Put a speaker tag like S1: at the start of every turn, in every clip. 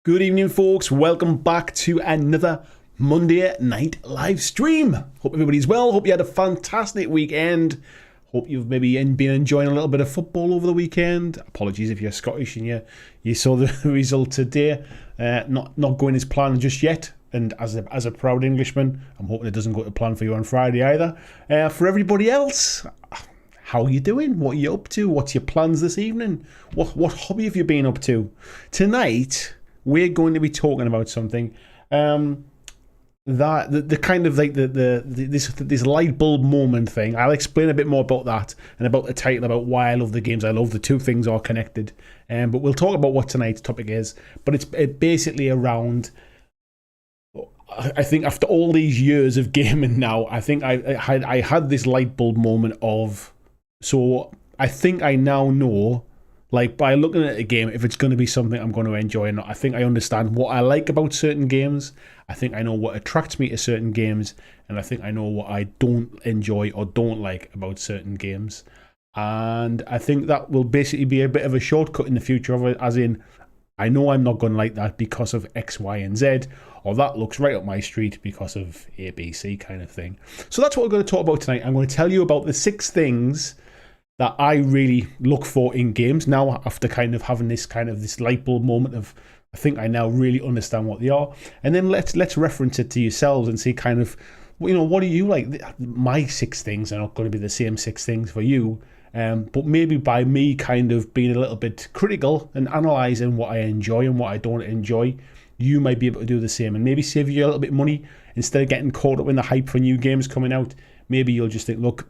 S1: Good evening, folks. Welcome back to another Monday night live stream. Hope everybody's well. Hope you had a fantastic weekend. Hope you've maybe been enjoying a little bit of football over the weekend. Apologies if you're Scottish and you saw the result today. Not going as planned just yet. And as a proud Englishman, I'm hoping it doesn't go to plan for you on Friday either. For everybody else, how are you doing? What are you up to? What's your plans this evening? What hobby have you been up to? Tonight, we're going to be talking about something that the kind of like this light bulb moment thing. I'll explain a bit more about that and about the title, about why I love the games I love. The two things are connected, but we'll talk about what tonight's topic is. But it's basically around. I think after all these years of gaming now, I think I had this light bulb moment of. So I think I now know, like by looking at a game, if it's going to be something I'm going to enjoy or not. I think I understand what I like about certain games. I think I know what attracts me to certain games, and I think I know what I don't enjoy or don't like about certain games. And I think that will basically be a bit of a shortcut in the future of it, as in, I know I'm not going to like that because of X, Y, and Z, or that looks right up my street because of A, B, C kind of thing. So that's what we're going to talk about tonight. I'm going to tell you about the 6 things that I really look for in games now, after kind of having this light bulb moment of, I think I now really understand what they are. And then let's reference it to yourselves and see kind of, what do you like? My 6 things are not going to be the same 6 things for you. But maybe by me kind of being a little bit critical and analysing what I enjoy and what I don't enjoy, you might be able to do the same and maybe save you a little bit of money instead of getting caught up in the hype for new games coming out. Maybe you'll just think, look,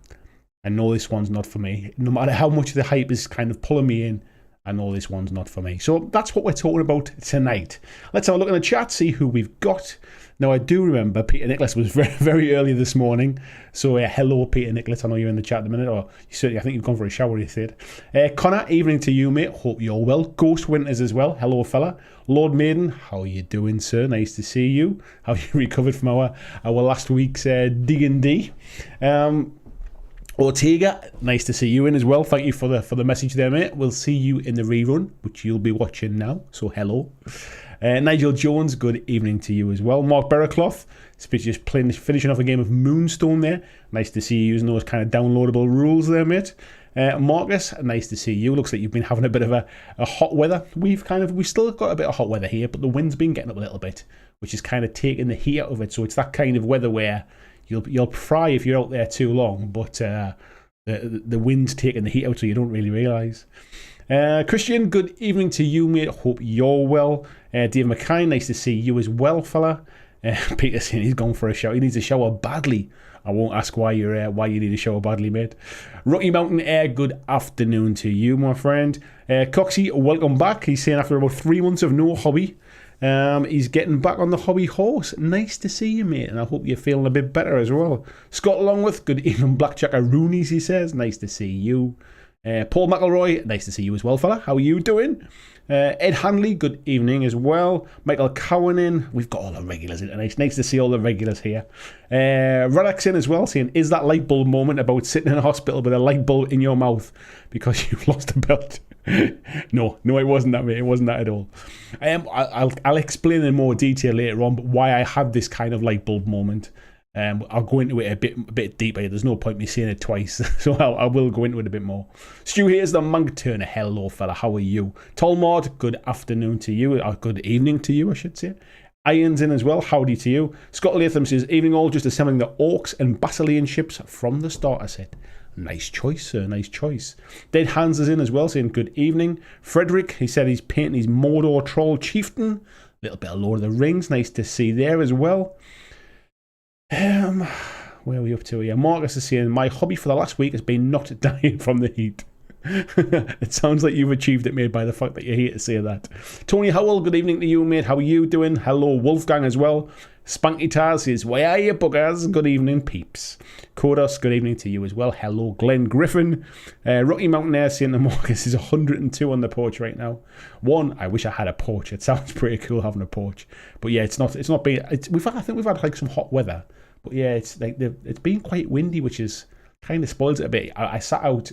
S1: I know this one's not for me. No matter how much the hype is kind of pulling me in, I know this one's not for me. So that's what we're talking about tonight. Let's have a look in the chat, see who we've got. Now, I do remember Peter Nicholas was very, very early this morning. So, hello, Peter Nicholas. I know you're in the chat at the minute. Or certainly, I think you've gone for a shower, you said. Connor, evening to you, mate. Hope you're well. Ghost Winters as well. Hello, fella. Lord Maiden, how are you doing, sir? Nice to see you. How you recovered from our last week's D&D? Ortega, nice to see you in as well. Thank you for the message there, mate. We'll see you in the rerun, which you'll be watching now. So, hello. Nigel Jones, good evening to you as well. Mark Berracloth, just finishing off a game of Moonstone there. Nice to see you using those kind of downloadable rules there, mate. Marcus, nice to see you. Looks like you've been having a bit of a hot weather. We've still got a bit of hot weather here, but the wind's been getting up a little bit, which is kind of taking the heat out of it. So it's that kind of weather where you'll fry if you're out there too long, but the wind's taking the heat out, so you don't really realise. Christian, good evening to you, mate. Hope you're well. Dave McKay, nice to see you as well, fella. Peter saying he's gone for a shower. He needs a shower badly. I won't ask why you need a shower badly, mate. Rocky Mountain Air, good afternoon to you, my friend. Coxie, welcome back. He's saying after about 3 months of no hobby, he's getting back on the hobby horse. Nice to see you, mate, and I hope you're feeling a bit better as well. Scott Longworth, good evening. Blackjack Roonies, he says. Nice to see you. Paul McElroy, nice to see you as well, fella. How are you doing? Ed Hanley, good evening as well. Michael Cowanin, we've got all the regulars in tonight. Nice to see all the regulars here. Relax in as well, saying, is that light bulb moment about sitting in a hospital with a light bulb in your mouth because you've lost a belt? No, it wasn't that, mate. It wasn't that at all. I'll explain in more detail later on, but why I had this kind of light bulb moment. I'll go into it a bit deeper. There's no point me saying it twice, so I will go into it a bit more. Stu, here's the Monk Turner. Hello, fella. How are you? Tolmord, good afternoon to you. Or good evening to you, I should say. Iron's in as well. Howdy to you. Scott Latham says, evening all, just assembling the Orcs and Basilean ships from the starter set. Nice choice, sir. Nice choice. Dead Hands is in as well, saying good evening. Frederick, he said he's painting his Mordor Troll Chieftain. A little bit of Lord of the Rings. Nice to see there as well. Where are we up to here? Marcus is saying, my hobby for the last week has been not dying from the heat. It sounds like you've achieved it, mate, by the fact that you're here to say that. Tony Howell, good evening to you, mate. How are you doing? Hello, Wolfgang as well. Spunky Taz says, why are you buggers? Good evening, peeps. Kodos, good evening to you as well. Hello, Glenn Griffin. Rocky Mountain Air saying the Marcus is 102 on the porch right now. I wish I had a porch. It sounds pretty cool having a porch. But yeah, it's not been, I think we've had like some hot weather. But yeah, it's been quite windy, which is kind of spoils it a bit. I sat out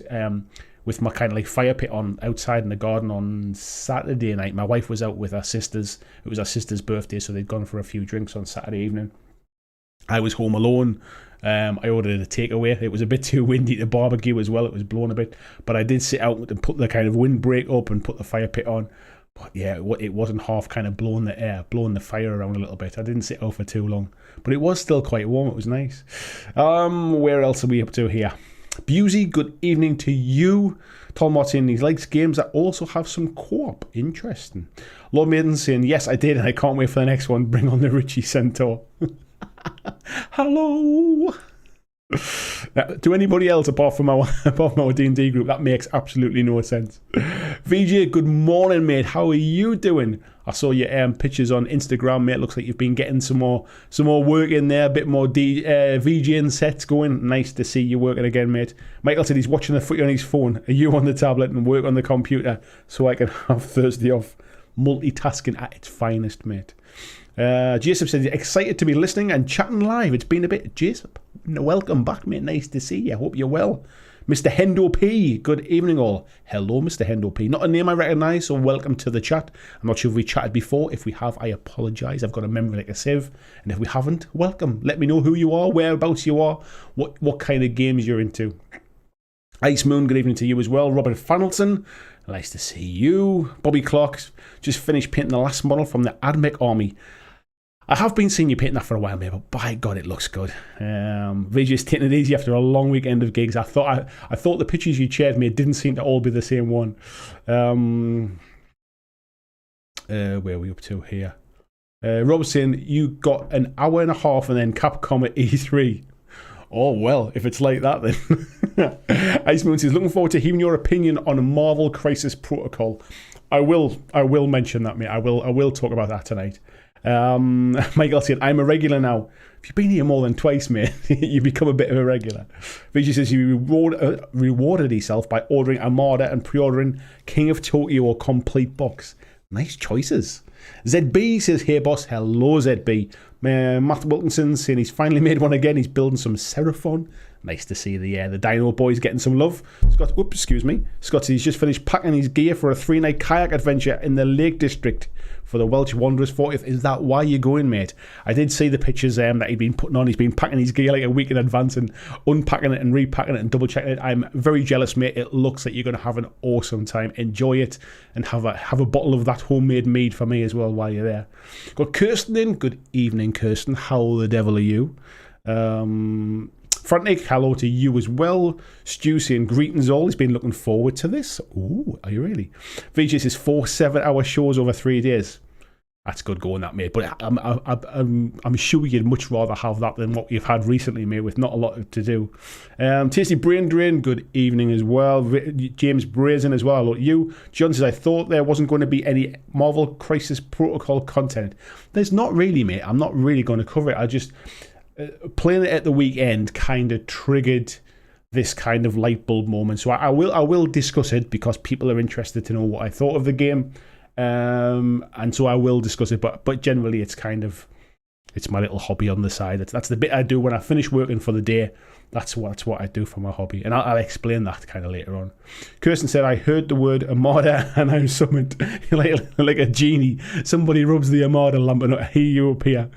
S1: with my kind of like fire pit on outside in the garden on Saturday night. My wife was out with her sisters. It was her sister's birthday, so they'd gone for a few drinks on Saturday evening. I was home alone. I ordered a takeaway. It was a bit too windy to barbecue as well. It was blowing a bit, but I did sit out and put the kind of windbreak up and put the fire pit on. But yeah, it wasn't half kind of blowing the fire around a little bit. I didn't sit out for too long, but it was still quite warm. It was nice. Where else are we up to here? Busey, good evening to you. Tom Martin, he likes games that also have some co-op. Interesting. Lord Maiden saying, yes, I did, and I can't wait for the next one. Bring on the Richie Centaur. Hello. To anybody else apart from our D&D group, that makes absolutely no sense. VJ, good morning, mate. How are you doing? I saw your pictures on Instagram, mate. Looks like you've been getting some more work in there, a bit more VJing sets going. Nice to see you working again, mate. Michael said he's watching the footy on his phone. Are you on the tablet and work on the computer so I can have Thursday off? Multitasking at its finest, mate. Jason said, excited to be listening and chatting live. It's been a bit. Jason, welcome back, mate. Nice to see you. Hope you're well. Mr. Hendo P, good evening all. Hello, Mr. Hendo P. Not a name I recognise, so welcome to the chat. I'm not sure if we chatted before. If we have, I apologise. I've got a memory like a sieve. And if we haven't, welcome. Let me know who you are, whereabouts you are, what kind of games you're into. Ice Moon, good evening to you as well. Robert Fannelson, nice to see you. Bobby Clark, just finished painting the last model from the Admech army. I have been seeing you painting that for a while, mate, but by God, it looks good. VJ's taking it easy after a long weekend of gigs. I thought the pictures you shared me didn't seem to all be the same one. Where are we up to here? Rob's saying you got an hour and a half and then Capcom at E3. Oh, well, if it's like that, then. Ice Moon says, looking forward to hearing your opinion on Marvel Crisis Protocol. I will mention that, mate. I will talk about that tonight. Michael said, I'm a regular now. If you've been here more than twice, mate, you become a bit of a regular. Vijay says he rewarded himself by ordering Armada and pre-ordering King of Tokyo complete box. Nice choices. ZB says, hey boss. Hello, ZB. Matt Wilkinson saying he's finally made one again. He's building some Seraphon. Nice to see the Dino boys getting some love. Scott says he's just finished packing his gear for a 3-night kayak adventure in the Lake District for the Welsh Wanderers 40th. Is that why you're going, mate? I did see the pictures that he'd been putting on. He's been packing his gear like a week in advance and unpacking it and repacking it and double checking it. I'm very jealous, mate. It looks like you're going to have an awesome time. Enjoy it and have a bottle of that homemade mead for me as well while you're there. Got Kirsten in. Good evening, Kirsten. How the devil are you? Frantic, hello to you as well. Stu saying greetings all. He's been looking forward to this. Ooh, are you really? VJ says 4 7-hour shows over 3 days. That's good going, that, mate. But I'm sure you'd much rather have that than what you've had recently, mate, with not a lot to do. Tasty Brain Drain, good evening as well. James Brazen as well. Hello to you. John says, I thought there wasn't going to be any Marvel Crisis Protocol content. There's not really, mate. I'm not really going to cover it. I just... playing it at the weekend kind of triggered this kind of light bulb moment. So I will discuss it because people are interested to know what I thought of the game. And so I will discuss it. But generally it's my little hobby on the side. That's the bit I do when I finish working for the day. That's what I do for my hobby. And I'll explain that kind of later on. Kirsten said, I heard the word Armada and I'm summoned like a genie. Somebody rubs the Armada lamp and here you appear.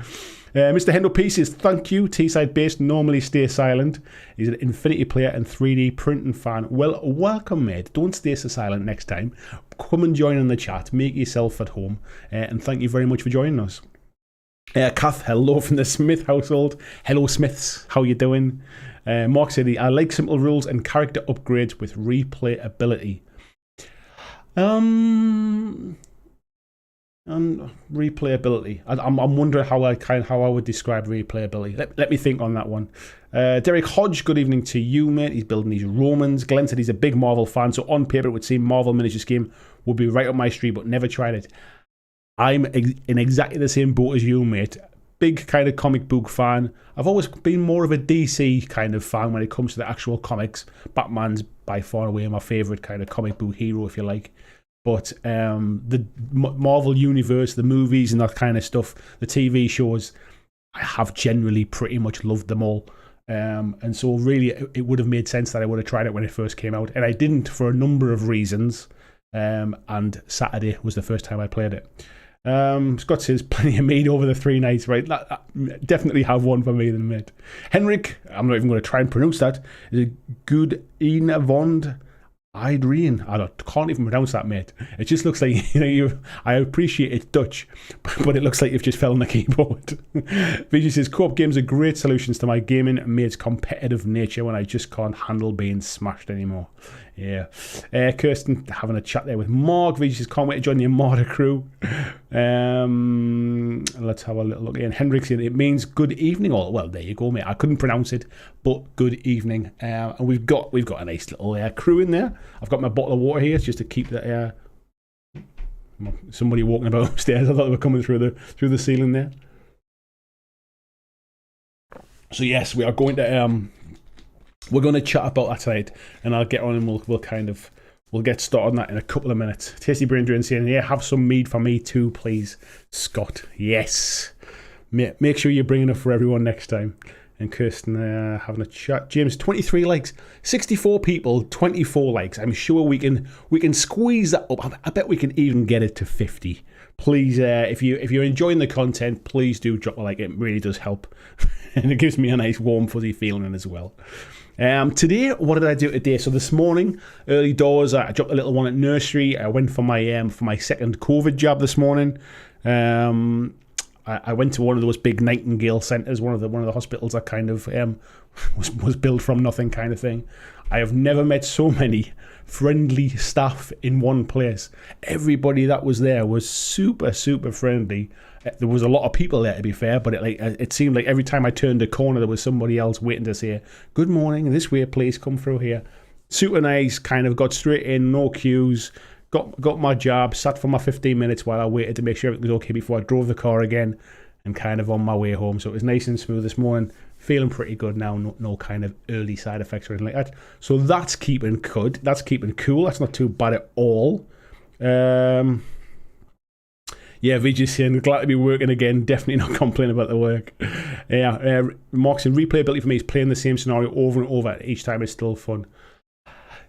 S1: Mr. Hendo P says, thank you. T-side based, normally stay silent. He's an Infinity player and 3D printing fan. Well, welcome, mate. Don't stay so silent next time. Come and join in the chat. Make yourself at home. And thank you very much for joining us. Kath, hello from the Smith household. Hello, Smiths. How you doing? Mark said, I like simple rules and character upgrades with replayability. Replayability. I'm wondering how I would describe replayability. Let me think on that one. Derek Hodge, good evening to you, mate. He's building these Romans. Glenn said he's a big Marvel fan, so on paper it would seem Marvel Miniatures game would be right up my street, but never tried it. I'm in exactly the same boat as you, mate. Big kind of comic book fan. I've always been more of a DC kind of fan when it comes to the actual comics. Batman's by far away my favourite kind of comic book hero, if you like. But the Marvel Universe, the movies and that kind of stuff, the TV shows, I have generally pretty much loved them all. And so really it would have made sense that I would have tried it when it first came out, and I didn't for a number of reasons. And Saturday was the first time I played it. Scott says plenty of mead over the 3 nights, right? That definitely have one for me then, mate. Henrik, I'm not even going to try and pronounce that. Is it good Vond Idreen? I can't even pronounce that, mate. It just looks like I appreciate it's Dutch, but it looks like you've just fell on the keyboard. Vijay says co-op games are great solutions to my gaming mate's competitive nature when I just can't handle being smashed anymore. Yeah. Kirsten having a chat there with Mark. Vijay says can't wait to join the Armada crew. Let's have a little look in. Hendrik said it means good evening. Or well, there you go, mate. I couldn't pronounce it, but good evening. And we've got a nice little crew in there. I've got my bottle of water here just to keep the somebody walking about upstairs. I thought they were coming through the ceiling there. So yes, we are going to we're going to chat about that tonight, and I'll get on and we'll get started on that in a couple of minutes. Tasty Brain Drain saying, yeah, have some mead for me too, please, Scott. Yes. Make sure you bring enough for everyone next time. And Kirsten having a chat. James, 23 likes, 64 people, 24 likes. I'm sure we can squeeze that up. I bet we can even get it to 50. Please, if you're enjoying the content, please do drop a like. It really does help, and it gives me a nice warm fuzzy feeling as well. Today, what did I do today? So this morning, early doors, I dropped a little one at nursery. I went for my second COVID jab this morning. I went to one of those big Nightingale centres, one of the hospitals that kind of was built from nothing kind of thing. I have never met so many friendly staff in one place. Everybody that was there was super, super friendly. There was a lot of people there, to be fair, but it seemed like every time I turned a corner, there was somebody else waiting to say, good morning, this way, please come through here. Super nice, kind of got straight in, no queues, got my jab, sat for my 15 minutes while I waited to make sure everything was okay before I drove the car again and kind of on my way home. So it was nice and smooth this morning. Feeling pretty good now, no kind of early side effects or anything like that. So that's keeping good. That's keeping cool. That's not too bad at all. Yeah, Vijay's saying, glad to be working again. Definitely not complaining about the work. Yeah, Mark's saying, replayability for me is playing the same scenario over and over. Each time it's still fun.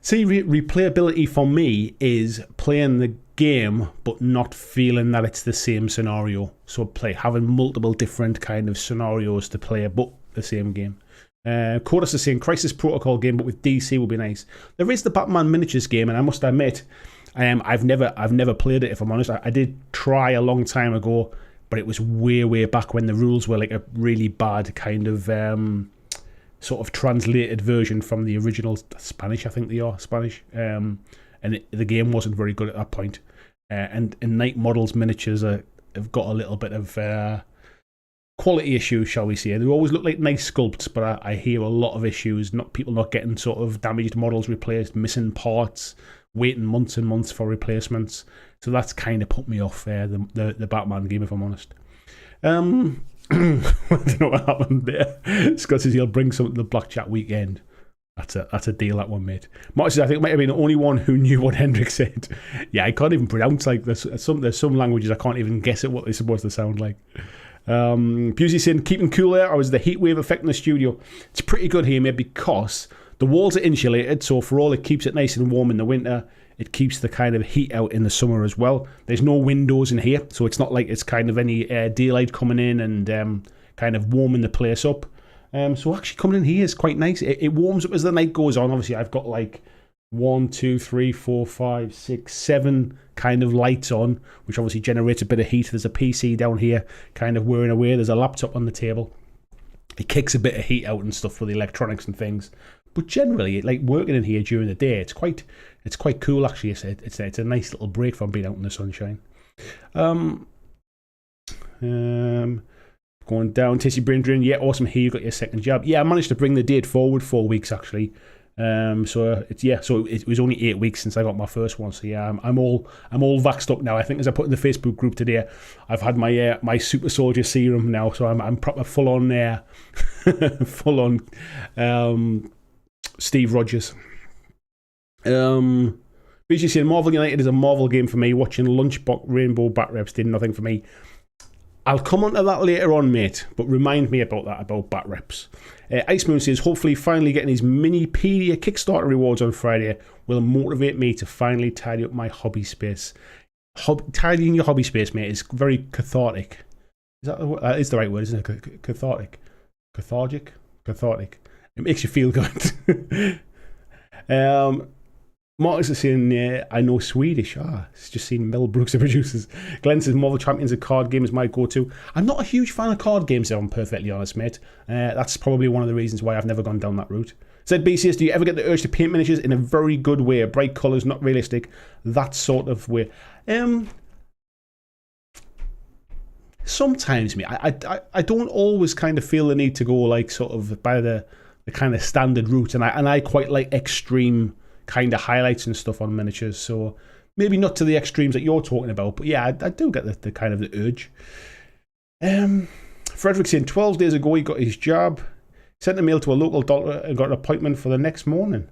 S1: See, replayability for me is playing the game but not feeling that it's the same scenario. So having multiple different kind of scenarios to play, but the same game. Codus is saying Crisis Protocol game, but with DC would be nice. There is the Batman miniatures game, and I must admit, I've never played it. If I'm honest, I did try a long time ago, but it was way back when the rules were like a really bad kind of sort of translated version from the original Spanish. I think they are Spanish, and the game wasn't very good at that point. And Night Models miniatures have got a little bit of quality issues, shall we say. They always look like nice sculpts, but I hear a lot of issues. People not getting sort of damaged models replaced, missing parts, waiting months and months for replacements. So that's kind of put me off the Batman game, if I'm honest. I don't know what happened there. Scott says he'll bring something to the Black Chat weekend. That's a deal, that one, mate. Mark says I think it might have been the only one who knew what Hendrik said. Yeah, I can't even pronounce, like, there's some languages I can't even guess at what they're supposed to sound like. Busey saying keeping cool there, or is the heat wave affecting the studio? It's pretty good here, mate, because the walls are insulated, so for all it keeps it nice and warm in the winter, it keeps the kind of heat out in the summer as well. There's no windows in here, so it's not like it's kind of any daylight coming in and kind of warming the place up. So actually coming in here is quite nice. It warms up as the night goes on. Obviously I've got like 1, 2, 3, 4, 5, 6, 7 kind of lights on, which obviously generates a bit of heat. There's a PC down here kind of whirring away. There's a laptop on the table. It kicks a bit of heat out and stuff for the electronics and things. But generally, like working in here during the day, it's quite cool actually. It's a nice little break from being out in the sunshine. Going down, Tasty Brain Drain. Yeah, awesome. Here you got your second jab. Yeah, I managed to bring the date forward 4 weeks actually. So it was only 8 weeks since I got my first one. So yeah, I'm all vaxxed up now. I think as I put in the Facebook group today, I've had my super soldier serum now, so I'm proper full on there, full on Steve Rogers. BGC and Marvel United is a Marvel game for me. Watching Lunchbox Rainbow Bat Reps did nothing for me. I'll come on to that later on, mate, but remind me about that, about bat reps. Ice Moon says, hopefully finally getting his Minipedia Kickstarter rewards on Friday will motivate me to finally tidy up my hobby space. Tidying your hobby space, mate, is very cathartic. That is the right word, isn't it? Cathartic. Cathartic? Cathartic. It makes you feel good. Marcus is saying, I know Swedish. It's just seen Mel Brooks, the producers. Glenn says, Marvel Champions, a card game is my go-to. I'm not a huge fan of card games, if I'm perfectly honest, mate. That's probably one of the reasons why I've never gone down that route. Said BCS, do you ever get the urge to paint miniatures in a very good way? Bright colours, not realistic. That sort of way. Sometimes, mate. I don't always kind of feel the need to go like sort of by the kind of standard route. And I quite like extreme kind of highlights and stuff on miniatures, so maybe not to the extremes that you're talking about, but yeah, I do get the kind of the urge. Frederick saying 12 days ago he got his job, sent a mail to a local doctor and got an appointment for the next morning.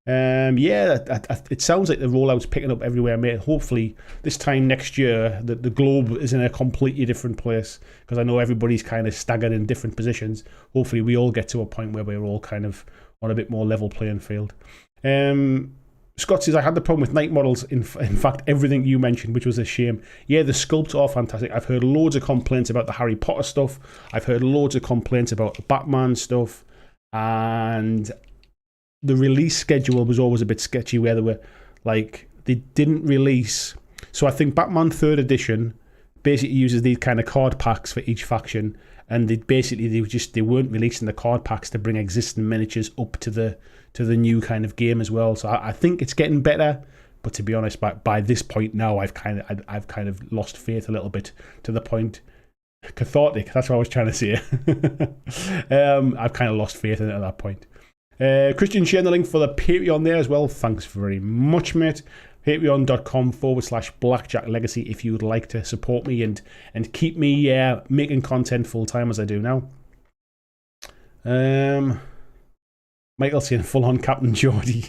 S1: It sounds like the rollout's picking up everywhere, mate. Hopefully this time next year the globe is in a completely different place, because I know everybody's kind of staggered in different positions. Hopefully we all get to a point where we're all kind of on a bit more level playing field. Scott says, I had the problem with night models, in fact everything you mentioned, which was a shame. Yeah, the sculpts are fantastic. I've heard loads of complaints about the Harry Potter stuff. I've heard loads of complaints about the Batman stuff, and the release schedule was always a bit sketchy, where they didn't release. So I think Batman 3rd edition basically uses these kind of card packs for each faction, and they weren't releasing the card packs to bring existing miniatures up to the new kind of game as well. So I think it's getting better, but to be honest, by this point now, I've kind of lost faith a little bit, to the point. Cathartic, that's what I was trying to say. I've kind of lost faith in it at that point. Christian sharing the link for the Patreon there as well. Thanks very much, mate. Patreon.com/Blackjack Legacy if you would like to support me and keep me making content full time as I do now. Michael saying full on Captain Geordie,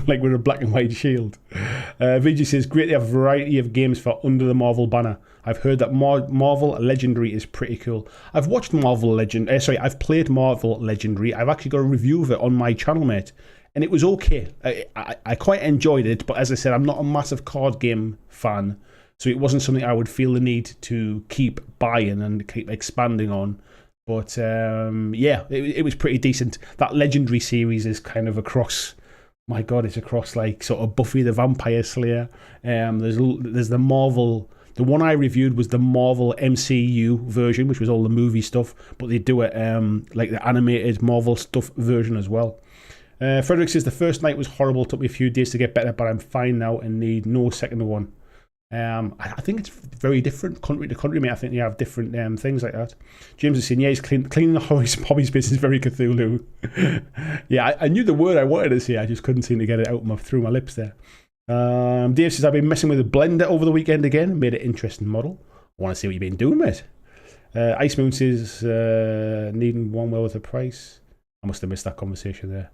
S1: like with a black and white shield. VG says, great to have a variety of games for under the Marvel banner. I've heard that Marvel Legendary is pretty cool. I've watched I've played Marvel Legendary. I've actually got a review of it on my channel, mate, and it was okay. I quite enjoyed it, but as I said, I'm not a massive card game fan, so it wasn't something I would feel the need to keep buying and keep expanding on. But it was pretty decent. That Legendary series is kind of across, my God, it's across like sort of Buffy the Vampire Slayer. There's the Marvel, the one I reviewed was the Marvel MCU version, which was all the movie stuff, but they do it like the animated Marvel stuff version as well. Frederick says, the first night was horrible, took me a few days to get better, but I'm fine now and need no second one. I think it's very different country to country, mate. I think they have different things like that. James is saying, yeah, he's cleaning the hobby space is very Cthulhu. Yeah, I knew the word I wanted to say, I just couldn't seem to get it out through my lips there. Dave says, I've been messing with a blender over the weekend again, made an interesting model. I want to see what you've been doing, mate. Ice Moon says, needing one well with the price. I must have missed that conversation there.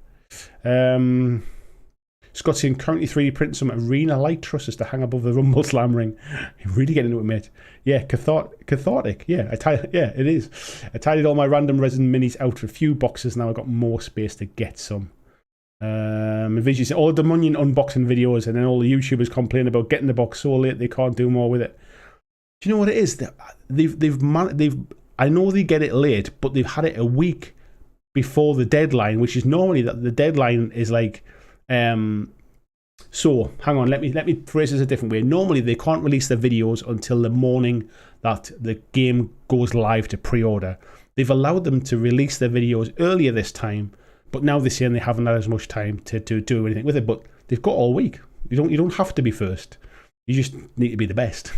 S1: Scott's saying, currently 3D printing some arena light trusses to hang above the Rumble Slam ring. You're really getting into it, mate. Yeah, cathartic. Yeah, it is. I tidied all my random resin minis out for a few boxes. Now I've got more space to get some. Vigi said, all the Dominion unboxing videos, and then all the YouTubers complain about getting the box so late they can't do more with it. Do you know what it is? I know they get it late, but they've had it a week before the deadline, which is normally that the deadline is like. So hang on, let me phrase this a different way. Normally they can't release their videos until the morning that the game goes live to pre-order. They've allowed them to release their videos earlier this time, but now they're saying they haven't had as much time to do anything with it. But they've got all week. You don't have to be first. You just need to be the best.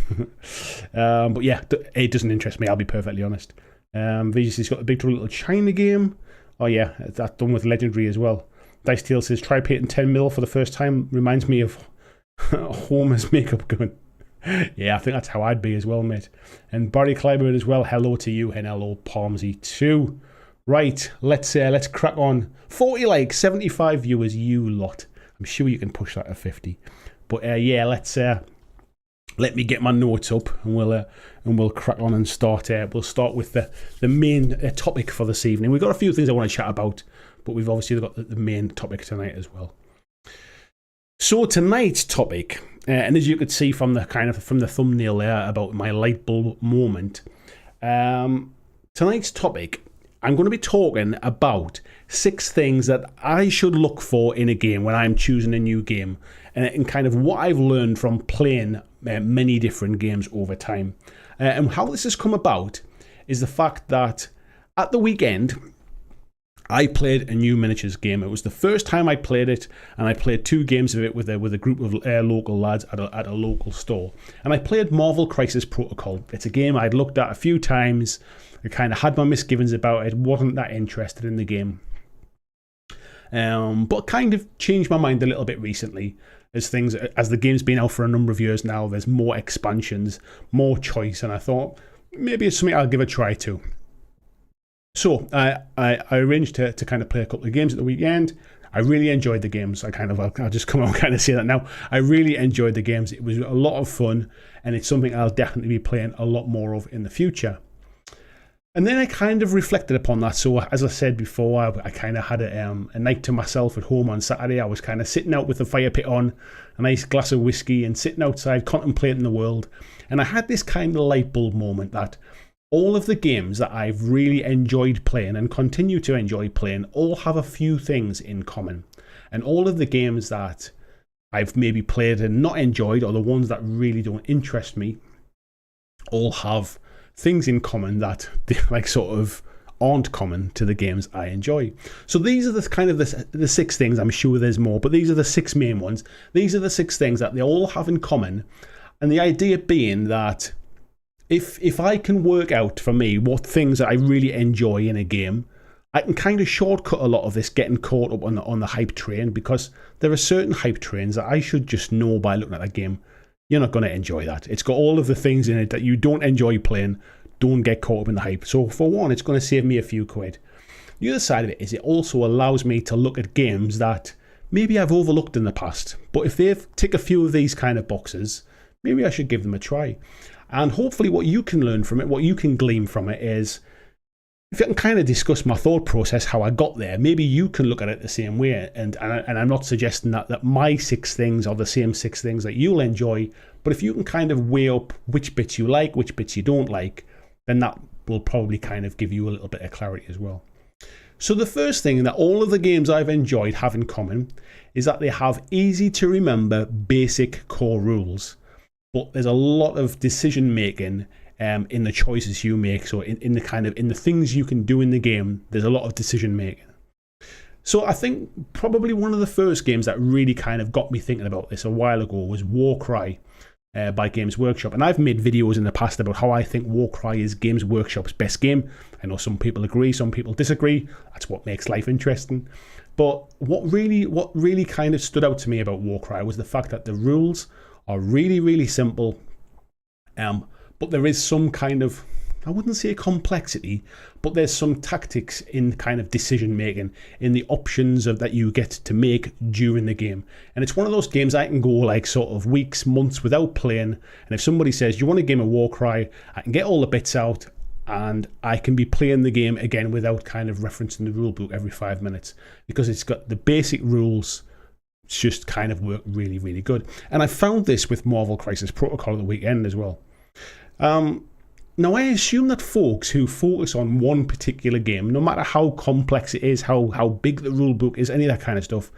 S1: But yeah, it doesn't interest me, I'll be perfectly honest. VGC's got the Big Trouble Little China game. Oh yeah, that's done with Legendary as well. Dice Tail says, try painting 10 mil for the first time. Reminds me of Homer's makeup gun. Yeah, I think that's how I'd be as well, mate. And Barry Clyburn as well. Hello to you, and hello Palmsy too. Right, let's crack on. 40 likes, 75 viewers, you lot. I'm sure you can push that to 50. But yeah, let's let me get my notes up, and we'll crack on and start. We'll start with the main topic for this evening. We've got a few things I want to chat about, but we've obviously got the main topic tonight as well. So tonight's topic, and as you could see from the thumbnail there about my light bulb moment, tonight's topic, I'm going to be talking about 6 things that I should look for in a game when I'm choosing a new game, and kind of what I've learned from playing many different games over time. And how this has come about is the fact that at the weekend, I played a new miniatures game. It was the first time I played it, and I played 2 games of it with a group of local lads at a local store. And I played Marvel Crisis Protocol. It's a game I'd looked at a few times. I kind of had my misgivings about it, wasn't that interested in the game. But kind of changed my mind a little bit recently as the game's been out for a number of years now. There's more expansions, more choice, and I thought maybe it's something I'll give a try to. So I arranged to kind of play a couple of games at the weekend. I really enjoyed the games. I'll just come out and kind of say that now. I really enjoyed the games. It was a lot of fun, and it's something I'll definitely be playing a lot more of in the future. And then I kind of reflected upon that. So as I said before, I kind of had a night to myself at home on Saturday. I was kind of sitting out with the fire pit on, a nice glass of whiskey, and sitting outside contemplating the world. And I had this kind of light bulb moment that all of the games that I've really enjoyed playing and continue to enjoy playing all have a few things in common. And all of the games that I've maybe played and not enjoyed, or the ones that really don't interest me, all have things in common that sort of aren't common to the games I enjoy. So these are the 6 things. I'm sure there's more, but these are the 6 main ones. These are the 6 things that they all have in common. And the idea being that if I can work out for me what things that I really enjoy in a game, I can kind of shortcut a lot of this getting caught up on the hype train, because there are certain hype trains that I should just know by looking at that game. You're not going to enjoy that. It's got all of the things in it that you don't enjoy playing. Don't get caught up in the hype. So for one, it's going to save me a few quid. The other side of it is it also allows me to look at games that maybe I've overlooked in the past. But if they tick a few of these kind of boxes, maybe I should give them a try. And hopefully what you can learn from it, what you can glean from it is, if I can kind of discuss my thought process, how I got there, maybe you can look at it the same way. And I'm not suggesting that my 6 things are the same 6 things that you'll enjoy, but if you can kind of weigh up which bits you like, which bits you don't like, then that will probably kind of give you a little bit of clarity as well. So the first thing that all of the games I've enjoyed have in common is that they have easy to remember basic core rules, but there's a lot of decision making in the choices you make. So in the things you can do in the game, there's a lot of decision making. So I think probably one of the first games that really kind of got me thinking about this a while ago was Warcry by Games Workshop. And I've made videos in the past about how I think Warcry is Games Workshop's best game. I know some people agree, some people disagree. That's what makes life interesting. But what really kind of stood out to me about Warcry was the fact that the rules are really, really simple. But there is some kind of, I wouldn't say complexity, but there's some tactics in kind of decision making, in the options that you get to make during the game. And it's one of those games I can go like sort of weeks, months without playing. And if somebody says, you want a game of Warcry, I can get all the bits out and I can be playing the game again without kind of referencing the rule book every 5 minutes, because it's got the basic rules. It's just kind of work really, really good. And I found this with Marvel Crisis Protocol at the weekend as well. Now, I assume that folks who focus on one particular game, no matter how complex it is, how big the rule book is, any of that kind of stuff,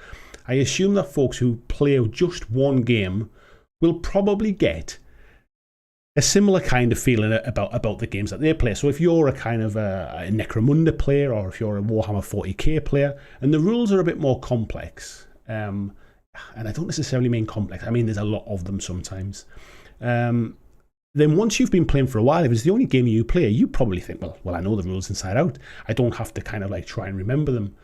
S1: I assume that folks who play just one game will probably get a similar kind of feeling about the games that they play. So if you're a kind of a Necromunda player, or if you're a Warhammer 40k player, and the rules are a bit more complex, and I don't necessarily mean complex, I mean there's a lot of them sometimes, then once you've been playing for a while, if it's the only game you play, you probably think, well, I know the rules inside out. I don't have to kind of like try and remember them.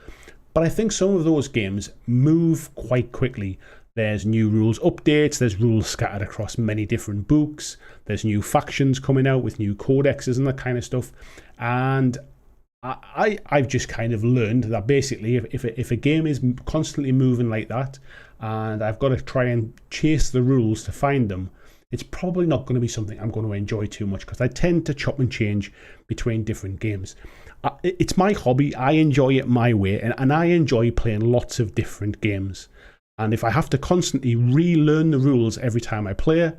S1: But I think some of those games move quite quickly. There's new rules updates, there's rules scattered across many different books, there's new factions coming out with new codexes and that kind of stuff. And I've just kind of learned that basically if a game is constantly moving like that, and I've got to try and chase the rules to find them, it's probably not going to be something I'm going to enjoy too much, because I tend to chop and change between different games. It's my hobby. I enjoy it my way, and I enjoy playing lots of different games. And if I have to constantly relearn the rules every time I play,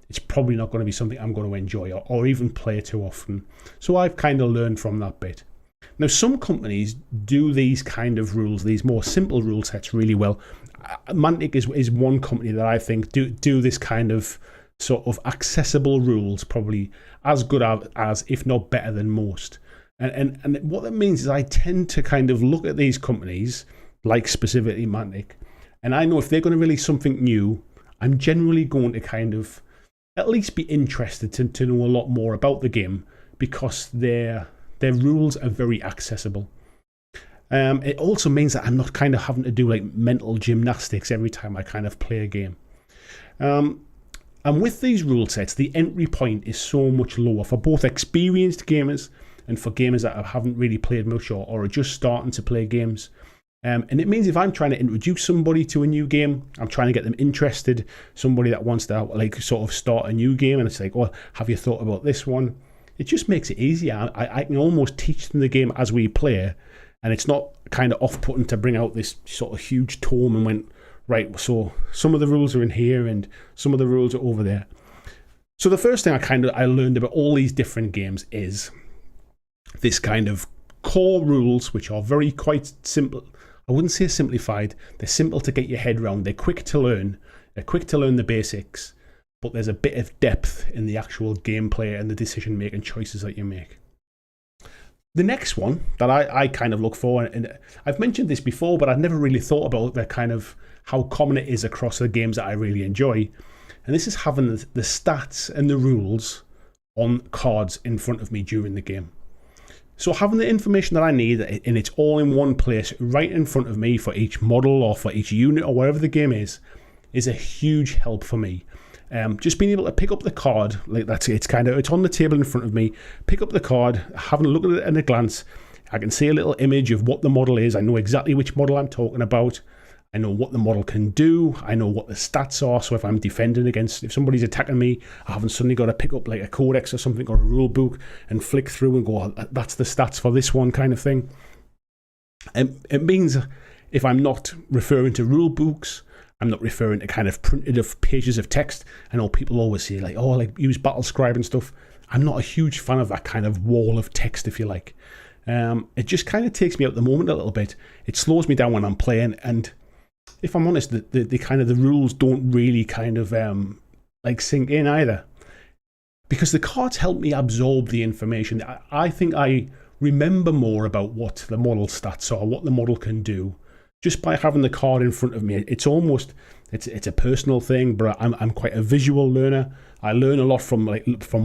S1: it's probably not going to be something I'm going to enjoy or even play too often. So I've kind of learned from that bit. Now, some companies do these kind of rules, these more simple rule sets really well. Mantic is one company that I think do this kind of sort of accessible rules probably as good as if not better than most. And what that means is I tend to kind of look at these companies, like specifically Mantic, and I know if they're going to release something new, I'm generally going to kind of at least be interested to know a lot more about the game, because their rules are very accessible. It also means that I'm not kind of having to do like mental gymnastics every time I kind of play a game. And with these rule sets, the entry point is so much lower for both experienced gamers and for gamers that haven't really played much or are just starting to play games. And it means if I'm trying to introduce somebody to a new game, I'm trying to get them interested, somebody that wants to like sort of start a new game, and it's like, oh, have you thought about this one? It just makes it easier. I can almost teach them the game as we play, and it's not kind of off-putting to bring out this sort of huge tome and went, right, so some of the rules are in here and some of the rules are over there. So the first thing I learned about all these different games is this kind of core rules, which are very quite simple. I wouldn't say simplified. They're simple to get your head around. They're quick to learn. They're quick to learn the basics, but there's a bit of depth in the actual gameplay and the decision-making choices that you make. The next one that I kind of look for, and I've mentioned this before, but I've never really thought about the kind of how common it is across the games that I really enjoy. And this is having the stats and the rules on cards in front of me during the game. So having the information that I need, and it's all in one place, right in front of me for each model or for each unit or wherever the game is a huge help for me. Just being able to pick up the card, like it's on the table in front of me, pick up the card, having a look at it at a glance. I can see a little image of what the model is. I know exactly which model I'm talking about. I know what the model can do. I know what the stats are. So if I'm defending against, if somebody's attacking me, I haven't suddenly got to pick up like a codex or something or a rule book and flick through and go, oh, that's the stats for this one kind of thing. It means if I'm not referring to rule books, I'm not referring to kind of printed of pages of text. I know people always say like, oh, like use Battlescribe and stuff. I'm not a huge fan of that kind of wall of text, if you like. It just kind of takes me out the moment a little bit. It slows me down when I'm playing, and if I'm honest, the kind of the rules don't really kind of like sink in either, because the cards help me absorb the information. I think I remember more about what the model stats are, what the model can do, just by having the card in front of me. It's almost it's a personal thing, but I'm quite a visual learner. I learn a lot from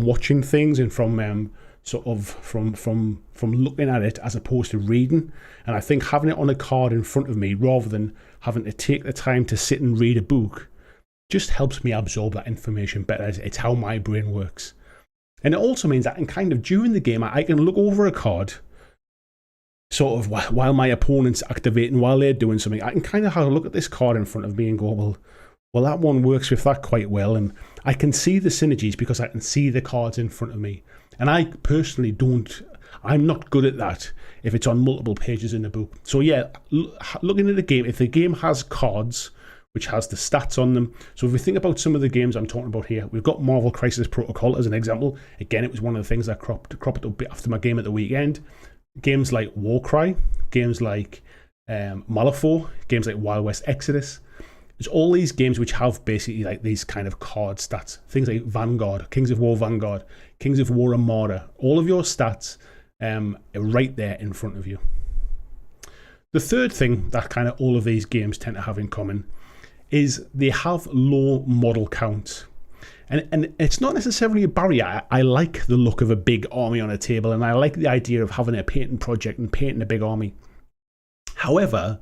S1: watching things and from from looking at it as opposed to reading. And I think having it on a card in front of me rather than having to take the time to sit and read a book just helps me absorb that information better. It's how my brain works. And it also means that kind of during the game, I can look over a card sort of while my opponent's activating, while they're doing something. I can kind of have a look at this card in front of me and go, well, that one works with that quite well. And I can see the synergies because I can see the cards in front of me. And I personally I'm not good at that if it's on multiple pages in a book. So yeah, looking at the game, if the game has cards, which has the stats on them. So if we think about some of the games I'm talking about here, we've got Marvel Crisis Protocol as an example. Again, it was one of the things that cropped up after my game at the weekend. Games like Warcry, games like Malifaux, games like Wild West Exodus. There's all these games which have basically like these kind of card stats. Things like Vanguard, Kings of War Vanguard, Kings of War Armada. All of your stats are right there in front of you. The third thing that kind of all of these games tend to have in common is they have low model counts. And it's not necessarily a barrier. I like the look of a big army on a table, and I like the idea of having a painting project and painting a big army. However,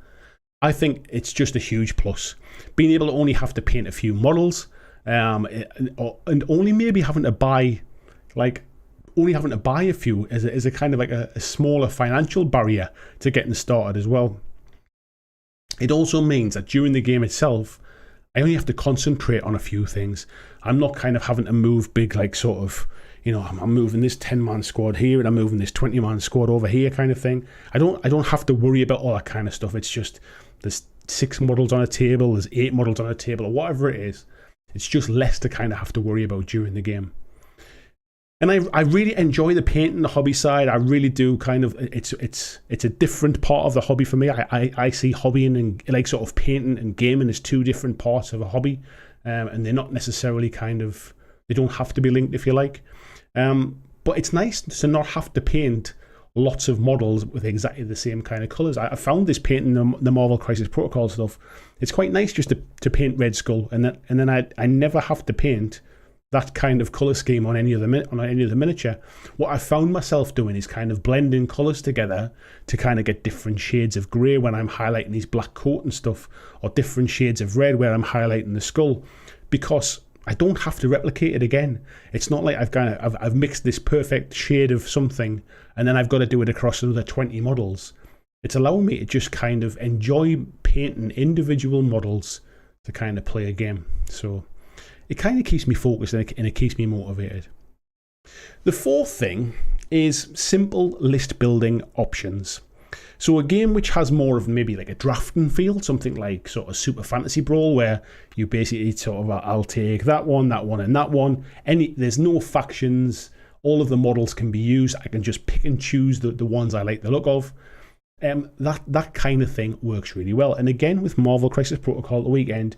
S1: I think it's just a huge plus. Being able to only have to paint a few models, and only maybe having to buy a few is a kind of like a smaller financial barrier to getting started as well. It also means that during the game itself, I only have to concentrate on a few things. I'm not kind of having to move big, like sort of, I'm moving this 10-man squad here and I'm moving this 20-man squad over here kind of thing. I don't have to worry about all that kind of stuff. It's just there's 6 models on a table, there's 8 models on a table, or whatever it is. It's just less to kind of have to worry about during the game. And I really enjoy the painting, the hobby side. I really do. Kind of, it's a different part of the hobby for me. I see hobbying and like sort of painting and gaming as 2 different parts of a hobby, and they're not necessarily they don't have to be linked, if you like. But it's nice to not have to paint lots of models with exactly the same kind of colours. I found this painting the Marvel Crisis Protocol stuff. It's quite nice just to paint Red Skull, and then I never have to paint that kind of colour scheme on any of the miniature. What I found myself doing is kind of blending colours together to kind of get different shades of grey when I'm highlighting these black coat and stuff, or different shades of red where I'm highlighting the skull, because I don't have to replicate it again. It's not like I've mixed this perfect shade of something and then I've got to do it across another 20 models. It's allowing me to just kind of enjoy painting individual models to kind of play a game. So it kind of keeps me focused and it keeps me motivated. The 4th thing is simple list building options. So a game which has more of maybe like a drafting feel, something like sort of Super Fantasy Brawl, where you basically sort of, I'll take that one, and that one. There's no factions. All of the models can be used. I can just pick and choose the ones I like the look of. That kind of thing works really well. And again, with Marvel Crisis Protocol at the weekend,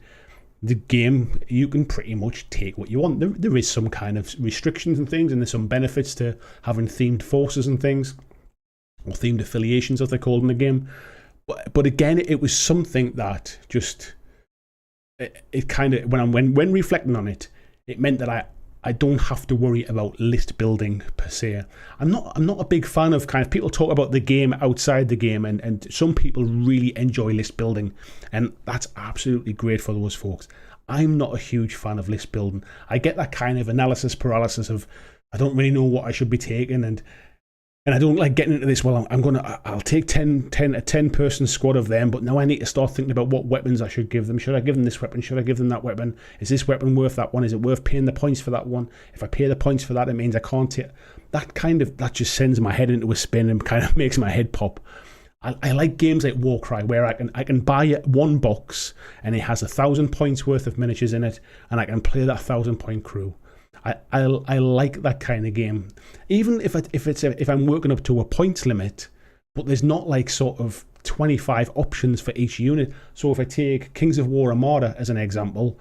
S1: the game, you can pretty much take what you want. There is some kind of restrictions and things, and there's some benefits to having themed forces and things, or themed affiliations as they're called in the game. But again, it was something that just, it kind of, when reflecting on it, it meant that I don't have to worry about list building per se. I'm not a big fan of kind of people talk about the game outside the game, and some people really enjoy list building, and that's absolutely great for those folks. I'm not a huge fan of list building. I get that kind of analysis paralysis of I don't really know what I should be taking, and I don't like getting into this. Well, I'll take a 10-person squad of them, but now I need to start thinking about what weapons I should give them. Should I give them this weapon? Should I give them that weapon? Is this weapon worth that one? Is it worth paying the points for that one? If I pay the points for that, it means I can't take that. Just sends my head into a spin and kind of makes my head pop. I like games like Warcry where I can buy one box and it has 1,000 points worth of miniatures in it, and I can play that 1,000-point crew. I like that kind of game, even if I'm working up to a points limit, but there's not like sort of 25 options for each unit. So if I take Kings of War Armada as an example,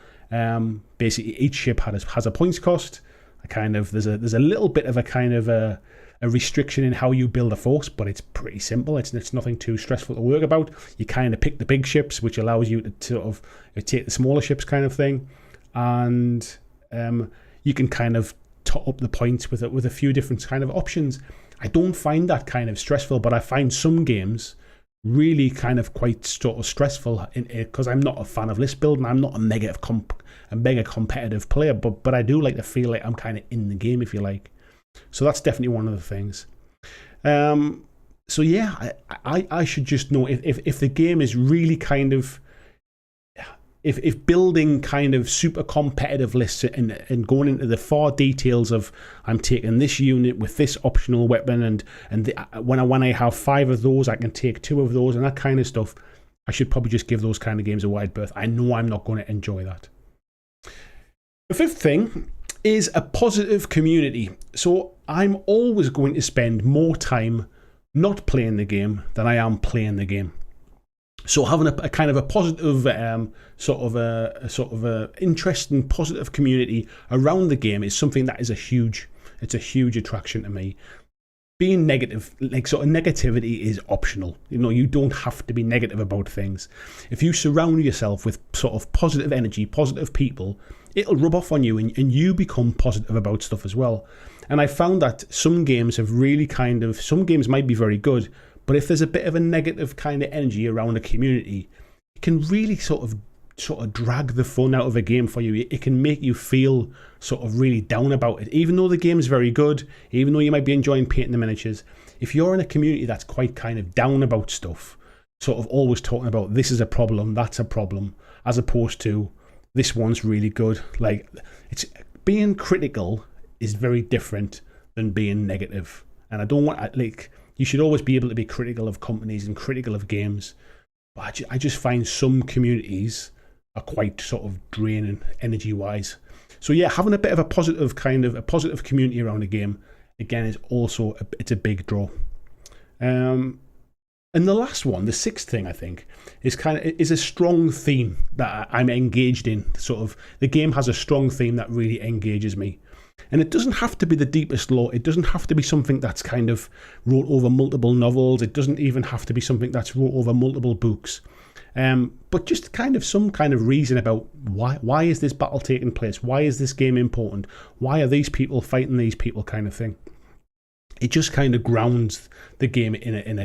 S1: basically each ship has a points cost. There's a little bit of a kind of a restriction in how you build a force, but it's pretty simple. It's nothing too stressful to work about. You kind of pick the big ships, which allows you to sort of take the smaller ships kind of thing, and you can kind of top up the points with a few different kind of options. I don't find that kind of stressful, but I find some games really kind of quite sort of stressful because I'm not a fan of list building. I'm not a mega competitive player, but I do like to feel like I'm kind of in the game, if you like. So that's definitely one of the things. So yeah, I should just know if the game is really kind of, if building kind of super competitive lists and going into the far details of I'm taking this unit with this optional weapon, and when I have 5 of those, I can take 2 of those and that kind of stuff, I should probably just give those kind of games a wide berth. I know I'm not going to enjoy that. The 5th thing is a positive community. So I'm always going to spend more time not playing the game than I am playing the game. So having a kind of a positive, sort of a interesting, positive community around the game is something that is a huge attraction to me. Being negative, like sort of negativity, is optional. You don't have to be negative about things. If you surround yourself with sort of positive energy, positive people, it'll rub off on you, and you become positive about stuff as well. And I found that some games some games might be very good, but if there's a bit of a negative kind of energy around a community, it can really sort of drag the fun out of a game for you. It can make you feel sort of really down about it. Even though the game's very good, even though you might be enjoying painting the miniatures, if you're in a community that's quite kind of down about stuff, sort of always talking about this is a problem, that's a problem, as opposed to this one's really good. Like, it's being critical is very different than being negative. And I don't want, like, you should always be able to be critical of companies and critical of games. But I just find some communities are quite sort of draining energy-wise. So yeah, having a bit of a positive community around a game, again, is also it's a big draw. And the last one, the sixth thing, I think, is a strong theme that I'm engaged in. Sort of, the game has a strong theme that really engages me. And it doesn't have to be the deepest lore. It doesn't have to be something that's kind of wrote over multiple novels. It doesn't even have to be something that's wrote over multiple books. But just kind of some kind of reason about why is this battle taking place? Why is this game important? Why are these people fighting these people, kind of thing. It just kind of grounds the game in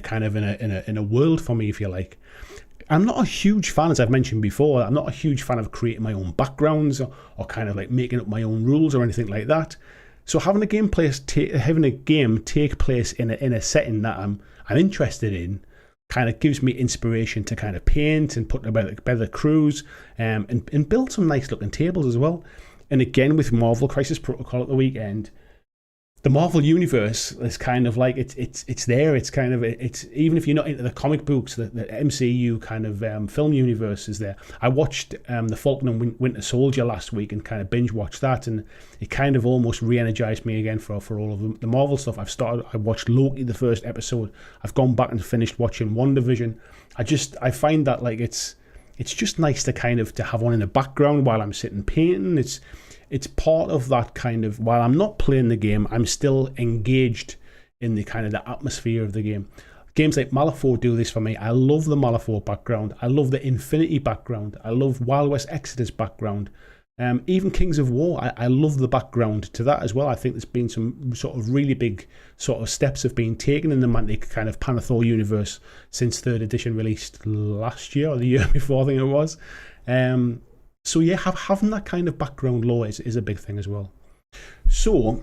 S1: a world for me, if you like. I'm not a huge fan, as I've mentioned before, I'm not a huge fan of creating my own backgrounds or kind of like making up my own rules or anything like that. So having a game take place in a setting that I'm interested in kind of gives me inspiration to kind of paint and put together better crews and build some nice looking tables as well. And again, with Marvel Crisis Protocol at the weekend, the Marvel universe is kind of like it's there. It's kind of it's even if you're not into the comic books, the MCU kind of film universe is there. I watched the Falcon and Winter Soldier last week and kind of binge watched that, and it kind of almost re-energized me again for all of the Marvel stuff. I watched Loki, the first episode. I've gone back and finished watching WandaVision. I find that like it's just nice to kind of to have one in the background while I'm sitting painting. It's part of that kind of, while I'm not playing the game, I'm still engaged in the kind of the atmosphere of the game. Games like Malifaux do this for me. I love the Malifaux background. I love the Infinity background. I love Wild West Exodus background. Even Kings of War, I love the background to that as well. I think there's been some sort of really big sort of steps have been taken in the Mantic kind of Panathor universe since 3rd edition released last year or the year before, I think it was. So yeah, having that kind of background lore is a big thing as well. So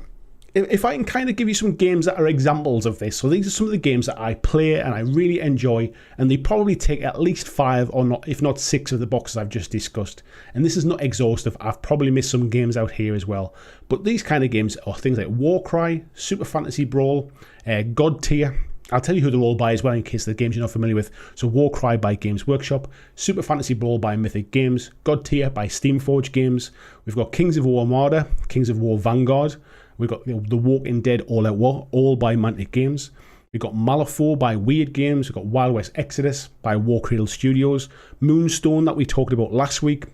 S1: if I can kind of give you some games that are examples of this. So these are some of the games that I play and I really enjoy, and they probably take at least 5 or not, if not 6 of the boxes I've just discussed. And this is not exhaustive. I've probably missed some games out here as well. But these kind of games are things like Warcry, Super Fantasy Brawl, God Tier. I'll tell you who they're all by as well in case the games you're not familiar with. So Warcry by Games Workshop, Super Fantasy Brawl by Mythic Games, God Tier by Steamforged Games. We've got Kings of War Armada, Kings of War Vanguard. We've got The Walking Dead All Out War, all by Mantic Games. We've got Malifaux by Weird Games. We've got Wild West Exodus by Warcradle Studios. Moonstone that we talked about last week.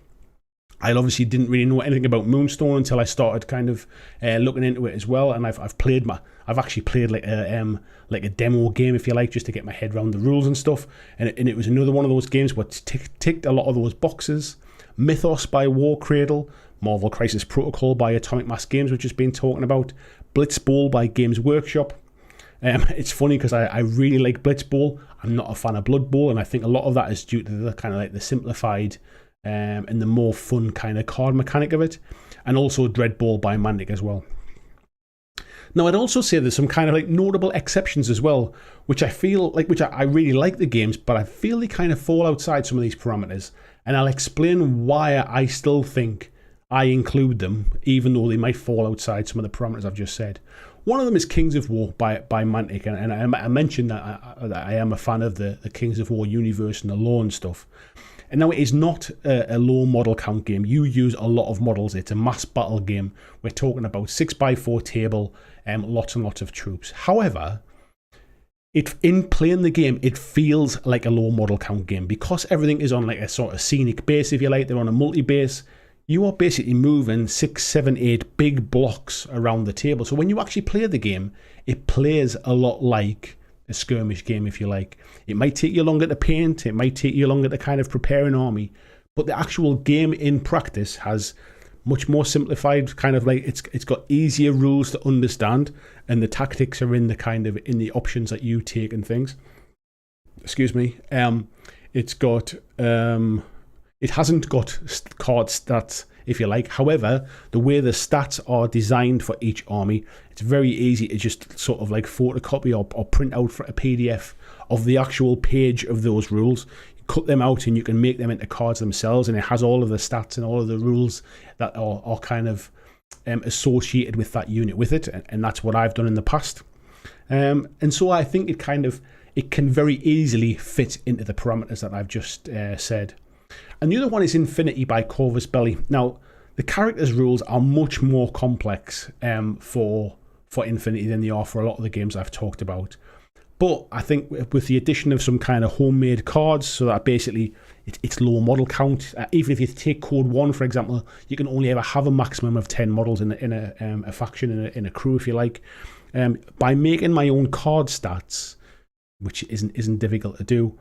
S1: I obviously didn't really know anything about Moonstone until I started kind of looking into it as well, and I've actually played like a demo game, if you like, just to get my head around the rules and stuff. And it was another one of those games where ticked a lot of those boxes. Mythos by Warcradle, Marvel Crisis Protocol by Atomic Mass Games, which has been talking about, Blitzball by Games Workshop. It's funny because I really like Blitzball. I'm not a fan of Blood Bowl, and I think a lot of that is due to the kind of like the simplified and the more fun kind of card mechanic of it, and also Dreadball by Mantic as well. Now, I'd also say there's some kind of like notable exceptions as well, which I feel like, I really like the games, but I feel they kind of fall outside some of these parameters, and I'll explain why I still think I include them, even though they might fall outside some of the parameters I've just said. One of them is Kings of War by Mantic, and I mentioned that I am a fan of the Kings of War universe and the lore and stuff. And now it is not a low model count game. You use a lot of models. It's a mass battle game. We're talking about 6x4 table, lots and lots of troops. However, in playing the game, it feels like a low model count game because everything is on like a sort of scenic base, if you like. They're on a multi-base. You are basically moving 6, 7, 8 big blocks around the table. So when you actually play the game, it plays a lot like a skirmish game, if you like. It might take you longer to paint, it might take you longer to kind of prepare an army, but the actual game in practice has much more simplified, kind of like it's got easier rules to understand, and the tactics are in the options that you take and things. Excuse me. It's got It hasn't got card stats, if you like. However, the way the stats are designed for each army, it's very easy to just sort of like photocopy or print out for a PDF of the actual page of those rules. You cut them out and you can make them into cards themselves, and it has all of the stats and all of the rules that are kind of associated with that unit with it, and that's what I've done in the past. And so I think it can very easily fit into the parameters that I've just said. And the other one is Infinity by Corvus Belli. Now, the characters' rules are much more complex for Infinity than they are for a lot of the games I've talked about. But I think with the addition of some kind of homemade cards, so that basically it's low model count. Even if you take Code 1, for example, you can only ever have a maximum of 10 models in a faction, in a crew, if you like. By making my own card stats, which isn't difficult to do,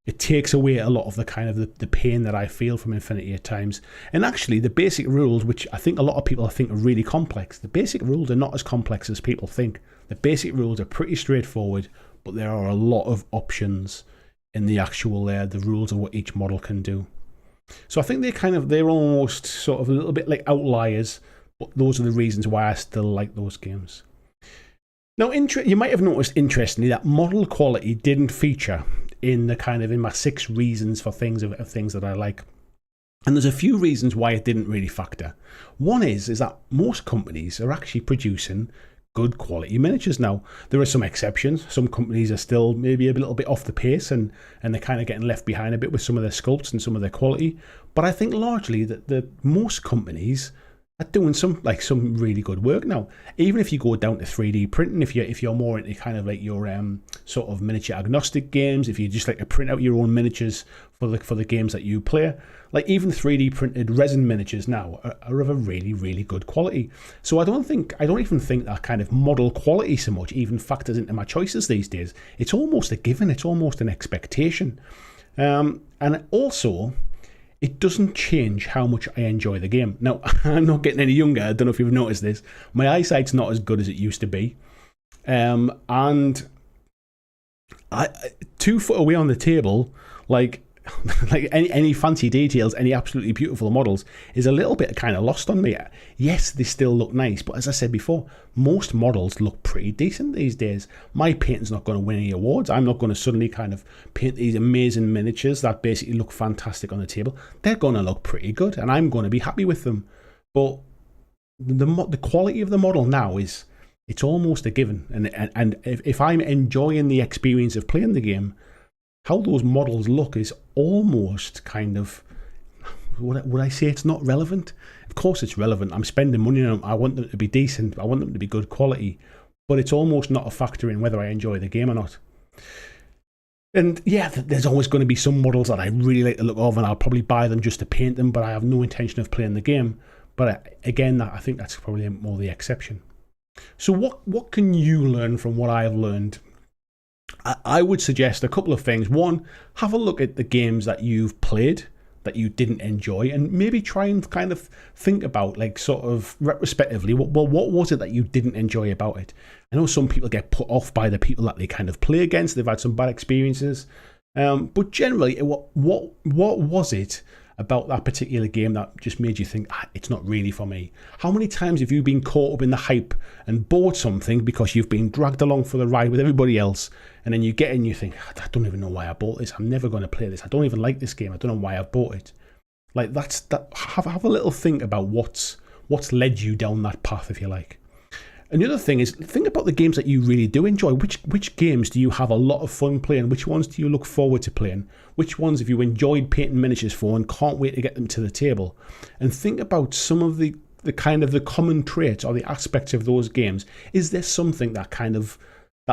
S1: it takes away a lot of the kind of the pain that I feel from Infinity at times. And actually, the basic rules, which I think a lot of people think are really complex, the basic rules are not as complex as people think. The basic rules are pretty straightforward, but there are a lot of options in the actual the rules of what each model can do. So I think they're almost sort of a little bit like outliers, but those are the reasons why I still like those games. Now, you might have noticed, interestingly, that model quality didn't feature in my 6 reasons for things that I like. And there's a few reasons why it didn't really factor. One is that most companies are actually producing good quality miniatures now. There are some exceptions. Some companies are still maybe a little bit off the pace, and they're kind of getting left behind a bit with some of their sculpts and some of their quality. But I think largely that the most companies are doing some really good work now. Even if you go down to 3D printing, if you're more into kind of like your sort of miniature agnostic games, if you just like to print out your own miniatures for the games that you play, like even 3D printed resin miniatures now are of a really, really good quality. So I don't even think that kind of model quality so much even factors into my choices these days. It's almost a given. It's almost an expectation. And also, it doesn't change how much I enjoy the game. Now, I'm not getting any younger. I don't know if you've noticed this. My eyesight's not as good as it used to be. And I 2 foot away on the table, like any fancy details, any absolutely beautiful models, is a little bit kind of lost on me. Yes, they still look nice, but as I said before, most models look pretty decent these days. My painting's not going to win any awards. I'm not going to suddenly kind of paint these amazing miniatures that basically look fantastic on the table. They're going to look pretty good, and I'm going to be happy with them. But the quality of the model now it's almost a given. And if I'm enjoying the experience of playing the game, how those models look is almost kind of, would I say it's not relevant? Of course it's relevant. I'm spending money on them. I want them to be decent. I want them to be good quality. But it's almost not a factor in whether I enjoy the game or not. And yeah, there's always going to be some models that I really like the look of, and I'll probably buy them just to paint them, but I have no intention of playing the game. But again, I think that's probably more the exception. So what can you learn from what I've learned? I would suggest a couple of things. One, have a look at the games that you've played that you didn't enjoy, and maybe try and kind of think about, like, sort of retrospectively, what was it that you didn't enjoy about it? I know some people get put off by the people that they kind of play against. They've had some bad experiences. But generally, what was it about that particular game that just made you think, it's not really for me? How many times have you been caught up in the hype and bought something because you've been dragged along for the ride with everybody else, and then you get in and you think, I don't even know why I bought this. I'm never going to play this. I don't even like this game. I don't know why I've bought it. Like, have a little think about what's led you down that path, if you like. And the other thing is, think about the games that you really do enjoy. Which games do you have a lot of fun playing? Which ones do you look forward to playing? Which ones have you enjoyed painting miniatures for and can't wait to get them to the table? And think about some of the kind of the common traits or the aspects of those games. Is there something that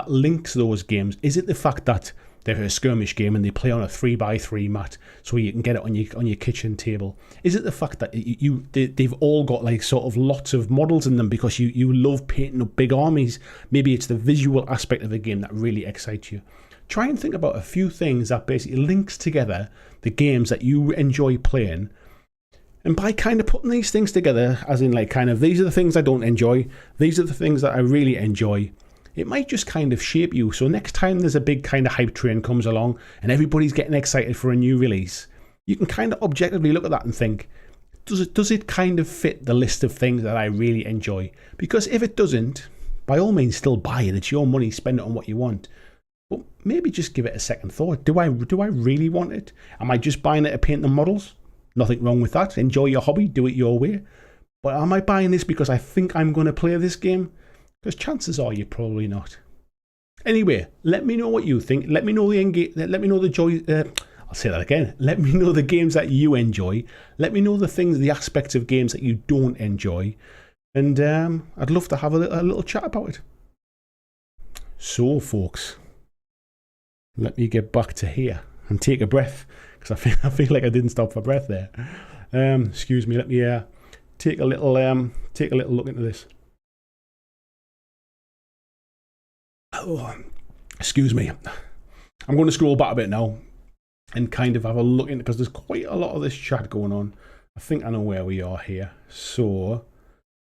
S1: links those games? Is it the fact that they're a skirmish game and they play on a 3x3 mat so you can get it on your kitchen table? Is it the fact that they've all got like sort of lots of models in them because you love painting up big armies? Maybe it's the visual aspect of the game that really excites you. Try and think about a few things that basically links together the games that you enjoy playing. And by kind of putting these things together, as in like kind of, these are the things I don't enjoy, these are the things that I really enjoy, it might just kind of shape you. So next time there's a big kind of hype train comes along and everybody's getting excited for a new release, you can kind of objectively look at that and think, does it kind of fit the list of things that I really enjoy? Because if it doesn't, by all means still buy it. It's your money, spend it on what you want. But maybe just give it a second thought. Do I really want it? Am I just buying it to paint the models? Nothing wrong with that. Enjoy your hobby, do it your way. But am I buying this because I think I'm going to play this game? Because chances are you're probably not. Anyway, let me know what you think. Let me know the joy. I'll say that again. Let me know the games that you enjoy. Let me know the aspects of games that you don't enjoy. And I'd love to have a little chat about it. So, folks, let me get back to here and take a breath, because I feel like I didn't stop for breath there. Excuse me. Let me take a little look into this. Oh, excuse me. I'm going to scroll back a bit now and kind of have a look in, because there's quite a lot of this chat going on. I think I know where we are here. So,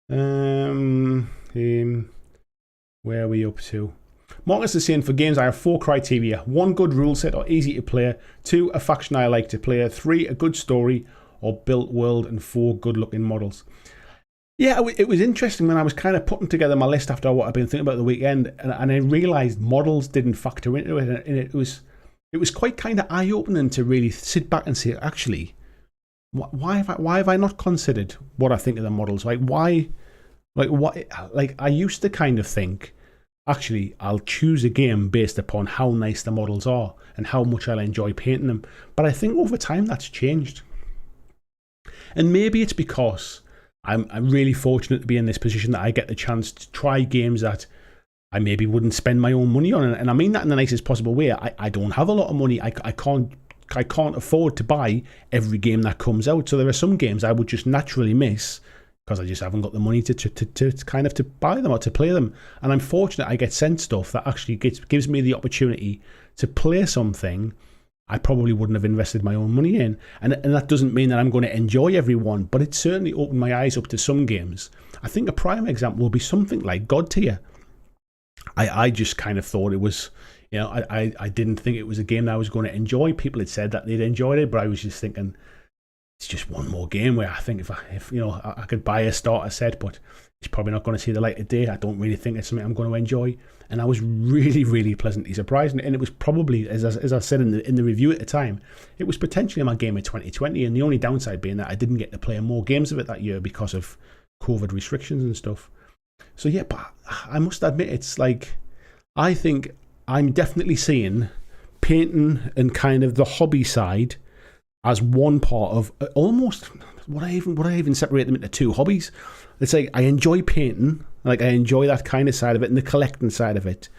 S1: where are we up to? Marcus is saying, for games I have 4 criteria. 1, good rule set or easy to play. 2, a faction I like to play. 3, a good story or built world. And 4, good looking models. Yeah, it was interesting when I was kind of putting together my list after what I've been thinking about the weekend, and I realised models didn't factor into it, and it was quite kind of eye-opening to really sit back and say, actually, why have I not considered what I think of the models? Like I used to kind of think, actually, I'll choose a game based upon how nice the models are and how much I'll enjoy painting them. But I think over time that's changed, and maybe it's because I'm really fortunate to be in this position that I get the chance to try games that I maybe wouldn't spend my own money on, and I mean that in the nicest possible way. I don't have a lot of money. I can't afford to buy every game that comes out. So there are some games I would just naturally miss because I just haven't got the money to kind of to buy them or to play them. And I'm fortunate I get sent stuff that actually gives me the opportunity to play something I probably wouldn't have invested my own money in. And that doesn't mean that I'm going to enjoy every one, but it certainly opened my eyes up to some games. I think a prime example will be something like God Tier. I just kind of thought it was, you know, I didn't think it was a game that I was going to enjoy. People had said that they'd enjoyed it, but I was just thinking, it's just one more game where I think if you know, I could buy a starter set, but it's probably not going to see the light of day. I don't really think it's something I'm going to enjoy. And I was really, really pleasantly surprised. And it was probably, as I said in the review at the time, it was potentially my game of 2020. And the only downside being that I didn't get to play more games of it that year because of COVID restrictions and stuff. So yeah, but I must admit, it's like, I think I'm definitely seeing painting and kind of the hobby side as one part of almost, would I even separate them into 2 hobbies? It's like I enjoy painting, like I enjoy that kind of side of it and the collecting side of it,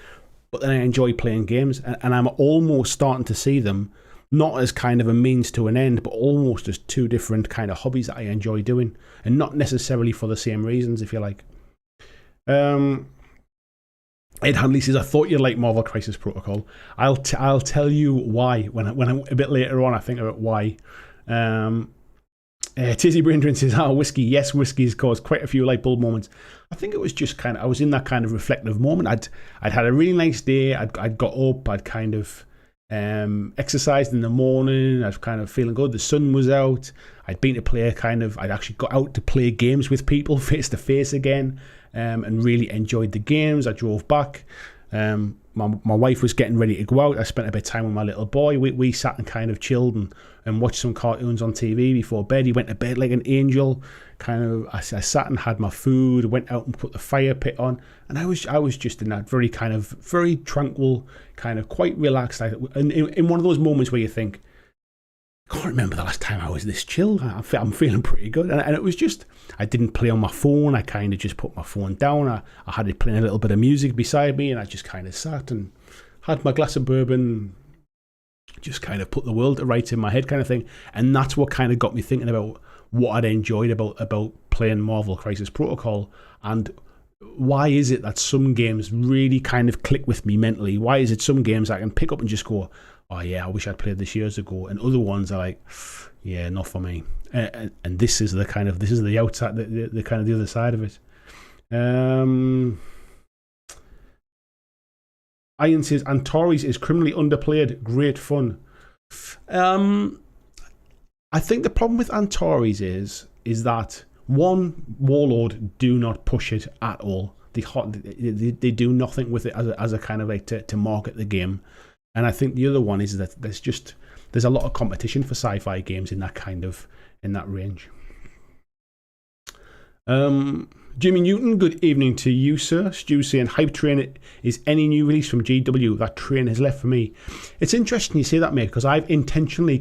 S1: but then I enjoy playing games, and I'm almost starting to see them not as kind of a means to an end, but almost as 2 different kind of hobbies that I enjoy doing, and not necessarily for the same reasons, if you like. Ed Hanley says, I thought you'd like Marvel Crisis Protocol. I'll tell you why when I'm a bit later on. I think about why. Tizzy Brindrin says, whiskey. Yes, whiskey's caused quite a few light bulb moments. I think it was just kind of, I was in that kind of reflective moment. I'd had a really nice day. I'd got up. I'd kind of exercised in the morning. I was kind of feeling good. The sun was out. I'd been to play I'd actually got out to play games with people face to face again, and really enjoyed the games. I drove back. My wife was getting ready to go out. I spent a bit of time with my little boy. We sat and kind of chilled and watched some cartoons on TV before bed. He went to bed like an angel. I sat and had my food, went out and put the fire pit on, and I was just in that very tranquil, kind of quite relaxed. In one of those moments where you think, I can't remember the last time I was this chill. I'm feeling pretty good. And it was just, I didn't play on my phone. I kind of just put my phone down. I had it playing a little bit of music beside me, and I just kind of sat and had my glass of bourbon, just kind of put the world to rights in my head kind of thing. And that's what kind of got me thinking about what I'd enjoyed about playing Marvel Crisis Protocol, and why is it that some games really kind of click with me mentally? Why is it some games I can pick up and just go, oh yeah, I wish I'd played this years ago, and other ones are like, yeah, not for me. And this is the outside, the kind of the other side of it. Ian says, Antares is criminally underplayed, great fun. I think the problem with Antares is that, one, Warlord do not push it at all. They do nothing with it as a kind of like to market the game. And I think the other one is that there's a lot of competition for sci-fi games in that range. Jimmy Newton, good evening to you, sir. Stu saying, Hype Train is any new release from GW. That train has left for me. It's interesting you say that, mate, because I've intentionally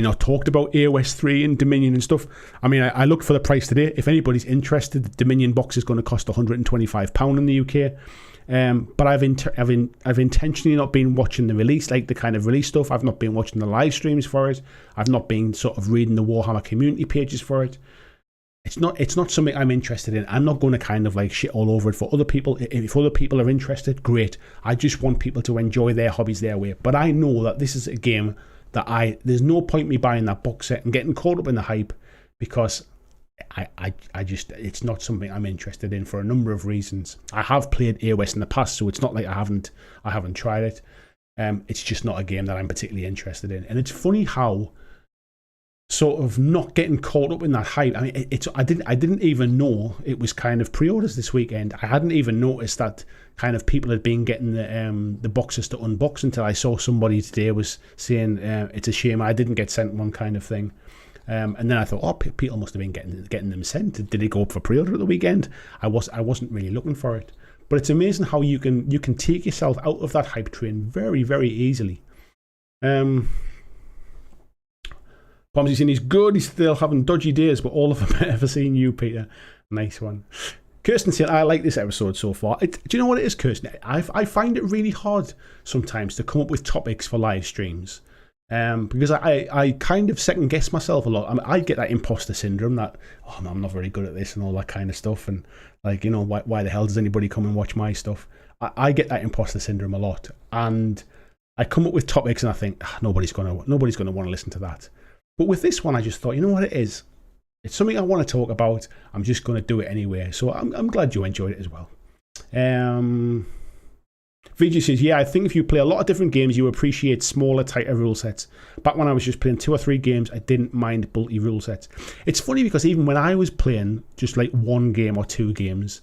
S1: not talked about AOS 3 and Dominion and stuff. I mean, I looked for the price today. If anybody's interested, the Dominion box is going to cost £125 in the UK. But I've intentionally not been watching the release, like the kind of release stuff. I've not been watching the live streams for it. I've not been sort of reading the Warhammer community pages for it. It's not something I'm interested in. I'm not going to kind of like shit all over it for other people. If other people are interested, great. I just want people to enjoy their hobbies their way. But I know that this is a game that there's no point me buying that box set and getting caught up in the hype, because I just, it's not something I'm interested in for a number of reasons. I have played AOS in the past, so it's not like I haven't tried it. It's just not a game that I'm particularly interested in. And it's funny how sort of not getting caught up in that hype. I mean, I didn't even know it was kind of pre-orders this weekend. I hadn't even noticed that kind of people had been getting the boxes to unbox until I saw somebody today was saying it's a shame I didn't get sent one, kind of thing. And then I thought, oh, people must have been getting them sent. Did it go up for pre-order at the weekend? I wasn't really looking for it. But it's amazing how you can take yourself out of that hype train very, very easily. Pomsy saying he's good, he's still having dodgy days, but all of them better for seeing you, Peter. Nice one. Kirsten saying, I like this episode so far. Do you know what it is, Kirsten? I find it really hard sometimes to come up with topics for live streams. Because I kind of second guess myself a lot. I mean, I get that imposter syndrome that, oh, no, I'm not very good at this and all that kind of stuff. And like, you know, why the hell does anybody come and watch my stuff? I get that imposter syndrome a lot. And I come up with topics and I think, nobody's gonna want to listen to that. But with this one, I just thought, you know what it is? It's something I want to talk about. I'm just going to do it anyway. So I'm glad you enjoyed it as well. VG says, yeah, I think if you play a lot of different games, you appreciate smaller, tighter rule sets. Back when I was just playing 2 or 3 games, I didn't mind bulky rule sets. It's funny because even when I was playing just like 1 game or 2 games,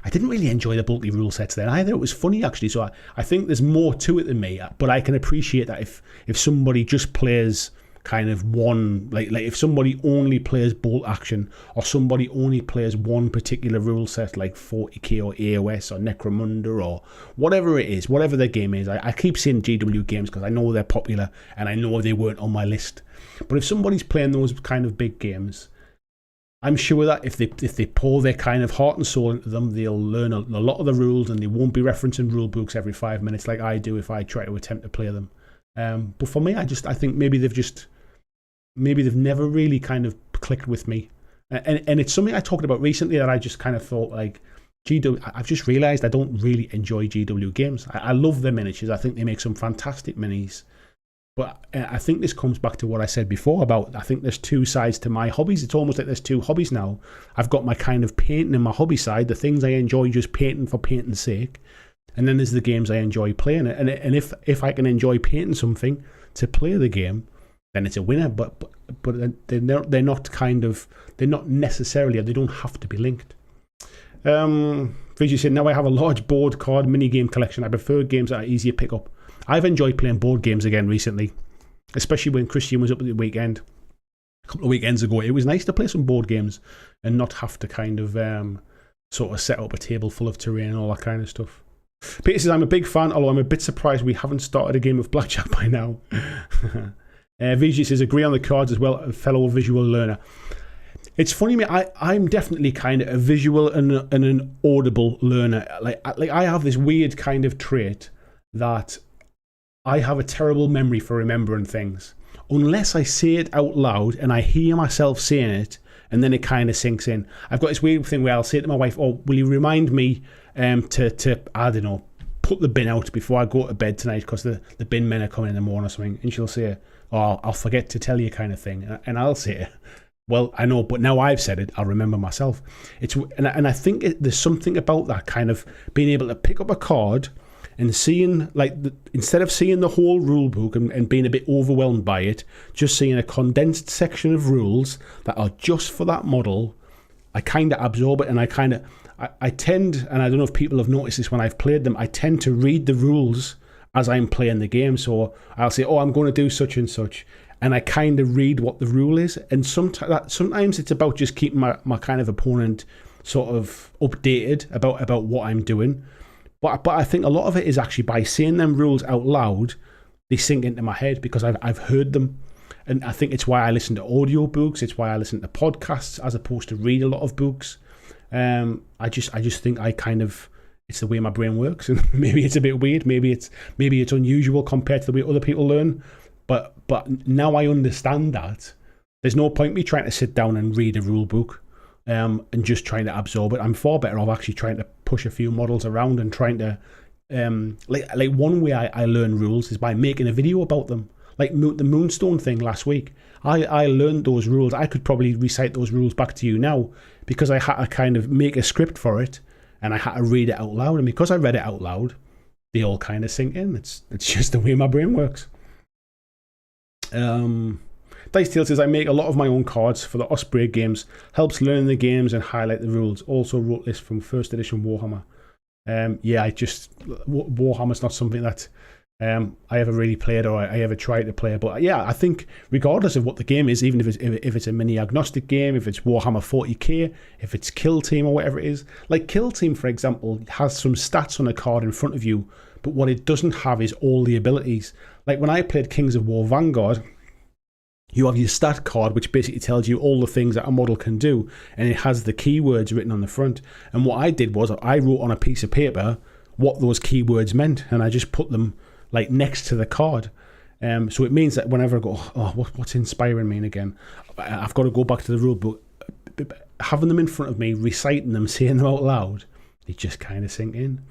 S1: I didn't really enjoy the bulky rule sets then either. It was funny, actually. So I think there's more to it than me. But I can appreciate that if somebody just plays kind of one, like if somebody only plays bolt action, or somebody only plays one particular rule set like 40k or AOS or Necromunda or whatever it is, whatever their game is. I keep saying GW games because I know they're popular and I know they weren't on my list. But if somebody's playing those kind of big games, I'm sure that if they pour their kind of heart and soul into them, they'll learn a lot of the rules and they won't be referencing rule books every 5 minutes like I do if I try to attempt to play them. But for me, I think maybe they've never really kind of clicked with me. And it's something I talked about recently that I just kind of thought like, I've just realised I don't really enjoy GW games. I love their miniatures. I think they make some fantastic minis. But I think this comes back to what I said before about, I think there's 2 sides to my hobbies. It's almost like there's 2 hobbies now. I've got my kind of painting and my hobby side, the things I enjoy just painting for painting's sake. And then there's the games I enjoy playing. And if I can enjoy painting something to play the game, then it's a winner. But they're not necessarily, they don't have to be linked. Vijay said, now I have a large board card minigame collection. I prefer games that are easier to pick up. I've enjoyed playing board games again recently, especially when Christian was up at the weekend. A couple of weekends ago, it was nice to play some board games and not have to kind of sort of set up a table full of terrain and all that kind of stuff. Peter says, I'm a big fan, although I'm a bit surprised we haven't started a game of blackjack by now. VG says, agree on the cards as well, a fellow visual learner. It's funny, mate, I'm definitely kind of a visual and an audible learner. Like I have this weird kind of trait that I have a terrible memory for remembering things. Unless I say it out loud and I hear myself saying it, and then it kind of sinks in. I've got this weird thing where I'll say to my wife, oh, will you remind me to I don't know, put the bin out before I go to bed tonight because the bin men are coming in the morning or something. And she'll say, oh, I'll forget to tell you kind of thing. And I'll say, well, I know, but now I've said it, I'll remember myself. And I think there's something about that kind of being able to pick up a card and seeing instead of seeing the whole rule book and being a bit overwhelmed by it, just seeing a condensed section of rules that are just for that model, I kind of absorb it, and I tend, and I don't know if people have noticed this when I've played them, I tend to read the rules as I'm playing the game. So I'll say, oh, I'm going to do such and such, and I kind of read what the rule is. And sometimes it's about just keeping my kind of opponent sort of updated about what I'm doing. But I think a lot of it is actually by saying them rules out loud, they sink into my head because I've heard them. And I think it's why I listen to audio books. It's why I listen to podcasts as opposed to read a lot of books. I just think it's the way my brain works, and maybe it's a bit weird. Maybe it's unusual compared to the way other people learn. But now I understand that there's no point me trying to sit down and read a rule book, and just trying to absorb it. I'm far better off actually trying to push a few models around and trying to like one way I learn rules is by making a video about them. Like the Moonstone thing last week, I learned those rules. I could probably recite those rules back to you now because I had to kind of make a script for it, and I had to read it out loud. And because I read it out loud, they all kind of sink in. It's just the way my brain works. Dice Tale says, I make a lot of my own cards for the Osprey games. Helps learn the games and highlight the rules. Also wrote this from first edition Warhammer. Warhammer's not something that I ever really played or I ever tried to play. But yeah, I think regardless of what the game is, even if it's a mini agnostic game, if it's Warhammer 40k, if it's Kill Team or whatever it is. Like Kill Team, for example, has some stats on a card in front of you, but what it doesn't have is all the abilities. Like when I played Kings of War Vanguard, you have your stat card, which basically tells you all the things that a model can do, and it has the keywords written on the front. And what I did was I wrote on a piece of paper what those keywords meant, and I just put them like next to the card. So it means that whenever I go, what's inspiring me again, I've got to go back to the rule book. Having them in front of me, reciting them, saying them out loud, they just kind of sink in.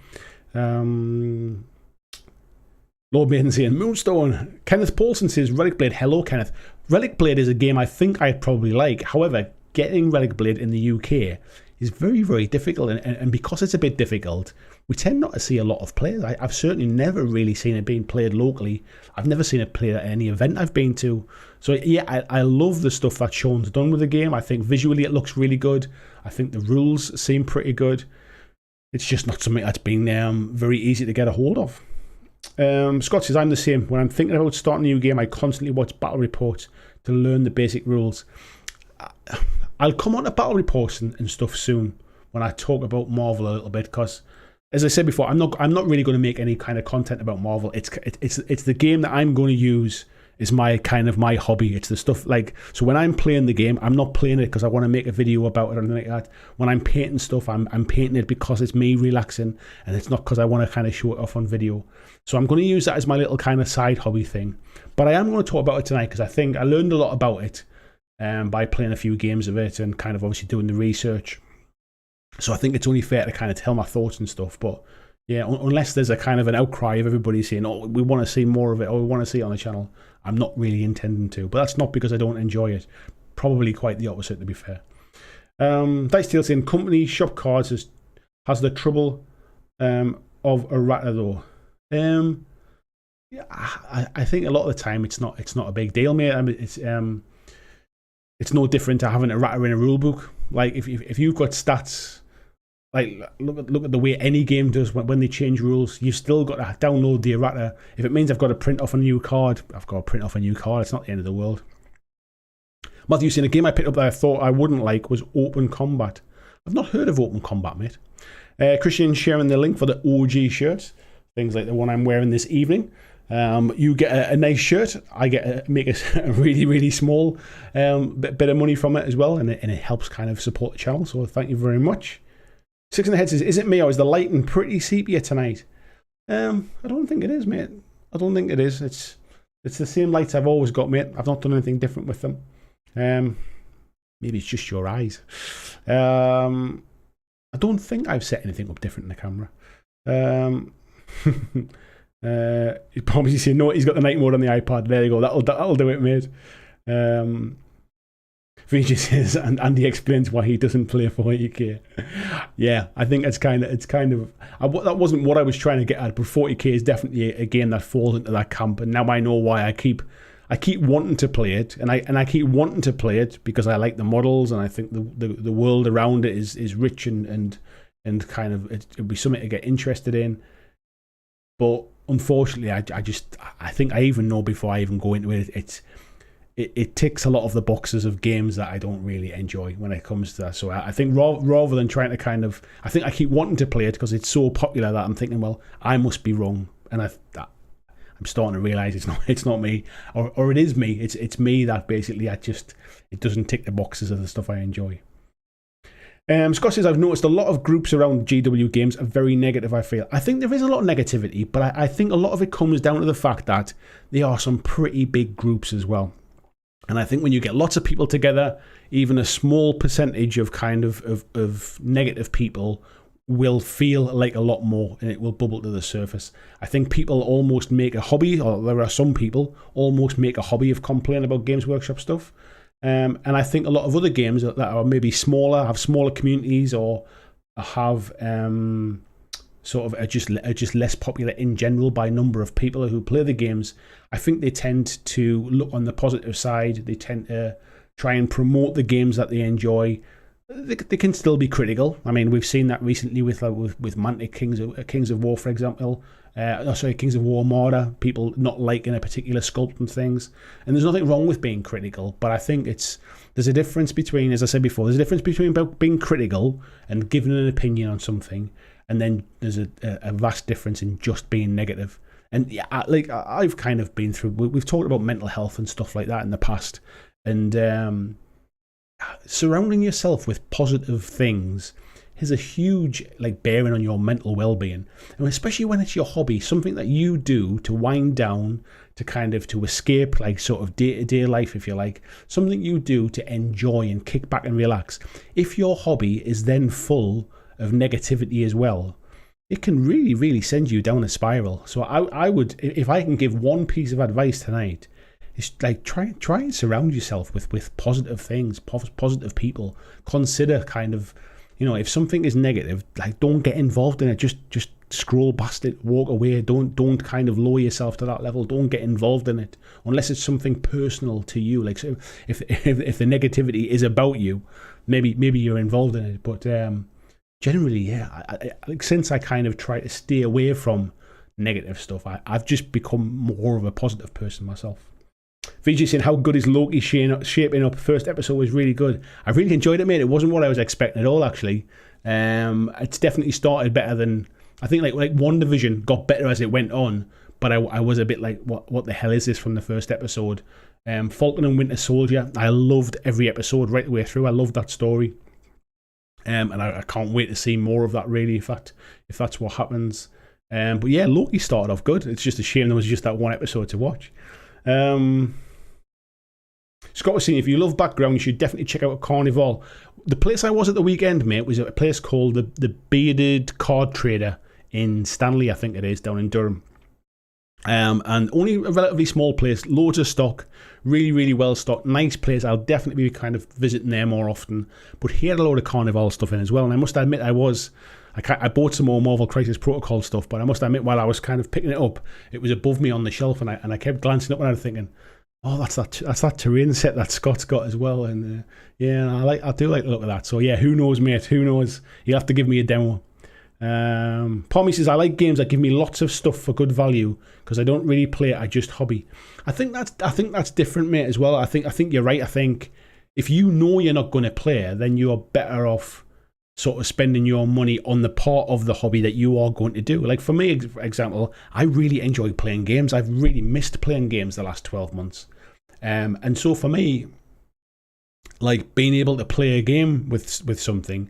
S1: Lord Maiden saying, Moonstone. Kenneth Paulson says, Relic Blade. Hello, Kenneth. Relic Blade is a game I think I'd probably like. However, getting Relic Blade in the UK is very, very difficult. And because it's a bit difficult, we tend not to see a lot of players. I've certainly never really seen it being played locally. I've never seen it played at any event I've been to. So yeah, I love the stuff that Sean's done with the game. I think visually it looks really good. I think the rules seem pretty good. It's just not something that's been very easy to get a hold of. Scott says, I'm the same. When I'm thinking about starting a new game, I constantly watch battle reports to learn the basic rules. I'll come on to battle reports and stuff soon when I talk about Marvel a little bit, because as I said before, I'm not really going to make any kind of content about Marvel. It's the game that I'm going to use is my hobby. It's the stuff like, so when I'm playing the game, I'm not playing it because I want to make a video about it or anything like that. When I'm painting stuff, I'm painting it because it's me relaxing, and it's not because I want to kind of show it off on video. So I'm going to use that as my little kind of side hobby thing. But I am going to talk about it tonight because I think I learned a lot about it by playing a few games of it and kind of obviously doing the research. So I think it's only fair to kind of tell my thoughts and stuff. But yeah, unless there's a kind of an outcry of everybody saying, oh, we want to see more of it, or we want to see it on the channel, I'm not really intending to. But that's not because I don't enjoy it. Probably quite the opposite, to be fair. Dice Tale saying, company shop cards has the trouble of errata though. Yeah, I think a lot of the time it's not a big deal, mate. I mean, it's no different to having errata in a rule book. Like if you've got stats, like look at the way any game does when they change rules, you've still got to download the errata. If it means I've got to print off a new card, I've got to print off a new card. It's not the end of the world. Matthew saying, a game I picked up that I thought I wouldn't like was Open Combat. I've not heard of Open Combat, mate. Christian sharing the link for the OG shirts, things like the one I'm wearing this evening. You get a nice shirt. I get make a really, really small bit of money from it as well, and it helps kind of support the channel. So thank you very much. Six in the Head says, is it me or is the lighting pretty sepia tonight? I don't think it is, mate. I don't think it is. It's the same lights I've always got, mate. I've not done anything different with them. Maybe it's just your eyes. I don't think I've set anything up different in the camera. He'd probably say no, he's got the night mode on the iPad. There you go, that'll do it, mate. VJ says, and Andy explains why he doesn't play 40k. Yeah, I think it's kind of that wasn't what I was trying to get at, but 40k is definitely a game that falls into that camp, and now I know why I keep wanting to play it, and I keep wanting to play it because I like the models, and I think the world around it is rich and kind of it'd be something to get interested in. But unfortunately, I think I even know before I even go into it, it ticks a lot of the boxes of games that I don't really enjoy when it comes to that. So I think rather than trying to I think I keep wanting to play it because it's so popular that I'm thinking, well, I must be wrong, and I'm starting to realise it's not me, or it is me. It's me that basically it doesn't tick the boxes of the stuff I enjoy. Scott says, I've noticed a lot of groups around GW games are very negative, I feel. I think there is a lot of negativity, but I think a lot of it comes down to the fact that there are some pretty big groups as well. And I think when you get lots of people together, even a small percentage of kind of negative people will feel like a lot more, and it will bubble to the surface. I think people almost make a hobby, or there are some people almost make a hobby of complaining about Games Workshop stuff. And I think a lot of other games that are maybe smaller, have smaller communities, or have are just less popular in general by number of people who play the games. I think they tend to look on the positive side. They tend to try and promote the games that they enjoy. They can still be critical. I mean, we've seen that recently with Mantic Kings of War, for example. Kings of War Armada, people not liking a particular sculpt and things. And there's nothing wrong with being critical, but I think there's a difference between, as I said before, there's a difference between being critical and giving an opinion on something, and then there's a vast difference in just being negative. And yeah, I've kind of been through, we've talked about mental health and stuff like that in the past, and surrounding yourself with positive things has a huge bearing on your mental well-being, and especially when it's your hobby, something that you do to wind down, to escape sort of day-to-day life, if you like, something you do to enjoy and kick back and relax. If your hobby is then full of negativity as well, it can really, really send you down a spiral. So I would, if I can give one piece of advice tonight, it's try and surround yourself with positive things, positive people. Consider if something is negative, don't get involved in it. Just scroll past it, walk away. Don't kind of lower yourself to that level. Don't get involved in it unless it's something personal to you. So if the negativity is about you, maybe you're involved in it. But generally, yeah, since I kind of try to stay away from negative stuff, I've just become more of a positive person myself. VJ saying, how good is Loki shaping up? First episode was really good. I really enjoyed it, mate. It wasn't what I was expecting at all, actually. It's definitely started better than, I think like WandaVision got better as it went on, but I was a bit like, what the hell is this from the first episode? Falcon and Winter Soldier, I loved every episode right the way through. I loved that story. And I can't wait to see more of that, really, if that's what happens. But yeah, Loki started off good. It's just a shame there was just that one episode to watch. Scott was saying, if you love background, you should definitely check out a Carnival. The place I was at the weekend, mate, was a place called the Bearded Card Trader in Stanley, I think it is, down in Durham. And only a relatively small place, loads of stock, really, really well stocked, nice place. I'll definitely be kind of visiting there more often. But he had a load of Carnival stuff in as well, and I must admit I bought some more Marvel Crisis Protocol stuff, but I must admit while I was kind of picking it up, it was above me on the shelf, and I kept glancing up and I was thinking, oh, that's that terrain set that Scott's got as well, and yeah, I do like the look of that. So yeah, who knows, mate? Who knows? You'll have to give me a demo. Pommy says, I like games that give me lots of stuff for good value because I don't really play it, I just hobby. I think that's different, mate, as well. I think you're right. I think if you know you're not going to play, then you're better off sort of spending your money on the part of the hobby that you are going to do. Like for me, for example, I really enjoy playing games. I've really missed playing games the last 12 months. And so for me, like being able to play a game with something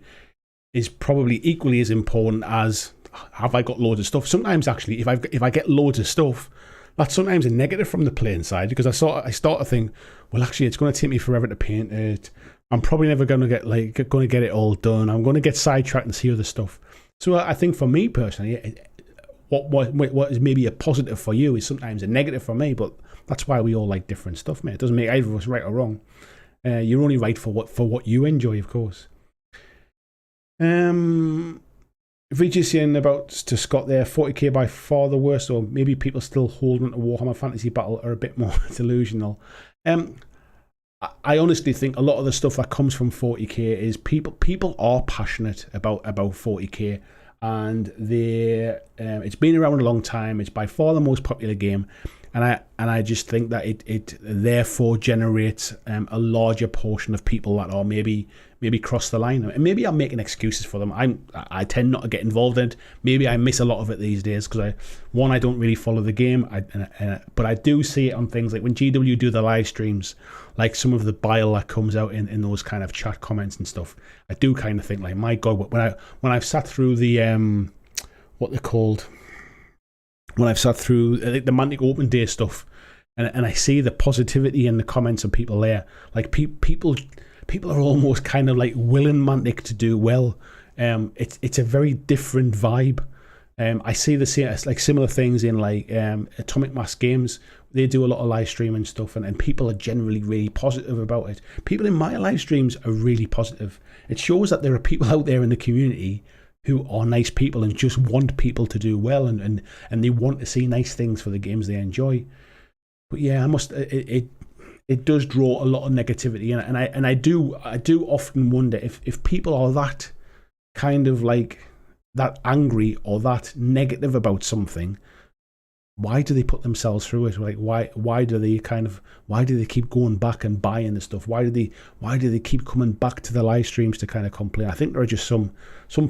S1: is probably equally as important as have I got loads of stuff. Sometimes actually, if I get loads of stuff, that's sometimes a negative from the playing side, because I start to think, well, actually, it's going to take me forever to paint it. I'm probably never going to get it all done. I'm going to get sidetracked and see other stuff. So I think for me personally, what is maybe a positive for you is sometimes a negative for me. But that's why we all like different stuff, mate. It doesn't make either of us right or wrong. You're only right for what you enjoy, of course. VG saying about to Scott there, 40k by far the worst, or maybe people still holding to Warhammer Fantasy Battle are a bit more delusional. I honestly think a lot of the stuff that comes from 40k is people are passionate about 40k, and it's been around a long time. It's by far the most popular game, and I just think that it therefore generates a larger portion of people that are maybe cross the line. And maybe I'm making excuses for them. I tend not to get involved in it. Maybe I miss a lot of it these days because I don't really follow the game. But I do see it on things like when GW do the live streams, like some of the bile that comes out in those kind of chat comments and stuff. I do kind of think like, my God, when I've sat through the what they're called, when I've sat through the Mantic Open Day stuff, and I see the positivity in the comments of people there, like people are almost kind of like willing Mantic to do well. It's a very different vibe. I see the same, like similar things in like Atomic Mass Games. They do a lot of live streaming stuff, and people are generally really positive about it. People in my live streams are really positive. It shows that there are people out there in the community who are nice people and just want people to do well, and they want to see nice things for the games they enjoy. But yeah, it does draw a lot of negativity, and I do often wonder if people are that kind of like that angry or that negative about something, why do they put themselves through it? Like why do they keep going back and buying the stuff? Why do they keep coming back to the live streams to kind of complain? I think there are just some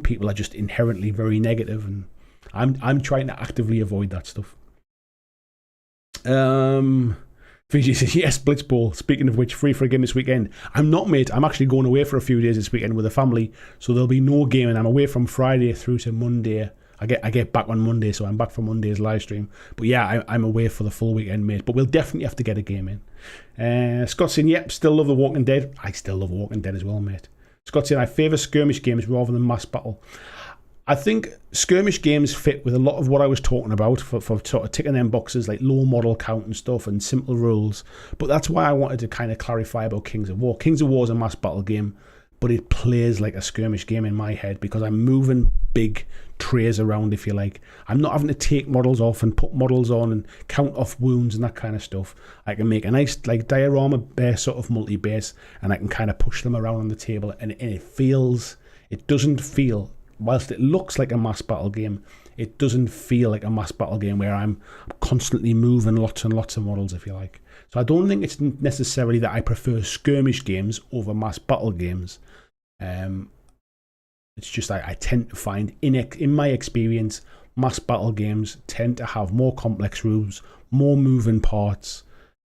S1: people are just inherently very negative, and I'm trying to actively avoid that stuff. Fiji says, yes, Blitzball. Speaking of which, free for a game this weekend. I'm not, mate. I'm actually going away for a few days this weekend with the family, so there'll be no game, and I'm away from Friday through to Monday. I get back on Monday, so I'm back for Monday's live stream. But yeah, I'm away for the full weekend, mate. But we'll definitely have to get a game in. Scott saying, yep, still love The Walking Dead. I still love Walking Dead as well, mate. Scott saying, I favour skirmish games rather than mass battle. I think skirmish games fit with a lot of what I was talking about for sort of ticking them boxes, like low model count and stuff and simple rules. But that's why I wanted to kind of clarify about Kings of War. Kings of War is a mass battle game, but it plays like a skirmish game in my head because I'm moving big trays around, if you like. I'm not having to take models off and put models on and count off wounds and that kind of stuff. I can make a nice like diorama sort of multi-base, and I can kind of push them around on the table, and it doesn't feel, whilst it looks like a mass battle game, it doesn't feel like a mass battle game where I'm constantly moving lots and lots of models, if you like. So I don't think it's necessarily that I prefer skirmish games over mass battle games. It's just I tend to find, in my experience, mass battle games tend to have more complex rules, more moving parts,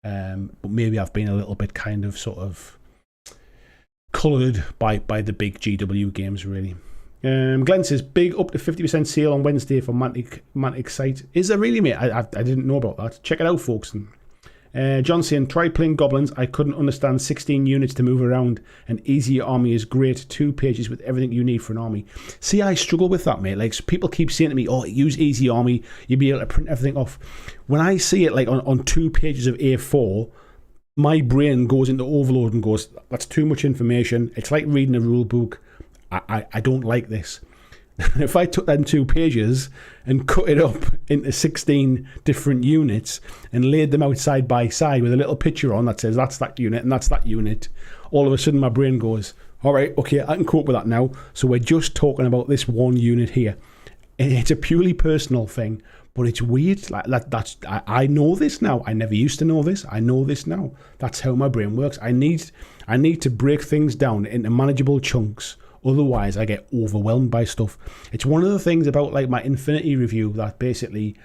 S1: but maybe I've been a little bit kind of sort of coloured by the big GW games, really. Glenn says, big up to 50% sale on Wednesday for Mantic site. Is there really, mate? I didn't know about that. Check it out, folks. John saying, try playing Goblins. I couldn't understand 16 units to move around. An easier army is great. 2 pages with everything you need for an army. See, I struggle with that, mate. Like, people keep saying to me, oh, use easy army. You'll be able to print everything off. When I see it like on 2 pages of A4, my brain goes into overload and goes, that's too much information. It's like reading a rule book. I don't like this. If I took that in 2 pages and cut it up into 16 different units and laid them out side by side with a little picture on that says that's that unit and that's that unit, all of a sudden my brain goes, all right, okay, I can cope with that now. So we're just talking about this one unit here. It's a purely personal thing, but it's weird. Like I know this now. I never used to know this. I know this now. That's how my brain works. I need to break things down into manageable chunks. Otherwise, I get overwhelmed by stuff. It's one of the things about like my Infinity review that basically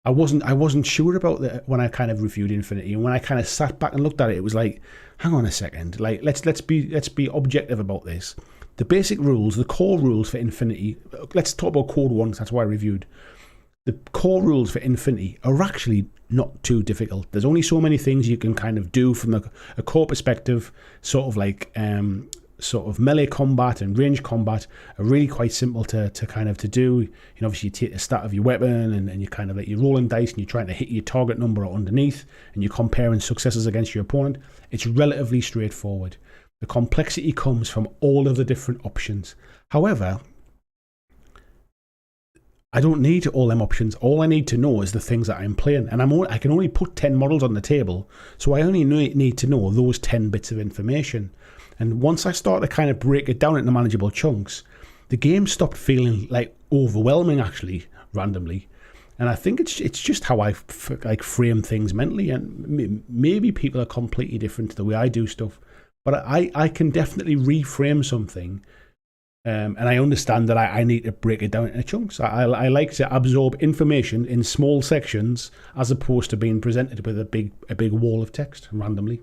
S1: I wasn't sure about that when I kind of reviewed Infinity, and when I kind of sat back and looked at it, it was like, hang on a second, like let's be objective about this. The basic rules, the core rules for Infinity. Let's talk about Code 1. That's why I reviewed. The core rules for Infinity are actually not too difficult. There's only so many things you can kind of do from a core perspective, sort of like sort of melee combat and range combat are really quite simple to do. Obviously you take the stat of your weapon and you kind of like you're rolling dice and you're trying to hit your target number underneath and you're comparing successes against your opponent. It's relatively straightforward. The complexity comes from all of the different options. However, I don't need all them options. All I need to know is the things that I'm playing. And I can only put 10 models on the table, so I only need to know those 10 bits of information. And once I start to kind of break it down into manageable chunks, the game stopped feeling like overwhelming, actually, randomly. And I think it's just how I frame things mentally. And maybe people are completely different to the way I do stuff. But I can definitely reframe something. And I understand that I need to break it down into chunks. I like to absorb information in small sections as opposed to being presented with a big wall of text randomly.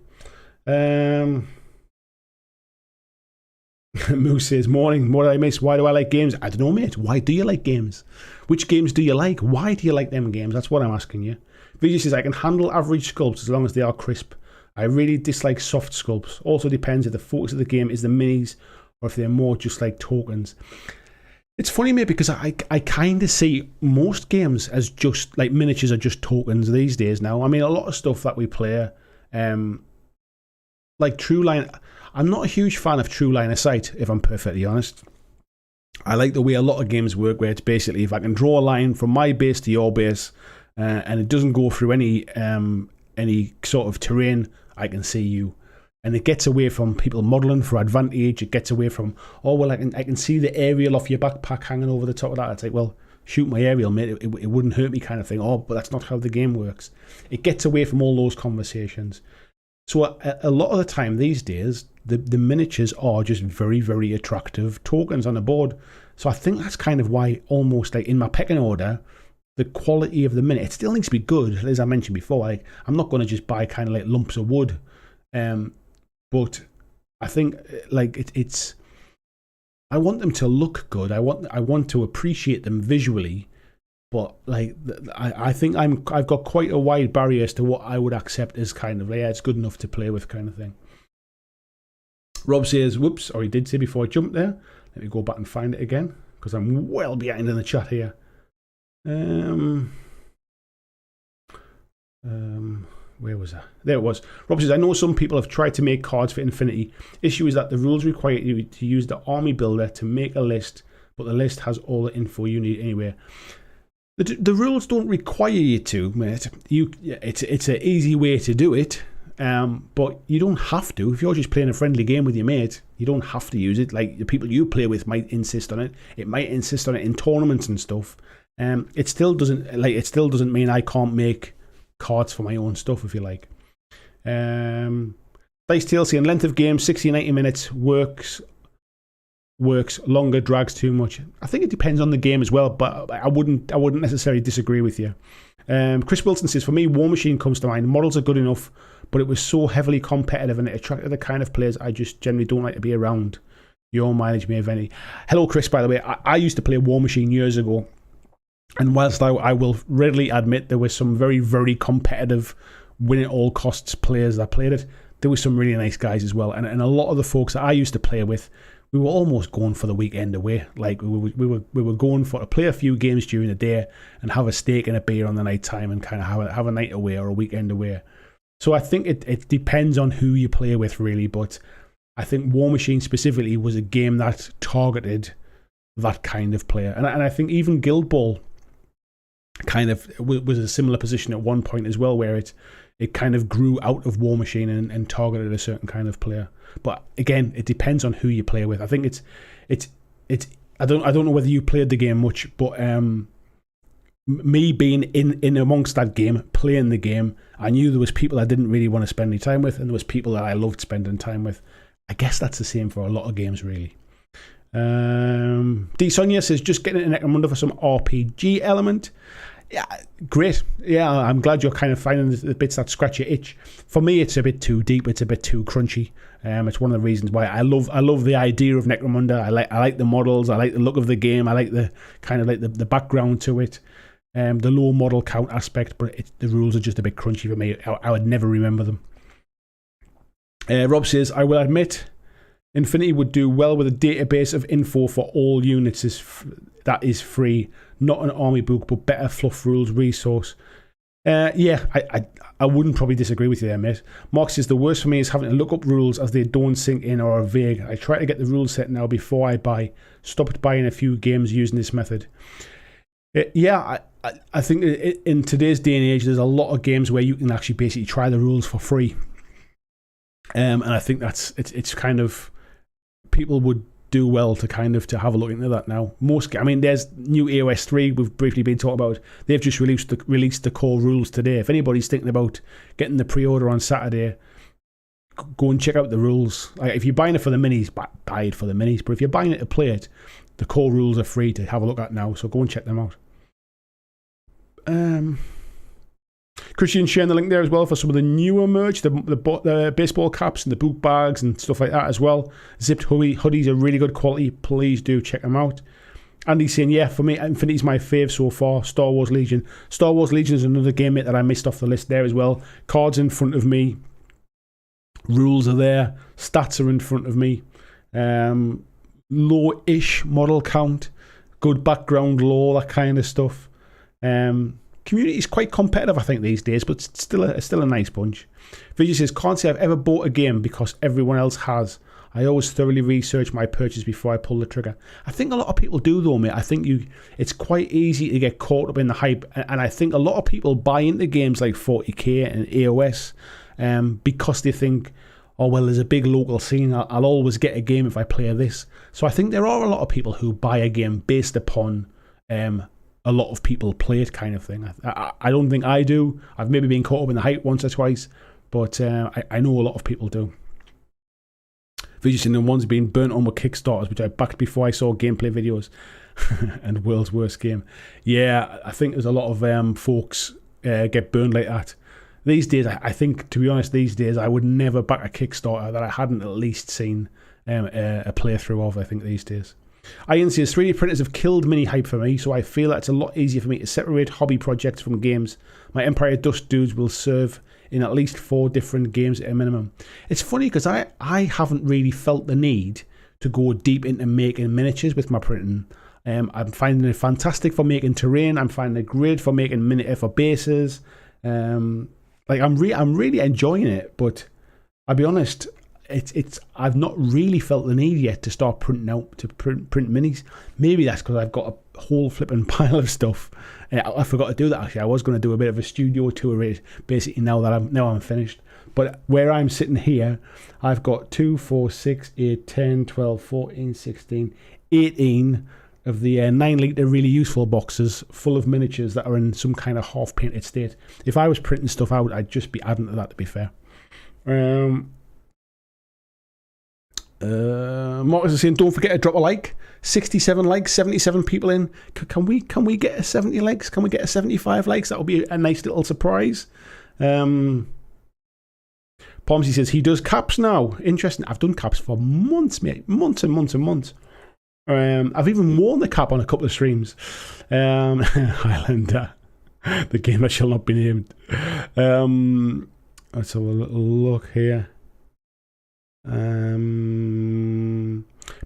S1: Moose says, morning, what did I miss? Why do I like games? I don't know, mate. Why do you like games? Which games do you like? Why do you like them games? That's what I'm asking you. Vijay says, I can handle average sculpts as long as they are crisp. I really dislike soft sculpts. Also depends if the focus of the game is the minis or if they're more just like tokens. It's funny, mate, because I kind of see most games as just like miniatures are just tokens these days now. I mean, a lot of stuff that we play, like True Line. I'm not a huge fan of True Line of Sight, if I'm perfectly honest. I like the way a lot of games work, where it's basically if I can draw a line from my base to your base, and it doesn't go through any sort of terrain, I can see you. And it gets away from people modelling for advantage. It gets away from, oh, well, I can see the aerial off your backpack hanging over the top of that. It's like, well, shoot my aerial, mate. It wouldn't hurt me kind of thing. Oh, but that's not how the game works. It gets away from all those conversations. So a lot of the time these days, the miniatures are just very, very attractive tokens on the board. So I think that's kind of why almost like in my pecking order, the quality of the miniature, it still needs to be good. As I mentioned before, like I'm not going to just buy kind of like lumps of wood. But I think like it's I want them to look good. I want to appreciate them visually. But like I think I've got quite a wide barrier as to what I would accept as kind of like, yeah, it's good enough to play with kind of thing. Rob says, whoops, or he did say before I jumped there. Let me go back and find it again because I'm well behind in the chat here. Where was that? There it was. Rob says, I know some people have tried to make cards for Infinity. Issue is that the rules require you to use the army builder to make a list, but the list has all the info you need anyway. The rules don't require you to, mate. It's an easy way to do it, but you don't have to. If you're just playing a friendly game with your mate, you don't have to use it. Like the people you play with might insist on it. It might insist on it in tournaments and stuff. It still doesn't mean I can't make cards for my own stuff, if you like. Dice Tail saying length of game 60-90 minutes works. Longer drags too much. I think it depends on the game as well, but I wouldn't necessarily disagree with you. Chris Wilson says, for me, War Machine comes to mind. Models are good enough, but it was so heavily competitive and it attracted the kind of players I just generally don't like to be around. Your mileage may have any. Hello, Chris, by the way. I used to play War Machine years ago, and whilst I will readily admit there were some very, very competitive win at all costs players that played it, there were some really nice guys as well. And a lot of the folks that I used to play with, we were almost going for the weekend away. Like we were going for to play a few games during the day and have a steak and a beer on the night time and kind of have a night away or a weekend away. So I think it depends on who you play with really, but I think War Machine specifically was a game that targeted that kind of player. And I think even Guild Ball kind of was a similar position at one point as well, where it kind of grew out of War Machine and targeted a certain kind of player. But again, it depends on who you play with. I think it's I don't know whether you played the game much, but me being in amongst that game, playing the game, I knew there was people I didn't really want to spend any time with, and there was people that I loved spending time with. I guess that's the same for a lot of games, really. D Sonia says, just getting into Necromunda for some RPG element. Yeah, great. Yeah, I'm glad you're kind of finding the bits that scratch your itch. For me, it's a bit too deep. It's a bit too crunchy. It's one of the reasons why I love the idea of Necromunda. I like the models. I like the look of the game. I like the kind of like the background to it. The low model count aspect, but the rules are just a bit crunchy for me. I would never remember them. Rob says, I will admit Infinity would do well with a database of info for all units that is free, not an army book, but better fluff rules resource. Yeah, I wouldn't probably disagree with you there, mate. Mark says the worst for me is having to look up rules as they don't sink in or are vague. I try to get the rule set now before I buy. Stopped buying a few games using this method. Yeah, I think in today's day and age, there's a lot of games where you can actually basically try the rules for free. And I think it's kind of, people would do well to kind of to have a look into that now. There's new AOS 3 we've briefly been talking about. They've just released the core rules today. If anybody's thinking about getting the pre-order on Saturday, go and check out the rules. Like, if you're buying it for the minis, buy it for the minis. But if you're buying it to play it, the core rules are free to have a look at now. So go and check them out. Christian sharing the link there as well for some of the newer merch, the baseball caps and the boot bags and stuff like that as well. Zipped hoodies are really good quality. Please do check them out. Andy's saying, yeah, for me, Infinity's my fave so far. Star Wars Legion. Star Wars Legion is another game that I missed off the list there as well. Cards in front of me. Rules are there. Stats are in front of me. Low-ish model count. Good background lore, that kind of stuff. Community is quite competitive, I think, these days, but it's still a nice bunch. Vijay says, can't say I've ever bought a game because everyone else has. I always thoroughly research my purchase before I pull the trigger. I think a lot of people do, though, mate. I think it's quite easy to get caught up in the hype, and I think a lot of people buy into games like 40k and AOS because they think, oh, well, there's a big local scene. I'll always get a game if I play this. So I think there are a lot of people who buy a game based upon a lot of people play it kind of thing. I don't think I do. I've maybe been caught up in the hype once or twice, but I know a lot of people do. Vijay and the ones being burnt on with Kickstarters, which I backed before I saw gameplay videos, and world's worst game. Yeah, I think there's a lot of folks get burned like that. These days, I think, to be honest, these days, I would never back a Kickstarter that I hadn't at least seen a playthrough of, I think, these days. Ian says 3D printers have killed mini hype for me, so I feel that it's a lot easier for me to separate hobby projects from games. My Empire Dust dudes will serve in at least 4 different games at a minimum. It's funny because I haven't really felt the need to go deep into making miniatures with my printing. I'm finding it fantastic for making terrain. I'm finding it great for making miniature for bases. I'm really enjoying it, but I'll be honest, I've not really felt the need yet to start printing out, to print minis. Maybe that's because I've got a whole flipping pile of stuff. I forgot to do that, actually. I was going to do a bit of a studio tour basically now I'm finished. But where I'm sitting here, I've got 2, 4, 6, 8, 10, 12, 14, 16, 18 of the 9-litre really useful boxes full of miniatures that are in some kind of half-painted state. If I was printing stuff out, I'd just be adding to that, to be fair. Marcus is saying, don't forget to drop a like. 67 likes, 77 people in. Can we get a 70 likes? Can we get a 75 likes? That would be a nice little surprise. Pomsy says he does caps now. Interesting. I've done caps for months, mate. Months and months and months. I've even worn the cap on a couple of streams. Highlander, the game that shall not be named. Let's have a little look here.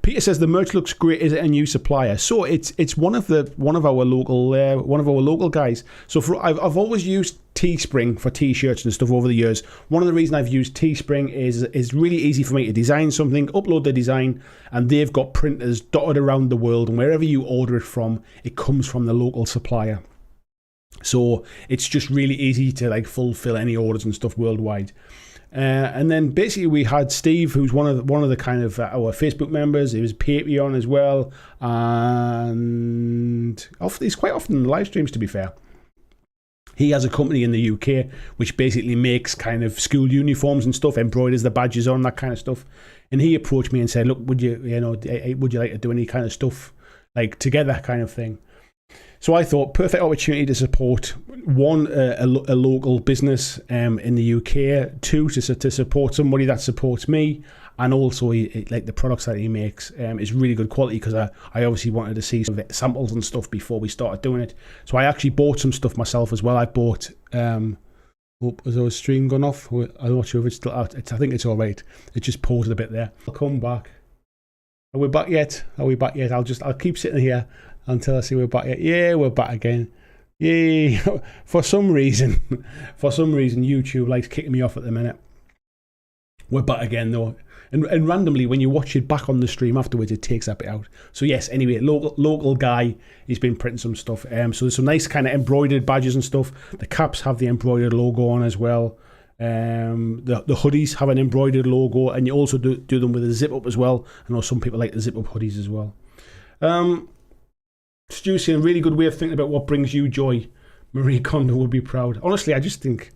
S1: Peter says the merch looks great. Is it a new supplier? So it's one of our local guys. So I've always used Teespring for t-shirts and stuff over the years. One of the reasons I've used Teespring is really easy for me to design something, upload the design, and they've got printers dotted around the world, and wherever you order it from, it comes from the local supplier. So it's just really easy to fulfill any orders and stuff worldwide. And then basically we had Steve, who's one of the kind of our Facebook members. He was Patreon as well, and he's quite often in the live streams, to be fair. He has a company in the UK which basically makes kind of school uniforms and stuff, embroiders the badges on, that kind of stuff. And he approached me and said, "Look, would you like to do any kind of stuff together, kind of thing?" So I thought, perfect opportunity to support one, a local business in the UK, 2, to support somebody that supports me, and also the products that he makes is really good quality, because I obviously wanted to see some samples and stuff before we started doing it. So I actually bought some stuff myself as well. I bought Oh, has our stream gone off? I'm not sure if it's still out. I think it's all right. It just paused a bit there. I'll come back. Are we back yet? I'll keep sitting here until I see we're back yet. Yeah, we're back again. Yay. For some reason, YouTube likes kicking me off at the minute. We're back again though. And randomly, when you watch it back on the stream afterwards, it takes that bit out. So yes, anyway, local guy, he's been printing some stuff. So there's some nice kind of embroidered badges and stuff. The caps have the embroidered logo on as well. The hoodies have an embroidered logo, and you also do them with a zip up as well. I know some people like the zip up hoodies as well. Stu saying, really good way of thinking about what brings you joy. Marie Kondo would be proud. Honestly, I just think,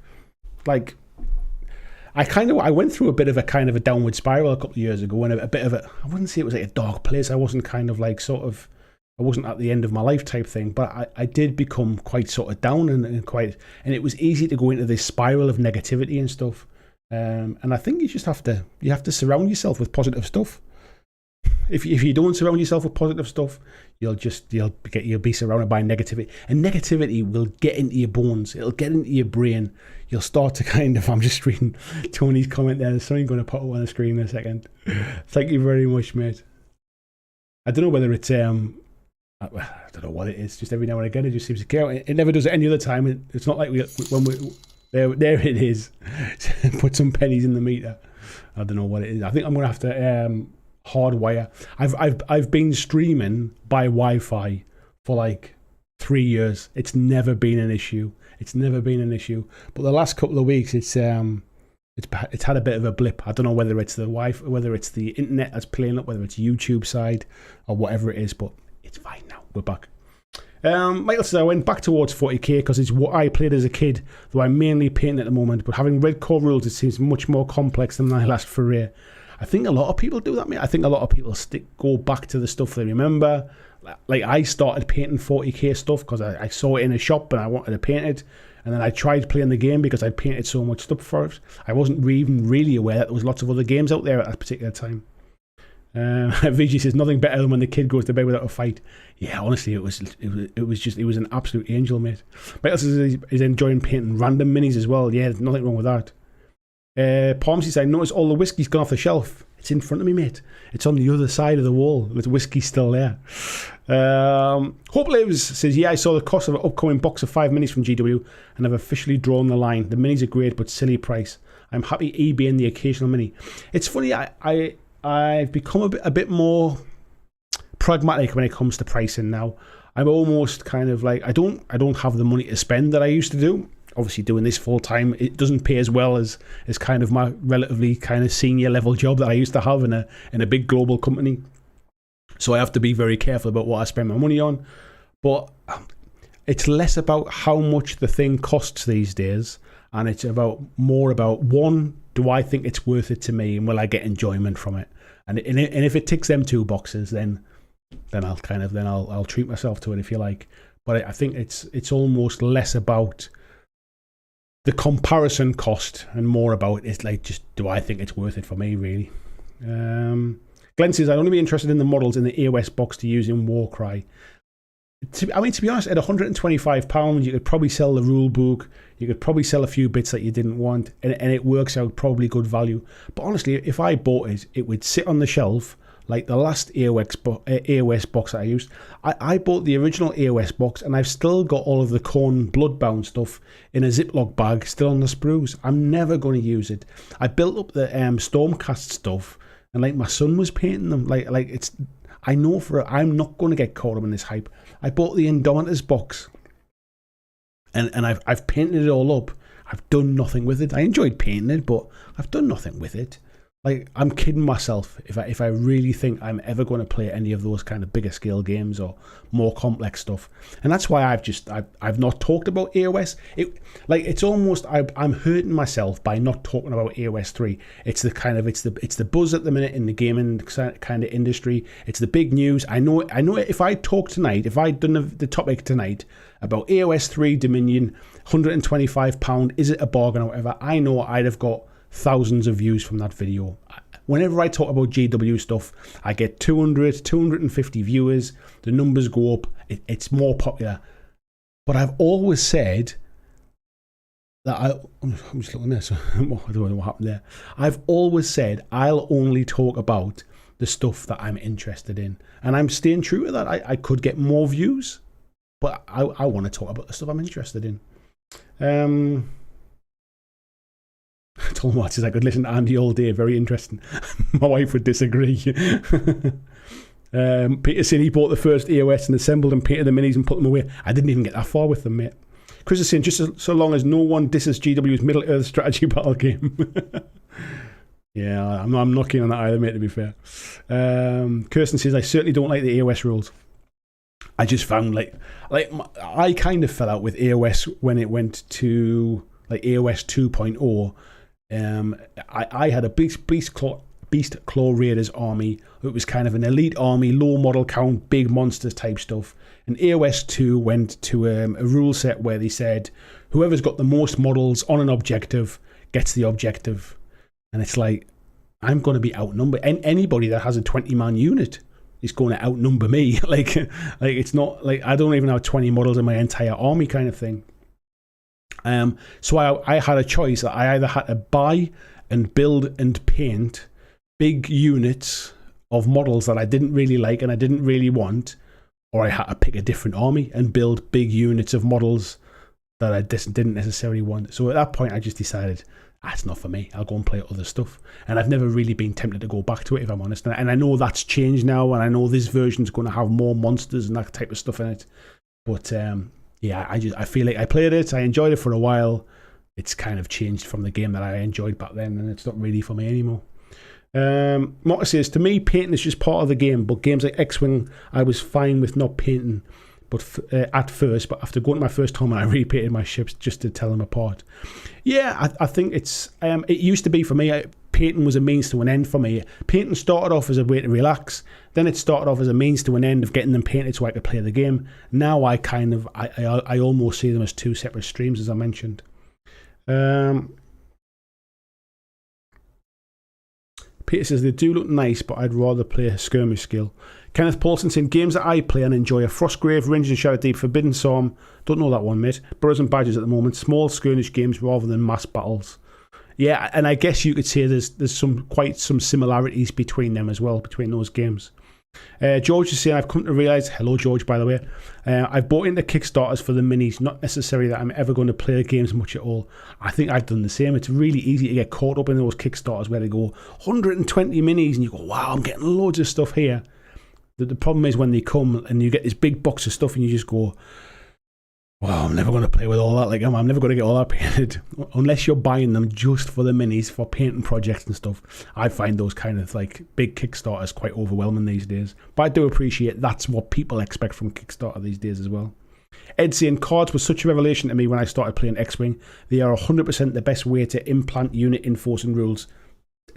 S1: like, I went through a bit of a kind of a downward spiral a couple of years ago, and a bit of a, I wouldn't say it was like a dark place. I wasn't kind of like I wasn't at the end of my life type thing, but I did become quite sort of down and it was easy to go into this spiral of negativity and stuff. And I think you just have to surround yourself with positive stuff. If you don't surround yourself with positive stuff, you'll be surrounded by negativity, and negativity will get into your bones. It'll get into your brain. You'll start to kind of. I'm just reading Tony's comment there. There's something going to pop up on the screen in a second. Thank you very much, mate. I don't know whether it's I don't know what it is. Just every now and again, it just seems to go. It never does it any other time. It's not like there it is. Put some pennies in the meter. I don't know what it is. I think I'm going to have to hardwire. I've been streaming by Wi-Fi for like 3 years. It's never been an issue. But the last couple of weeks, it's had a bit of a blip. I don't know whether it's the Wi-Fi, whether it's the internet that's playing up, whether it's YouTube side or whatever it is. But it's fine now. We're back. Michael says, I went back towards 40k because it's what I played as a kid, though I'm mainly painting at the moment. But having read core rules, it seems much more complex than my last foray. I think a lot of people do that, mate. I think a lot of people go back to the stuff they remember. Like, I started painting 40k stuff because I saw it in a shop and I wanted to paint it. And then I tried playing the game because I'd painted so much stuff for it. I wasn't even really aware that there was lots of other games out there at that particular time. VG says, nothing better than when the kid goes to bed without a fight. Yeah, honestly, it was an absolute angel, mate. Michael says he's enjoying painting random minis as well. Yeah, there's nothing wrong with that. Palmsy says, I noticed all the whiskey's gone off the shelf. It's in front of me, mate. It's on the other side of the wall. The whiskey's still there. Hope Lives says, yeah, I saw the cost of an upcoming box of 5 minis from GW and have officially drawn the line. The minis are great, but silly price. I'm happy eBaying the occasional mini. It's funny, I've become a bit more pragmatic when it comes to pricing now. I'm almost kind of like, I don't have the money to spend that I used to do. Obviously, doing this full time, it doesn't pay as well as kind of my relatively kind of senior level job that I used to have in a big global company. So I have to be very careful about what I spend my money on. But it's less about how much the thing costs these days, and it's more about, one, do I think it's worth it to me, and will I get enjoyment from it? And if it ticks them 2 boxes, then I'll treat myself to it, if you like. But I think it's almost less about the comparison cost and more about it's like, just do I think it's worth it for me, really? Glenn says, I'd only be interested in the models in the AOS box to use in Warcry. To be honest, at £125, you could probably sell the rule book. You could probably sell a few bits that you didn't want, and it works out probably good value. But honestly, if I bought it, it would sit on the shelf like the last AOS box that I used. I bought the original AOS box, and I've still got all of the Khorne Bloodbound stuff in a Ziploc bag still on the sprues. I'm never going to use it. I built up the Stormcast stuff, and like my son was painting them. Like it's. I know I'm not going to get caught up in this hype. I bought the Indomitors box, and I've painted it all up. I've done nothing with it. I enjoyed painting it, but I've done nothing with it. Like, I'm kidding myself if I really think I'm ever going to play any of those kind of bigger scale games or more complex stuff. And that's why I've not talked about AOS. It's almost, I'm hurting myself by not talking about AOS 3. It's the buzz at the minute in the gaming kind of industry. It's the big news. I know if I talk tonight, if I'd done the topic tonight about AOS 3 Dominion, £125, is it a bargain or whatever, I know I'd have got thousands of views from that video. Whenever I talk about GW stuff, I get 200, 250 viewers. The numbers go up. It's more popular. But I've always said I'm just looking there, so I don't know what happened there. I've always said I'll only talk about the stuff that I'm interested in, and I'm staying true to that. I could get more views, but I want to talk about the stuff I'm interested in. Tom Watts says I could listen to Andy all day. Very interesting. My wife would disagree. Peter saying he bought the first EOS and assembled and painted the minis and put them away. I didn't even get that far with them, mate. Chris is saying just so long as no one disses GW's Middle Earth strategy battle game. Yeah, I'm not keen on that either, mate, to be fair. Kirsten says I certainly don't like the EOS rules. I just found I kind of fell out with EOS when it went to like EOS 2.0. I had a Beast Claw Raiders army. It was kind of an elite army, low model count, big monsters type stuff. And EOS 2 went to a rule set where they said whoever's got the most models on an objective gets the objective. And it's like, I'm going to be outnumbered. And anybody that has a 20-man unit is going to outnumber me. like it's not like I don't even have 20 models in my entire army kind of thing. So I had a choice that I either had to buy and build and paint big units of models that I didn't really like and I didn't really want, or I had to pick a different army and build big units of models that I didn't necessarily want. So at that point, I just decided, that's not for me. I'll go and play other stuff. And I've never really been tempted to go back to it, if I'm honest. And I know that's changed now, and I know this version's going to have more monsters and that type of stuff in it. But yeah, I feel like I played it, I enjoyed it for a while. It's kind of changed from the game that I enjoyed back then, and it's not really for me anymore. Marta says, to me, painting is just part of the game, but games like X-Wing, I was fine with not painting at first, but after going to my first home, I repainted my ships just to tell them apart. Yeah, I think it's it used to be for me, painting was a means to an end for me. Painting started off as a way to relax, then it started off as a means to an end of getting them painted so I could play the game. Now I kind of, I almost see them as two separate streams, as I mentioned. Peter says, they do look nice, but I'd rather play a skirmish skill. Kenneth Paulson saying, games that I play and enjoy are Frostgrave, Rangers of Shadow Deep, Forbidden Psalm. Don't know that one, mate. Burrows and Badgers at the moment. Small skirmish games rather than mass battles. Yeah, and I guess you could say there's quite some similarities between them as well, between those games. George is saying, I've come to realise, hello George by the way, I've bought into Kickstarters for the minis, not necessarily that I'm ever going to play the games much at all. I think I've done the same. It's really easy to get caught up in those Kickstarters where they go 120 minis and you go, wow, I'm getting loads of stuff here. The problem is when they come and you get this big box of stuff and you just go, wow, I'm never going to play with all that. Like, I'm never going to get all that painted unless you're buying them just for the minis for painting projects and stuff. I find those kind of like big Kickstarters quite overwhelming these days. But I do appreciate that's what people expect from Kickstarter these days as well. Ed saying, cards was such a revelation to me when I started playing X-Wing. They are 100% the best way to implant unit infos and rules.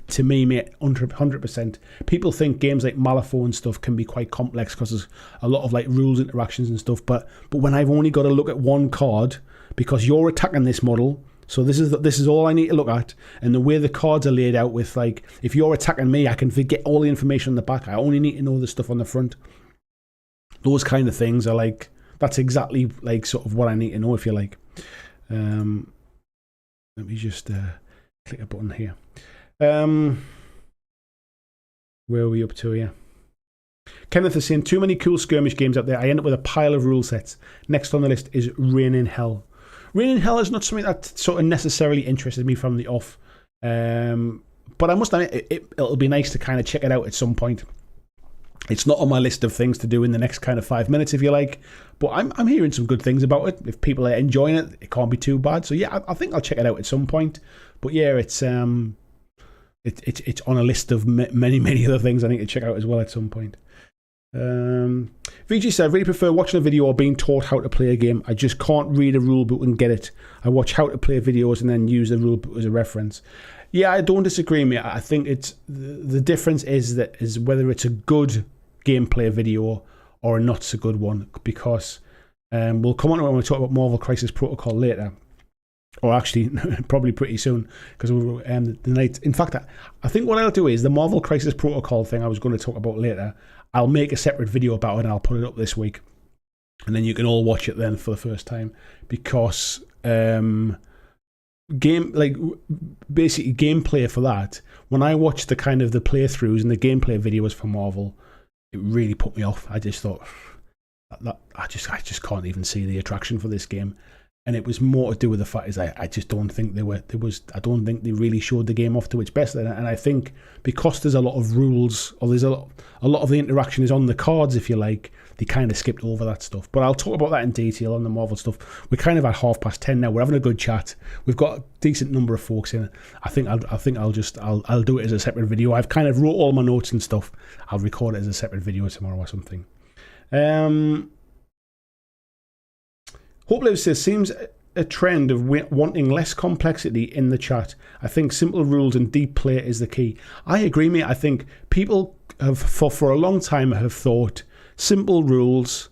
S1: To me, mate, 100%. People think games like Malifaux and stuff can be quite complex because there's a lot of like rules interactions and stuff. But when I've only got to look at one card because you're attacking this model, so this is all I need to look at, and the way the cards are laid out with like, if you're attacking me, I can get all the information on the back. I only need to know the stuff on the front. Those kind of things are like, that's exactly like sort of what I need to know, if you like. Let me just click a button here. Where are we up to here? Kenneth is saying, too many cool skirmish games out there. I end up with a pile of rule sets. Next on the list is Reign in Hell. Reign in Hell is not something that sort of necessarily interested me from the off. But I must admit, it'll be nice to kind of check it out at some point. It's not on my list of things to do in the next kind of 5 minutes, if you like. But I'm hearing some good things about it. If people are enjoying it, it can't be too bad. So yeah, I think I'll check it out at some point. But yeah, it's on a list of many other things I need to check out as well at some point. VG said, I really prefer watching a video or being taught how to play a game. I just can't read a rule book and get it. I watch how to play videos and then use the rule book as a reference. Yeah, I don't disagree, mate. I think it's the difference is whether it's a good gameplay video or a not so good one, because we'll come on to it when we talk about Marvel Crisis Protocol later. Or actually, probably pretty soon, because the night. In fact, I think what I'll do is the Marvel Crisis Protocol thing I was going to talk about later. I'll make a separate video about it and I'll put it up this week, and then you can all watch it then for the first time, because basically gameplay for that. When I watched the kind of the playthroughs and the gameplay videos for Marvel, it really put me off. I just thought I just can't even see the attraction for this game. And it was more to do with the fact is I just don't think I don't think they really showed the game off to its best. And I think because there's a lot of rules, or there's a lot of the interaction is on the cards, if you like, they kind of skipped over that stuff. But I'll talk about that in detail on the Marvel stuff. We're kind of at 10:30 now. We're having a good chat. We've got a decent number of folks in. I think I'll do it as a separate video. I've kind of wrote all my notes and stuff. I'll record it as a separate video tomorrow or something. Hopefully, says, seems a trend of wanting less complexity in the chat. I think simple rules and deep play is the key. I agree, mate. I think people have, for a long time, have thought simple rules,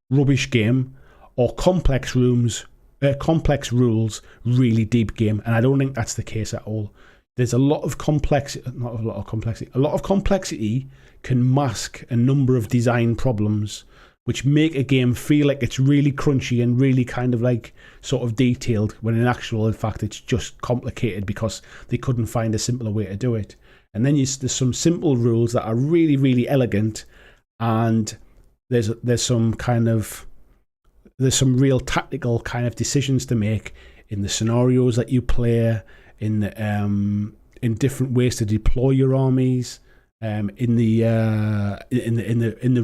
S1: rubbish game, or complex rules, really deep game. And I don't think that's the case at all. There's a lot of complexity. A lot of complexity can mask a number of design problems, which make a game feel like it's really crunchy and really kind of like sort of detailed, when in fact, it's just complicated because they couldn't find a simpler way to do it. And then there's some simple rules that are really, really elegant, and there's some real tactical kind of decisions to make in the scenarios that you play, in different ways to deploy your armies. In the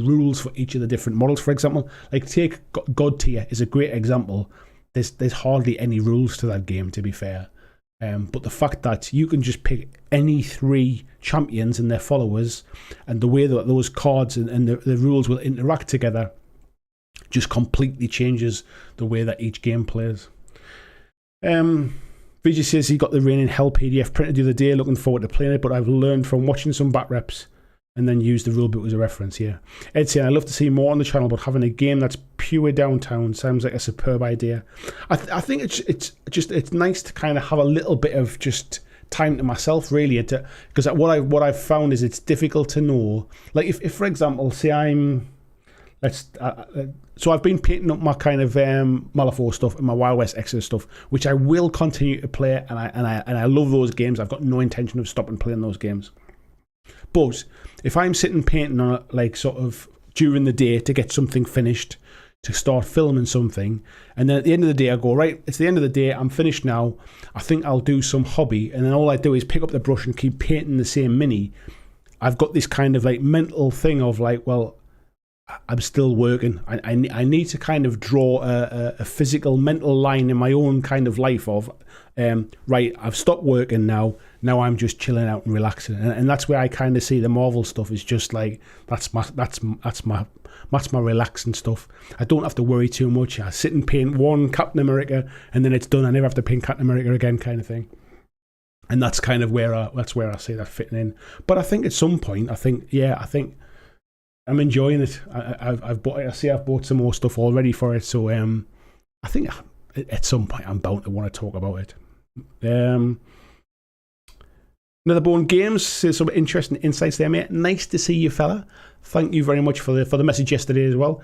S1: rules for each of the different models, for example, like take God Tier is a great example. There's hardly any rules to that game, to be fair. But the fact that you can just pick any 3 champions and their followers, and the way that those cards and the rules will interact together, just completely changes the way that each game plays. Vijay says he got the Reign in Hell PDF printed the other day, looking forward to playing it, but I've learned from watching some back reps and then used the rulebook as a reference here. Ed saying, I'd love to see more on the channel, but having a game that's pure downtown sounds like a superb idea. I think it's nice to kind of have a little bit of just time to myself, really, because what I've found is it's difficult to know. Like if for example, say so I've been painting up my kind of Malifaux stuff and my Wild West Exodus stuff, which I will continue to play, and I love those games. I've got no intention of stopping playing those games. But if I'm sitting painting on it, like sort of during the day to get something finished, to start filming something, and then at the end of the day I go, right, it's the end of the day, I'm finished now, I think I'll do some hobby, and then all I do is pick up the brush and keep painting the same mini. I've got this kind of like mental thing of like, well, I'm still working. I need to kind of draw a physical, mental line in my own kind of life of, right, I've stopped working now. Now I'm just chilling out and relaxing, and that's where I kind of see the Marvel stuff is just like that's my relaxing stuff. I don't have to worry too much. I sit and paint one Captain America, and then it's done. I never have to paint Captain America again, kind of thing. And that's kind of where I see that fitting in. But I think at some point, I think I'm enjoying it. I've bought some more stuff already for it, so I think at some point I'm bound to want to talk about it. Netherbone Games says some interesting insights there, mate. Nice to see you, fella. Thank you very much for the message yesterday as well.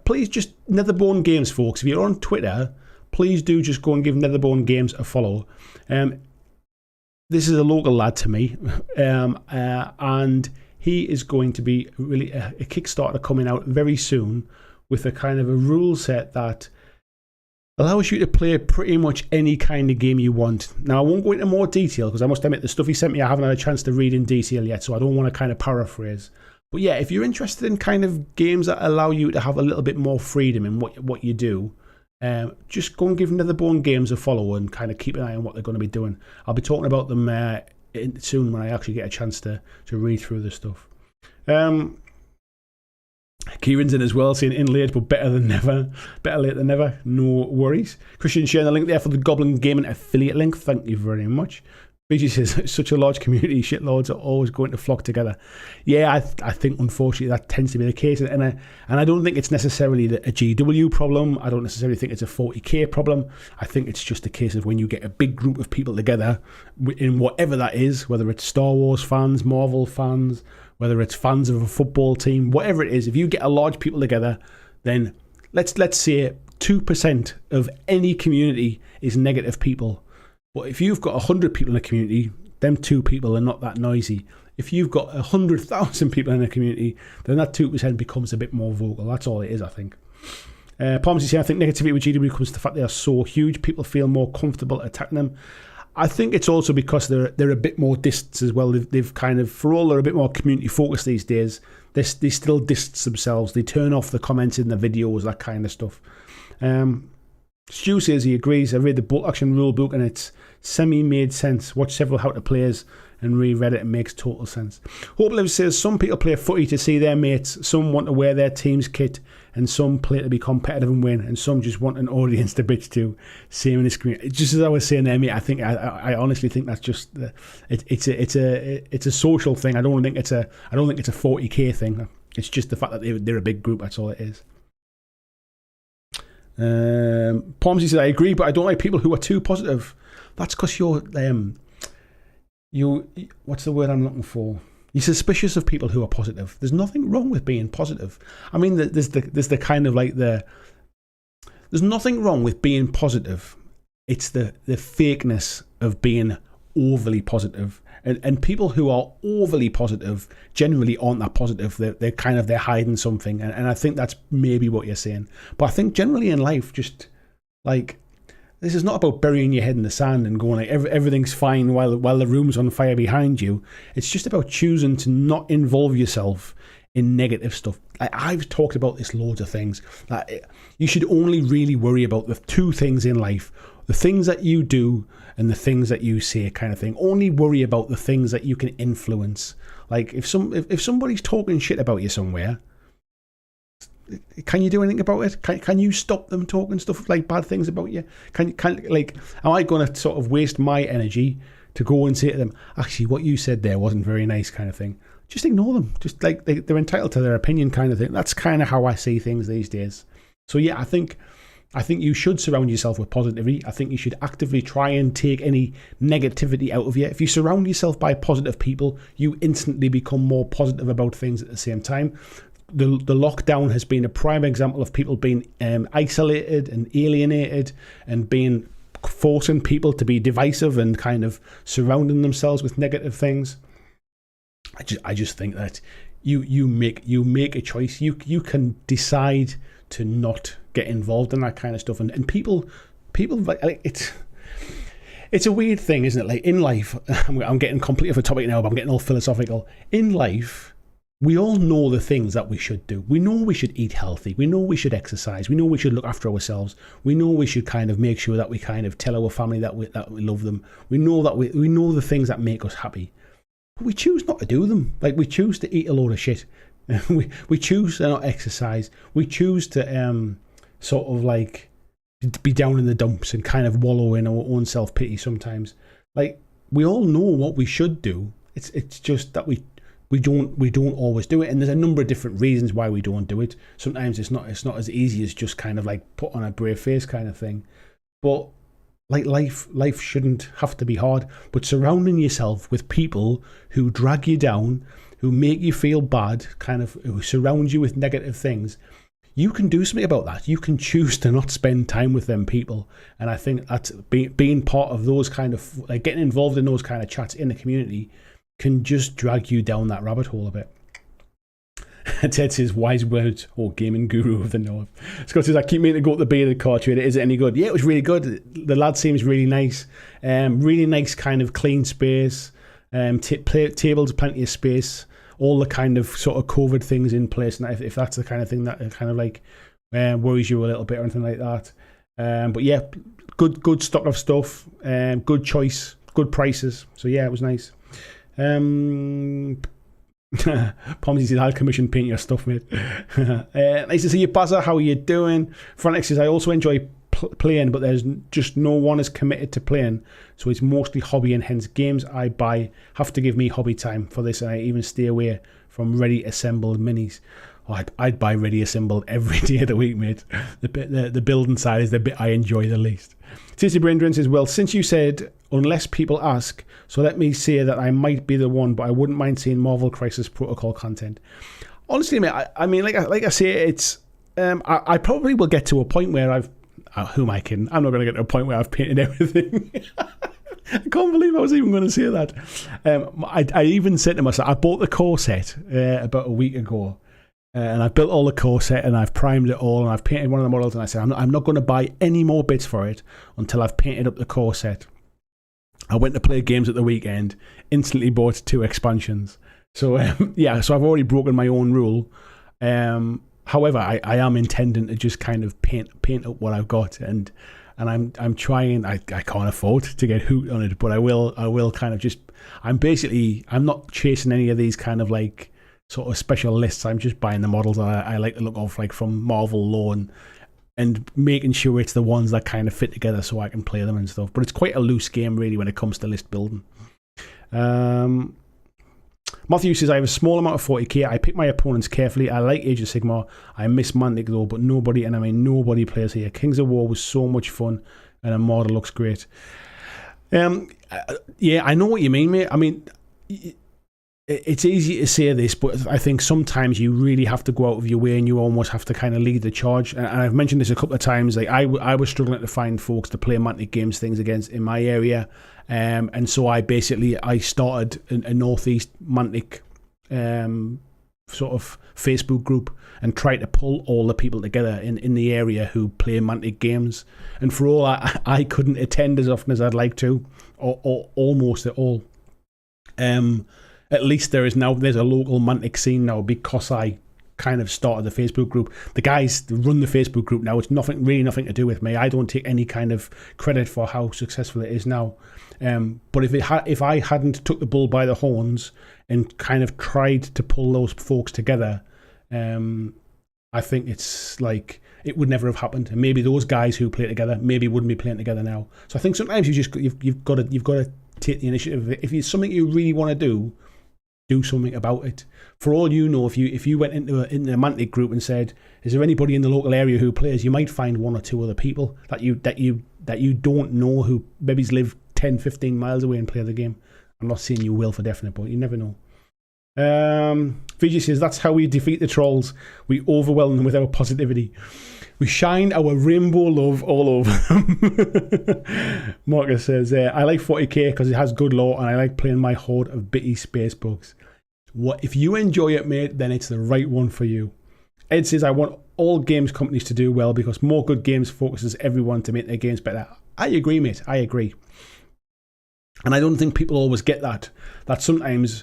S1: Please just Netherbone Games, folks. If you're on Twitter, please do just go and give Netherbone Games a follow. This is a local lad to me, and he is going to be really a Kickstarter coming out very soon with a kind of a rule set that allows you to play pretty much any kind of game you want. Now, I won't go into more detail because I must admit the stuff he sent me I haven't had a chance to read in detail yet, so I don't want to kind of paraphrase. But yeah, if you're interested in kind of games that allow you to have a little bit more freedom in what you do, just go and give Netherbone Games a follow and kind of keep an eye on what they're going to be doing. I'll be talking about them soon when I actually get a chance to read through the stuff. Kieran's in as well, saying in late but better than never. Better late than never, no worries. Christian sharing the link there for the Goblin Gaming affiliate link. Thank you very much. BG says, it's such a large community, shitlords are always going to flock together. Yeah, I think unfortunately that tends to be the case, and I don't think it's necessarily a GW problem. I don't necessarily think it's a 40k problem. I think it's just a case of when you get a big group of people together in whatever that is, whether it's Star Wars fans, Marvel fans, whether it's fans of a football team, whatever it is, if you get a large people together, then let's say 2% of any community is negative people. But if you've got 100 people in a community, them 2 people are not that noisy. If you've got 100,000 people in a community, then that 2% becomes a bit more vocal. That's all it is, I think. Palms is saying, I think negativity with GW comes to the fact they are so huge, people feel more comfortable attacking them. I think it's also because they're a bit more distant as well. They've kind of, for all they're a bit more community focused these days, they still distance themselves. They turn off the comments in the videos, that kind of stuff. Stu says he agrees. I read the Bolt Action rule book and it's semi-made sense. Watched several how to players and reread it. It makes total sense. Hope Live says some people play footy to see their mates, some want to wear their team's kit, and some play to be competitive and win, and some just want an audience to bitch to. Same in this community. Just as I was saying there, mate, I think I honestly think that's just it's a social thing. I don't think it's a 40k thing. It's just the fact that they're a big group. That's all it is. Pomsy says I agree, but I don't like people who are too positive. That's because you're what's the word I'm looking for? You're suspicious of people who are positive. There's nothing wrong with being positive. I mean, there's the kind of like there's nothing wrong with being positive. It's the fakeness of being overly positive. And people who are overly positive generally aren't that positive. They're hiding something. And I think that's maybe what you're saying. But I think generally in life, just like, this is not about burying your head in the sand and going like everything's fine while the room's on fire behind you. It's just about choosing to not involve yourself in negative stuff. I've talked about this loads of things. You should only really worry about the 2 things in life: the things that you do and the things that you say, kind of thing. Only worry about the things that you can influence. Like if somebody's talking shit about you somewhere, can you do anything about it? Can you stop them talking stuff like bad things about you? Am I going to sort of waste my energy to go and say to them, actually, what you said there wasn't very nice, kind of thing? Just ignore them. Just like they're entitled to their opinion, kind of thing. That's kind of how I see things these days. So yeah, I think you should surround yourself with positivity. I think you should actively try and take any negativity out of you. If you surround yourself by positive people, you instantly become more positive about things at the same time. The lockdown has been a prime example of people being isolated and alienated and forcing people to be divisive and kind of surrounding themselves with negative things. I just think that you make a choice. You can decide to not get involved in that kind of stuff. And people like it's a weird thing, isn't it? Like in life, I'm getting completely off a topic now, but I'm getting all philosophical. In life, we all know the things that we should do. We know we should eat healthy. We know we should exercise. We know we should look after ourselves. We know we should kind of make sure that we kind of tell our family that we love them. We know that we know the things that make us happy. But we choose not to do them. Like we choose to eat a load of shit. we choose to not exercise. We choose to sort of like be down in the dumps and kind of wallow in our own self-pity sometimes. Like we all know what we should do. It's just that we don't always do it, and there's a number of different reasons why we don't do it. Sometimes it's not as easy as just kind of like put on a brave face kind of thing. But like life shouldn't have to be hard. But surrounding yourself with people who drag you down, who make you feel bad, kind of who surround you with negative things, you can do something about that. You can choose to not spend time with them people. And I think that's being part of those kind of like getting involved in those kind of chats in the community can just drag you down that rabbit hole a bit. Ted says, wise words, or gaming guru of the north. Scott says, I keep meaning to go to the beta car trader. Is it any good? Yeah, it was really good. The lad seems really nice. Really nice kind of clean space. Tables, plenty of space. All the kind of sort of COVID things in place. And if that's the kind of thing that kind of like worries you a little bit or anything like that. But yeah, good stock of stuff. Good choice. Good prices. So yeah, it was nice. Pomsy says, I'll commission paint your stuff, mate. Nice to see you, Bazza. How are you doing? Frantic says, I also enjoy playing, but there's just no one is committed to playing, so it's mostly hobby, and hence games I buy have to give me hobby time for this, and I even stay away from ready assembled minis. Oh, I'd buy ready assembled every day of the week, mate. The building side is the bit I enjoy the least. Tissy Braindrin says, well, since you said unless people ask, so let me say that I might be the one, but I wouldn't mind seeing Marvel Crisis Protocol content. Honestly, mate, I mean, like I say, it's I probably will get to a point where who am I kidding? I'm not going to get to a point where I've painted everything. I can't believe I was even going to say that. I even said to myself, I bought the core set about a week ago, and I built all the core set, and I've primed it all, and I've painted one of the models, and I said, I'm not going to buy any more bits for it until I've painted up the core set. I went to play games at the weekend, instantly bought 2 expansions. So, so I've already broken my own rule. However, I am intending to just kind of paint up what I've got, and I'm trying. I can't afford to get hooked on it, but I will kind of just. I'm not chasing any of these kind of like sort of special lists. I'm just buying the models that I like the look of, like from Marvel lore, and making sure it's the ones that kind of fit together so I can play them and stuff. But it's quite a loose game really when it comes to list building. Matthew says, I have a small amount of 40k. I pick my opponents carefully. I like Age of Sigmar. I miss Mantic though, but nobody, and I mean nobody, plays here. Kings of War was so much fun, and a model looks great. Yeah, I know what you mean, mate. I mean, it's easy to say this, but I think sometimes you really have to go out of your way, and you almost have to kind of lead the charge. And I've mentioned this a couple of times. Like I was struggling to find folks to play Mantic Games things against in my area. And so I started a Northeast Mantic sort of Facebook group and tried to pull all the people together in the area who play Mantic Games. And for all I couldn't attend as often as I'd like to, or almost at all. At least there's a local Mantic scene now because I kind of started the Facebook group. The guys run the Facebook group now. It's nothing to do with me. I don't take any kind of credit for how successful it is now. But if I hadn't took the bull by the horns and kind of tried to pull those folks together, I think it's like it would never have happened. And maybe those guys who play together maybe wouldn't be playing together now. So I think sometimes you've got to take the initiative. If it's something you really want to do something about it. For all you know, if you went into a Mantic group and said, "Is there anybody in the local area who plays?" you might find 1 or 2 other people that you don't know who maybe live 10, 15 miles away and play the game. I'm not saying you will for definite, but you never know. Vijay says, that's how we defeat the trolls. We overwhelm them with our positivity. We shine our rainbow love all over them. Marcus says, I like 40k because it has good lore, and I like playing my horde of bitty space bugs. What if you enjoy it, mate, then it's the right one for you. Ed says, I want all games companies to do well because more good games focuses everyone to make their games better. I agree, mate. I agree. And I don't think people always get that sometimes,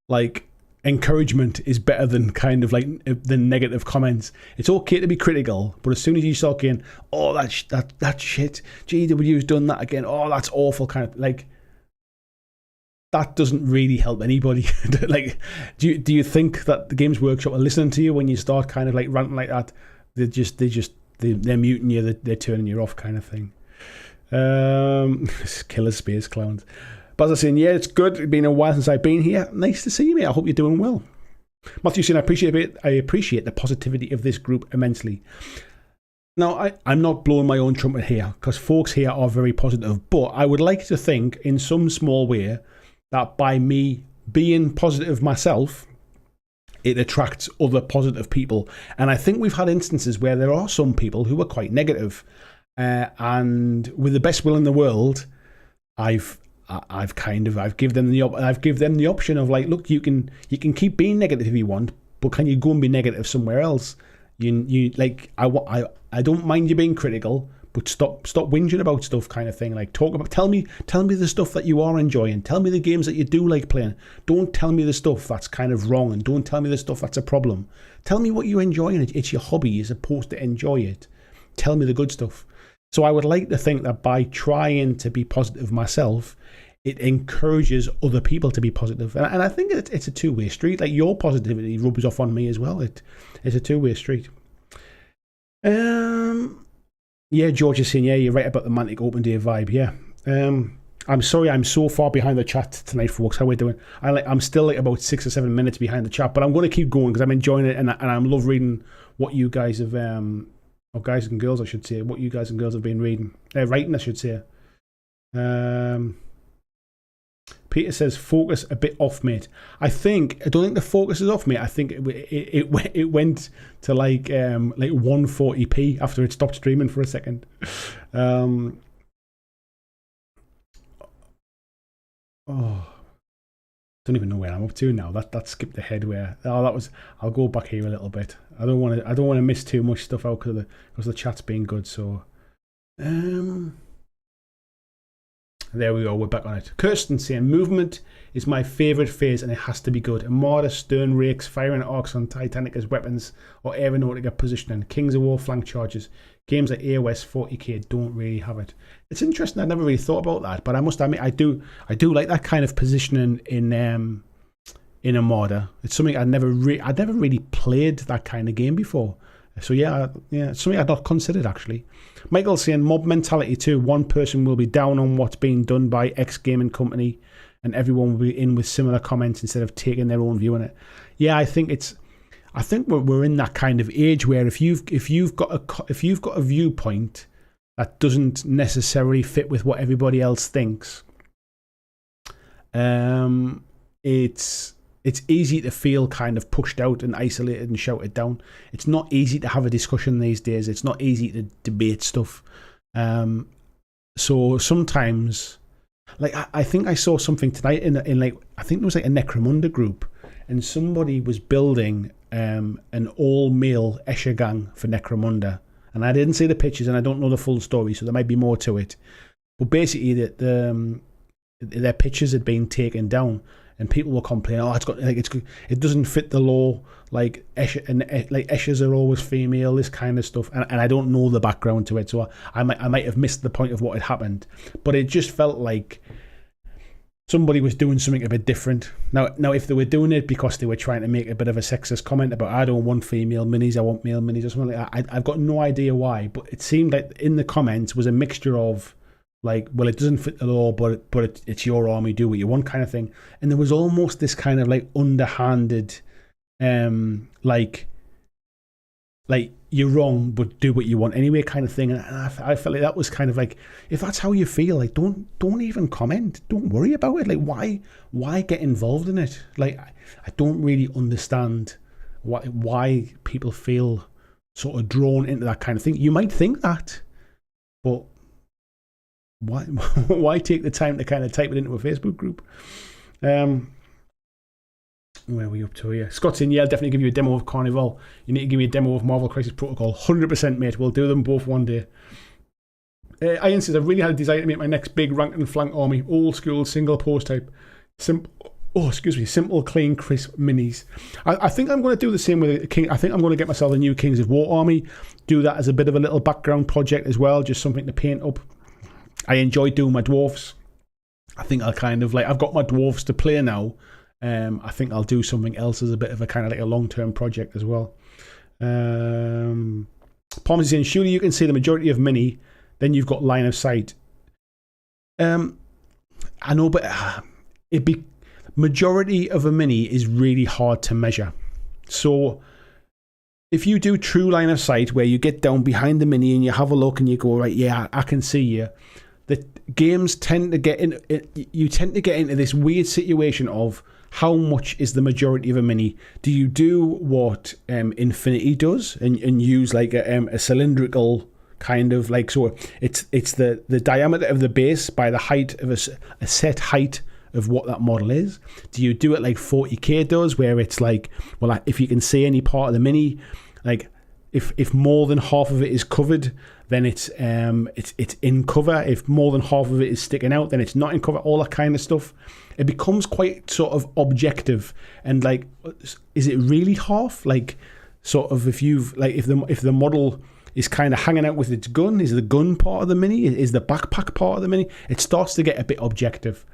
S1: like, encouragement is better than kind of like the negative comments. It's okay to be critical, but as soon as you start going, oh, that shit, GW's done that again, oh, that's awful, kind of like, that doesn't really help anybody. Like, do you think that the Games Workshop are listening to you when you start kind of like ranting like that? They're muting you, they're turning you off, kind of thing. Killer space clowns. But as I was saying, yeah, it's good. It's been a while since I've been here. Nice to see you, mate. I hope you're doing well. Matthew saying, I appreciate the positivity of this group immensely. Now, I'm not blowing my own trumpet here because folks here are very positive, but I would like to think in some small way that by me being positive myself, it attracts other positive people. And I think we've had instances where there are some people who are quite negative. And with the best will in the world, I've given them the option of like, look, you can keep being negative if you want, but can you go and be negative somewhere else? You like, I don't mind you being critical, but stop whinging about stuff, kind of thing. Like, tell me the stuff that you are enjoying. Tell me the games that you do like playing. Don't tell me the stuff that's kind of wrong, and don't tell me the stuff that's a problem. Tell me what you enjoy, and it's your hobby. You're supposed to enjoy it. Tell me the good stuff. So I would like to think that by trying to be positive myself, it encourages other people to be positive. And I think it's a two-way street. Like, your positivity rubs off on me as well. It's a two-way street. Yeah, George is saying, yeah, you're right about the Mantic Open Day vibe. Yeah. I'm sorry I'm so far behind the chat tonight, folks. How are we doing? I'm still like about 6 or 7 minutes behind the chat, but I'm going to keep going because I'm enjoying it, and I love reading what you guys have... or guys and girls, I should say, what you guys and girls have been writing, I should say. Peter says, focus a bit off, mate. I don't think the focus is off, mate. I think it went to like 140p after it stopped streaming for a second. Oh, don't even know where I'm up to now. That skipped ahead where that was. I'll go back here a little bit. I don't want to miss too much stuff out because the chat's been good. So, there we go. We're back on it. Kirsten saying movement is my favourite phase and it has to be good. Armada, stern rakes, firing arcs on Titanic as weapons, or aeronautica positioning. Kings of War flank charges. Games like AOS 40k don't really have it. It's interesting. I never really thought about that, but I must admit I do like that kind of positioning in Armada. It's something I'd never really played that kind of game before. So yeah, it's something I'd not considered actually. Michael saying mob mentality too. One person will be down on what's being done by X gaming company, and everyone will be in with similar comments instead of taking their own view on it. Yeah, I think we're in that kind of age where if you've got a viewpoint that doesn't necessarily fit with what everybody else thinks, it's easy to feel kind of pushed out and isolated and shouted down. It's not easy to have a discussion these days. It's not easy to debate stuff. So sometimes, like I think I saw something tonight in like I think it was like a Necromunda group, and somebody was building an all-male Escher gang for Necromunda, and I didn't see the pictures and I don't know the full story, so there might be more to it. But basically, their pictures had been taken down. And people were complaining, it doesn't fit the law. Like Eschers are always female, this kind of stuff. And I don't know the background to it, so I might have missed the point of what had happened. But it just felt like somebody was doing something a bit different. Now, if they were doing it because they were trying to make a bit of a sexist comment about I don't want female minis, I want male minis or something like that, I've got no idea why. But it seemed like in the comments was a mixture of like, well, it doesn't fit the law, but it's your army, do what you want kind of thing. And there was almost this kind of like underhanded, like you're wrong, but do what you want anyway kind of thing. And I felt like that was kind of like, if that's how you feel, like don't even comment, don't worry about it. Like why get involved in it? Like I don't really understand why people feel sort of drawn into that kind of thing. You might think that, but why take the time to kind of type it into a Facebook group? Where are we up to here? Scott's in, yeah, I'll definitely give you a demo of Carnival. You need to give me a demo of Marvel Crisis Protocol. 100%, mate. We'll do them both one day. Ian says, I've really had a desire to make my next big rank and flank army. Old school, single post type. Simple, clean, crisp minis. I think I'm going to do the same with King. I think I'm going to get myself a new Kings of War army. Do that as a bit of a little background project as well. Just something to paint up. I enjoy doing my dwarfs. I think I'll kind of like, I've got my dwarfs to play now. I think I'll do something else as a bit of a kind of like a long-term project as well. Palms is saying, surely you can see the majority of mini, then you've got line of sight. I know, but majority of a mini is really hard to measure. So if you do true line of sight where you get down behind the mini and you have a look and you go, right, yeah, I can see you. The games tend to get in. You tend to get into this weird situation of how much is the majority of a mini. Do you do what Infinity does and use like a cylindrical kind of like, so it's the diameter of the base by the height of a set height of what that model is? Do you do it like 40k does, where it's like, well, if you can see any part of the mini, like if more than half of it is covered, then it's in cover. If more than half of it is sticking out, then it's not in cover. All that kind of stuff. It becomes quite sort of objective, and like, is it really half? Like, sort of if the model is kind of hanging out with its gun, is the gun part of the mini? Is the backpack part of the mini? It starts to get a bit objective.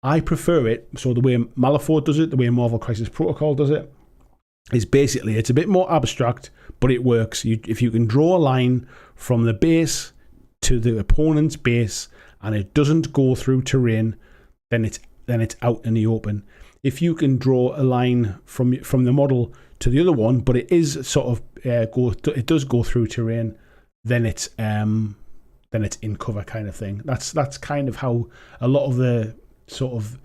S1: I prefer it. So the way Malifaux does it, the way Marvel Crisis Protocol does it, is basically it's a bit more abstract, but it works. If you can draw a line from the base to the opponent's base and it doesn't go through terrain, then it's out in the open. If you can draw a line from the model to the other one, but it is sort of it does go through terrain, then it's in cover kind of thing. That's kind of how a lot of the sort of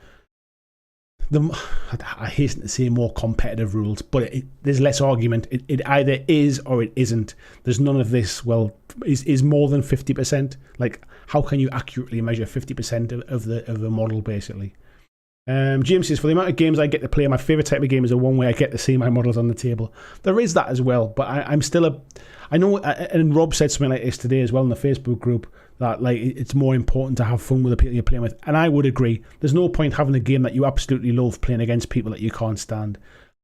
S1: I hasten to say more competitive rules, but there's less argument. It either is or it isn't. There's none of this, well, is more than 50%. Like, how can you accurately measure 50% of the model, basically? James says, for the amount of games I get to play, my favourite type of game is the one where I get to see my models on the table. There is that as well, but I'm still I know, and Rob said something like this today as well in the Facebook group, that like it's more important to have fun with the people you're playing with. And I would agree. There's no point having a game that you absolutely love playing against people that you can't stand.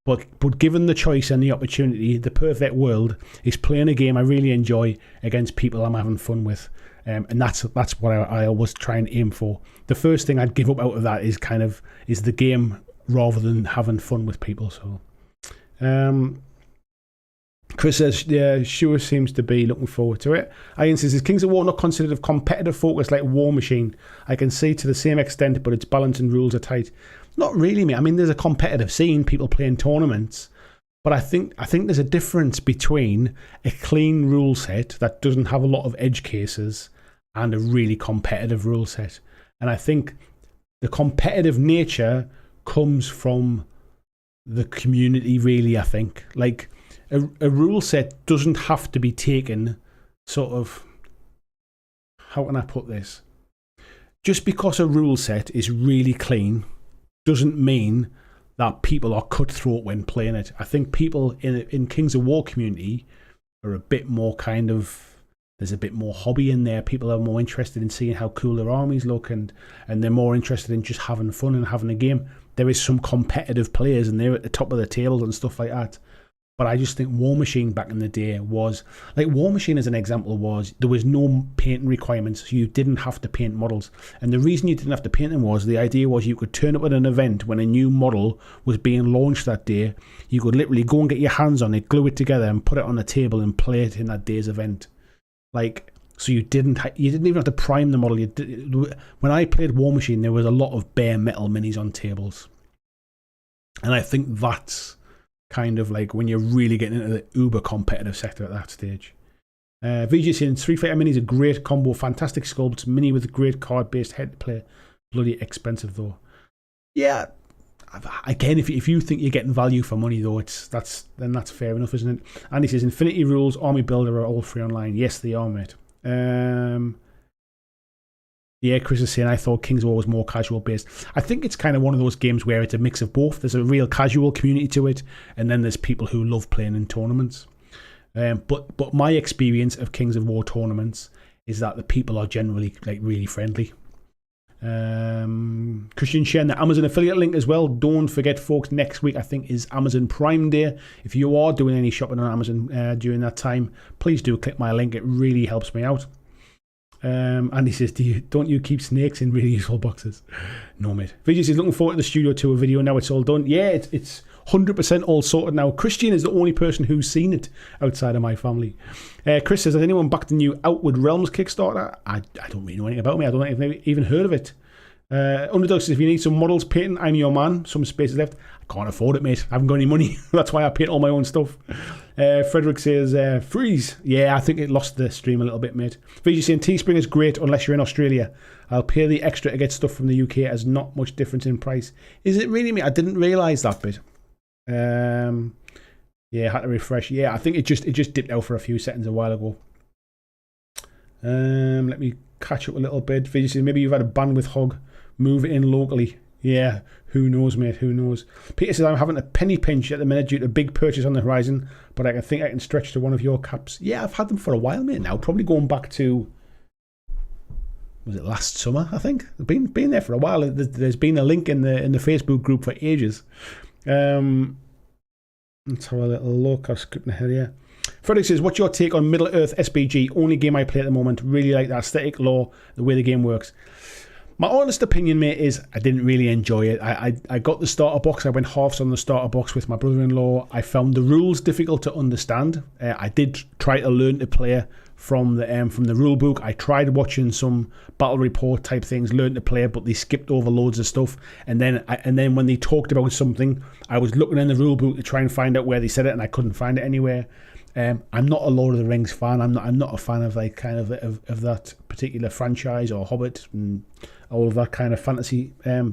S1: But given the choice and the opportunity, the perfect world is playing a game I really enjoy against people I'm having fun with. And that's what I always try and aim for. The first thing I'd give up out of that is the game rather than having fun with people. So, Chris says, yeah, sure seems to be looking forward to it. Ian says, is Kings of War not considered of competitive focus like War Machine? I can see to the same extent, but its balance and rules are tight. Not really, mate. I mean, there's a competitive scene, people playing tournaments. But I think there's a difference between a clean rule set that doesn't have a lot of edge cases and a really competitive rule set. And I think the competitive nature comes from the community, really, I think. Like, a rule set doesn't have to be taken sort of... How can I put this? Just because a rule set is really clean doesn't mean that people are cutthroat when playing it. I think people in Kings of War community are a bit more kind of... There's a bit more hobby in there. People are more interested in seeing how cool their armies look, and they're more interested in just having fun and having a game. There is some competitive players, and they're at the top of the tables and stuff like that. But I just think War Machine back in the day was... Like, War Machine as an example was... There was no painting requirements, so you didn't have to paint models. And the reason you didn't have to paint them was... The idea was you could turn up at an event when a new model was being launched that day. You could literally go and get your hands on it, glue it together, and put it on the table and play it in that day's event. Like... So you didn't even have to prime the model. When I played War Machine, there was a lot of bare metal minis on tables. And I think that's... kind of like when you're really getting into the uber competitive sector at that stage. VJ saying Street Fighter Mini is a great combo, fantastic sculpts, mini with a great card-based head to play. Bloody expensive though. Yeah, again, if you think you're getting value for money though, that's fair enough, isn't it? And he says Infinity Rules, Army Builder are all free online. Yes, they are, mate. Yeah, Chris is saying, I thought Kings of War was more casual based. I think it's kind of one of those games where it's a mix of both. There's a real casual community to it, and then there's people who love playing in tournaments. But my experience of Kings of War tournaments is that the people are generally like really friendly. Christian sharing the Amazon affiliate link as well. Don't forget, folks, next week I think is Amazon Prime Day. If you are doing any shopping on Amazon during that time, please do click my link. It really helps me out. And he says, don't you keep snakes in really useful boxes? No, mate. Vijay says, looking forward to the studio tour video. Now it's all done. Yeah, it's 100% all sorted now. Christian is the only person who's seen it outside of my family. Chris says, has anyone backed the new Outward Realms Kickstarter? I don't really know anything about me. I don't think I've even heard of it. Underdog says, if you need some models painting, I'm your man. Some space is left. I can't afford it, mate. I haven't got any money. That's why I paint all my own stuff. Frederick says, freeze. Yeah, I think it lost the stream a little bit, mate. VG saying, Teespring is great unless you're in Australia. I'll pay the extra to get stuff from the UK as not much difference in price. Is it really, mate? I didn't realise that bit. Yeah, I had to refresh. Yeah, I think it just dipped out for a few seconds a while ago. Let me catch up a little bit. VG says, maybe you've had a bandwidth hog. Move it in locally. Yeah, who knows, mate, who knows. Peter says, I'm having a penny pinch at the minute due to a big purchase on the horizon, but I think I can stretch to one of your caps. Yeah, I've had them for a while, mate, now. Probably going back to, was it last summer, I think? Been there for a while. There's been a link in the Facebook group for ages. Let's have a little look. I'm skipping ahead here. Frederick says, what's your take on Middle-earth SBG? Only game I play at the moment. Really like the aesthetic, lore, the way the game works. My honest opinion, mate, is I didn't really enjoy it. I got the starter box. I went halves on the starter box with my brother-in-law. I found the rules difficult to understand. I did try to learn to play from the rule book. I tried watching some battle report type things, learned to play, but they skipped over loads of stuff. And then when they talked about something, I was looking in the rule book to try and find out where they said it, and I couldn't find it anywhere. I'm not a Lord of the Rings fan. I'm not a fan of like kind of that particular franchise or Hobbit and all of that kind of fantasy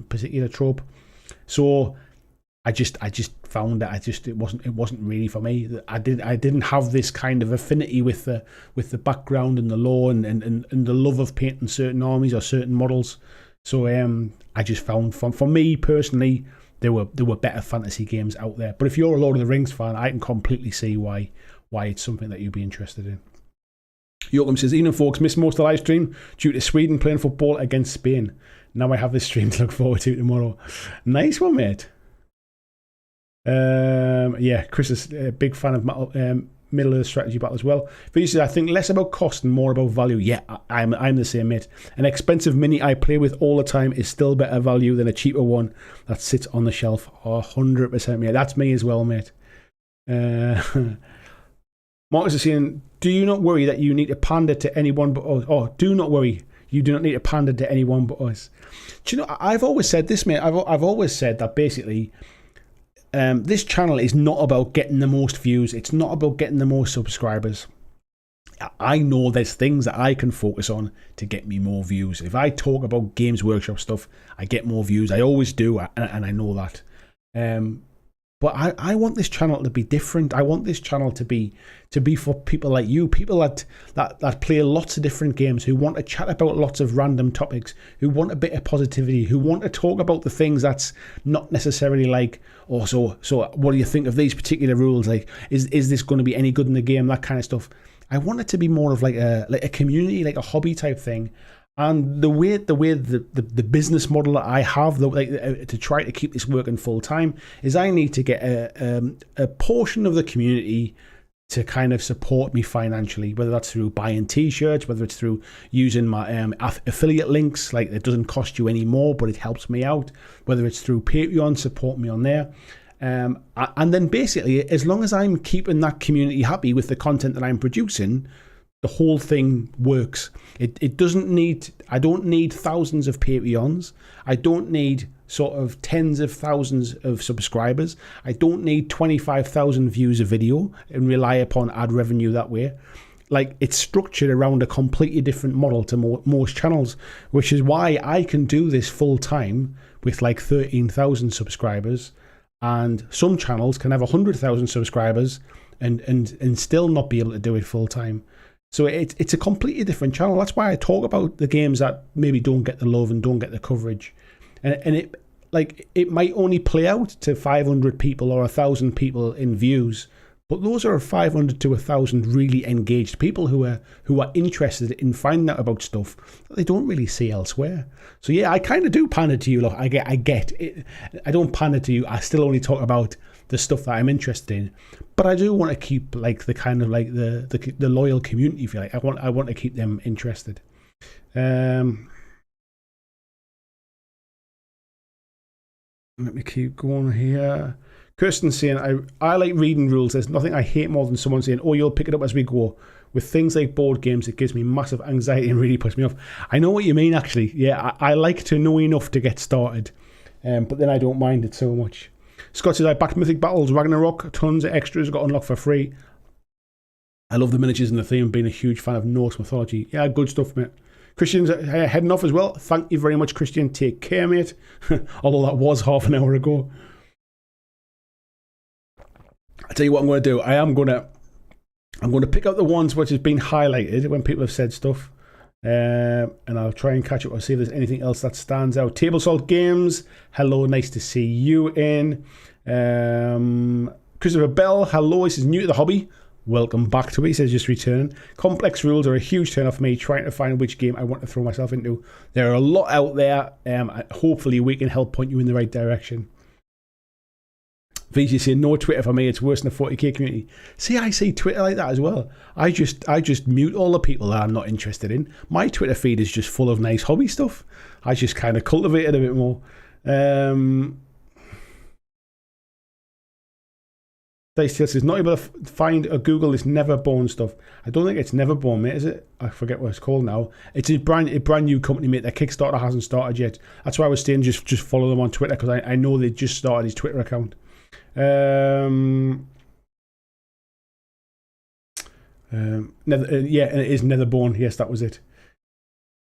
S1: particular trope. So I just found that it wasn't really for me. I didn't have this kind of affinity with the background and the lore and the love of painting certain armies or certain models. So I just found, for me personally, there were better fantasy games out there. But if you're a Lord of the Rings fan, I can completely see why it's something that you'd be interested in. Joachim says, Ian and folks missed most of the live stream due to Sweden playing football against Spain. Now I have this stream to look forward to tomorrow. Nice one, mate. Yeah, Chris is a big fan of middle of the strategy battle as well. But he says, I think less about cost and more about value. Yeah, I'm the same, mate. An expensive mini I play with all the time is still better value than a cheaper one that sits on the shelf. 100%, mate. That's me as well, mate. Marcus is saying, do you not worry that you need to pander to anyone but us? Oh, do not worry. You do not need to pander to anyone but us. Do you know, I've always said this, mate. I've always said that basically this channel is not about getting the most views. It's not about getting the most subscribers. I know there's things that I can focus on to get me more views. If I talk about Games Workshop stuff, I get more views. I always do, and I know that. But I want this channel to be different. I want this channel to be for people like you, people that play lots of different games, who want to chat about lots of random topics, who want a bit of positivity, who want to talk about the things that's not necessarily like, oh, so what do you think of these particular rules? Like, is this going to be any good in the game? That kind of stuff. I want it to be more of like a community, like a hobby type thing. And the way the business model that I have, to try to keep this working full time, is I need to get a portion of the community to kind of support me financially, whether that's through buying t-shirts, whether it's through using my affiliate links, like it doesn't cost you any more, but it helps me out, whether it's through Patreon, support me on there. And then basically, as long as I'm keeping that community happy with the content that I'm producing, the whole thing works. It doesn't need, I don't need thousands of Patreons. I don't need sort of tens of thousands of subscribers. I don't need 25,000 views a video and rely upon ad revenue that way. Like, it's structured around a completely different model to most channels, which is why I can do this full time with like 13,000 subscribers, and some channels can have 100,000 subscribers and still not be able to do it full time. So it's a completely different channel. That's why I talk about the games that maybe don't get the love and don't get the coverage. And it might only play out to 500 people or 1,000 people in views, but those are 500 to 1,000 really engaged people who are interested in finding out about stuff that they don't really see elsewhere. So yeah, I kind of do pander to you. Look, I get it. I don't pander to you. I still only talk about the stuff that I'm interested in, but I do want to keep like the kind of like the loyal community, if you like. I want to keep them interested. Let me keep going here. Kirsten's saying, I like reading rules. There's nothing I hate more than someone saying, oh, you'll pick it up as we go. With things like board games, it gives me massive anxiety and really puts me off. I know what you mean, actually. Yeah, I like to know enough to get started, but then I don't mind it so much. Scott says, I backed Mythic Battles, Ragnarok, tons of extras got unlocked for free. I love the miniatures and the theme, being a huge fan of Norse mythology. Yeah, good stuff, mate. Christian's heading off as well. Thank you very much, Christian. Take care, mate. Although that was half an hour ago. I'll tell you what I'm going to do. I'm going to pick out the ones which has been highlighted when people have said stuff. And I'll try and catch up and see if there's anything else that stands out. Table Salt Games, hello, nice to see you in. Christopher Bell, hello, this is new to the hobby. Welcome back to it, he says, just returning. Complex rules are a huge turn off for me, trying to find which game I want to throw myself into. There are a lot out there. Hopefully we can help point you in the right direction. VG saying, no Twitter for me, it's worse than the 40k community. See, I see Twitter like that as well. I just mute all the people that I'm not interested in. My Twitter feed is just full of nice hobby stuff. I just kind of cultivate it a bit more. Dice Tail says, not able to find or Google this Neverborn stuff. I don't think it's Neverborn, mate, is it? I forget what it's called now. It's a brand new company, mate. Their Kickstarter hasn't started yet. That's why I was saying just follow them on Twitter, because I know they just started his Twitter account. Yeah, and it is Netherborn. Yes, that was it.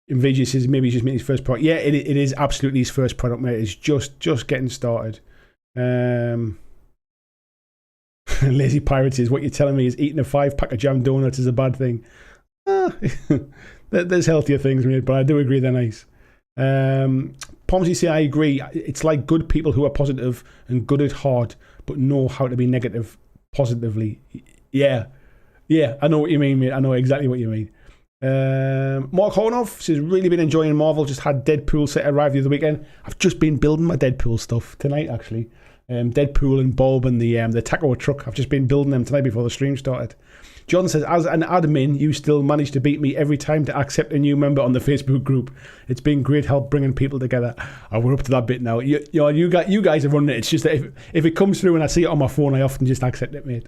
S1: Invasion says maybe he's just made his first product. Yeah, it is absolutely his first product, mate. It's just getting started. Lazy Pirate says, what you're telling me is eating a 5-pack of jam donuts is a bad thing. There's healthier things, mate, but I do agree they're nice. Pomsy say, I agree. It's like good people who are positive and good at heart, but know how to be negative positively. Yeah, I know what you mean, mate. I know exactly what you mean. Mark Hornoff says, really been enjoying Marvel. Just had Deadpool set arrive the other weekend. I've just been building my Deadpool stuff tonight, actually. Deadpool and Bob and the taco truck. I've just been building them tonight before the stream started. John says, as an admin, you still manage to beat me every time to accept a new member on the Facebook group. It's been great help bringing people together. Oh, we're up to that bit now. You guys are running it. It's just that if it comes through and I see it on my phone, I often just accept it, mate.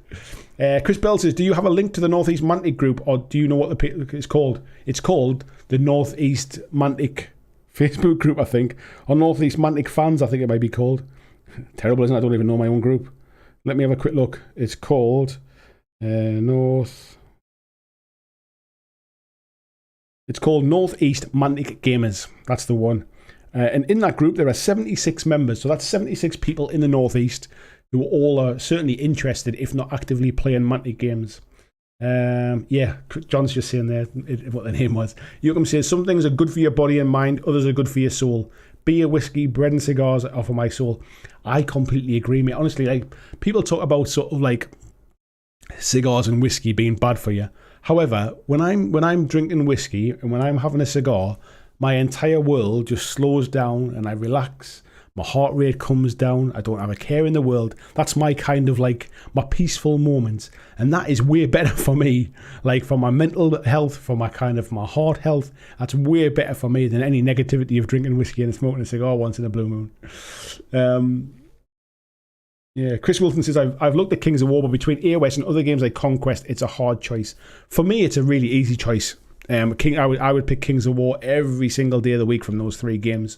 S1: Chris Bell says, do you have a link to the Northeast Mantic group, or do you know what it's called? It's called the Northeast Mantic Facebook group, I think. Or Northeast Mantic Fans, I think it might be called. Terrible, isn't it? I don't even know my own group. Let me have a quick look. It's called Northeast Mantic Gamers. That's the one. And in that group, there are 76 members. So that's 76 people in the Northeast who all are certainly interested, if not actively playing Mantic games. John's just saying there what the name was. Yoakum says, some things are good for your body and mind, others are good for your soul. Beer, whiskey, bread and cigars are for my soul. I completely agree, mate. Honestly, like, people talk about sort of like cigars and whiskey being bad for you. However, when I'm drinking whiskey and when I'm having a cigar, my entire world just slows down and I relax. My heart rate comes down. I don't have a care in the world. That's my kind of like my peaceful moments. And that is way better for me. Like, for my mental health, for my kind of my heart health, that's way better for me than any negativity of drinking whiskey and smoking a cigar once in a blue moon. Chris Wilson says, I've looked at Kings of War, but between AOS and other games like Conquest, it's a hard choice. For me, it's a really easy choice. I would pick Kings of War every single day of the week from those three games.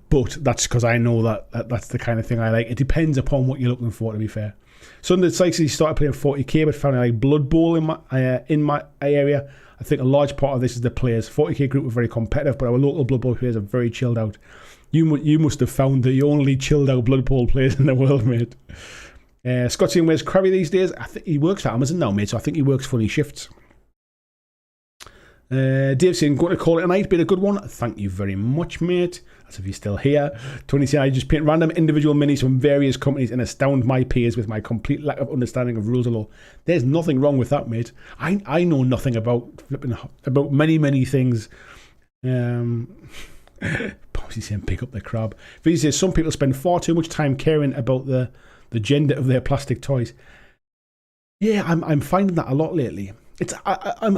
S1: But that's because I know that's the kind of thing I like. It depends upon what you're looking for, to be fair. Sunday Sykes, he started playing 40k, but found like Blood Bowl in my area. I think a large part of this is the players. 40k group were very competitive, but our local Blood Bowl players are very chilled out. You must have found the only chilled out Blood Bowl players in the world, mate. Scotty, where's Crabby these days? I think he works for Amazon now, mate, so I think he works funny shifts. Dave saying, going to call it a night, been a good one. Thank you very much, mate. That's if you're still here. Tony saying, I just paint random individual minis from various companies and astound my peers with my complete lack of understanding of rules of law. There's nothing wrong with that, mate. I know nothing about many things. Posey saying, pick up the crab. Vizzy says, some people spend far too much time caring about the gender of their plastic toys. Yeah, I'm finding that a lot lately. I'm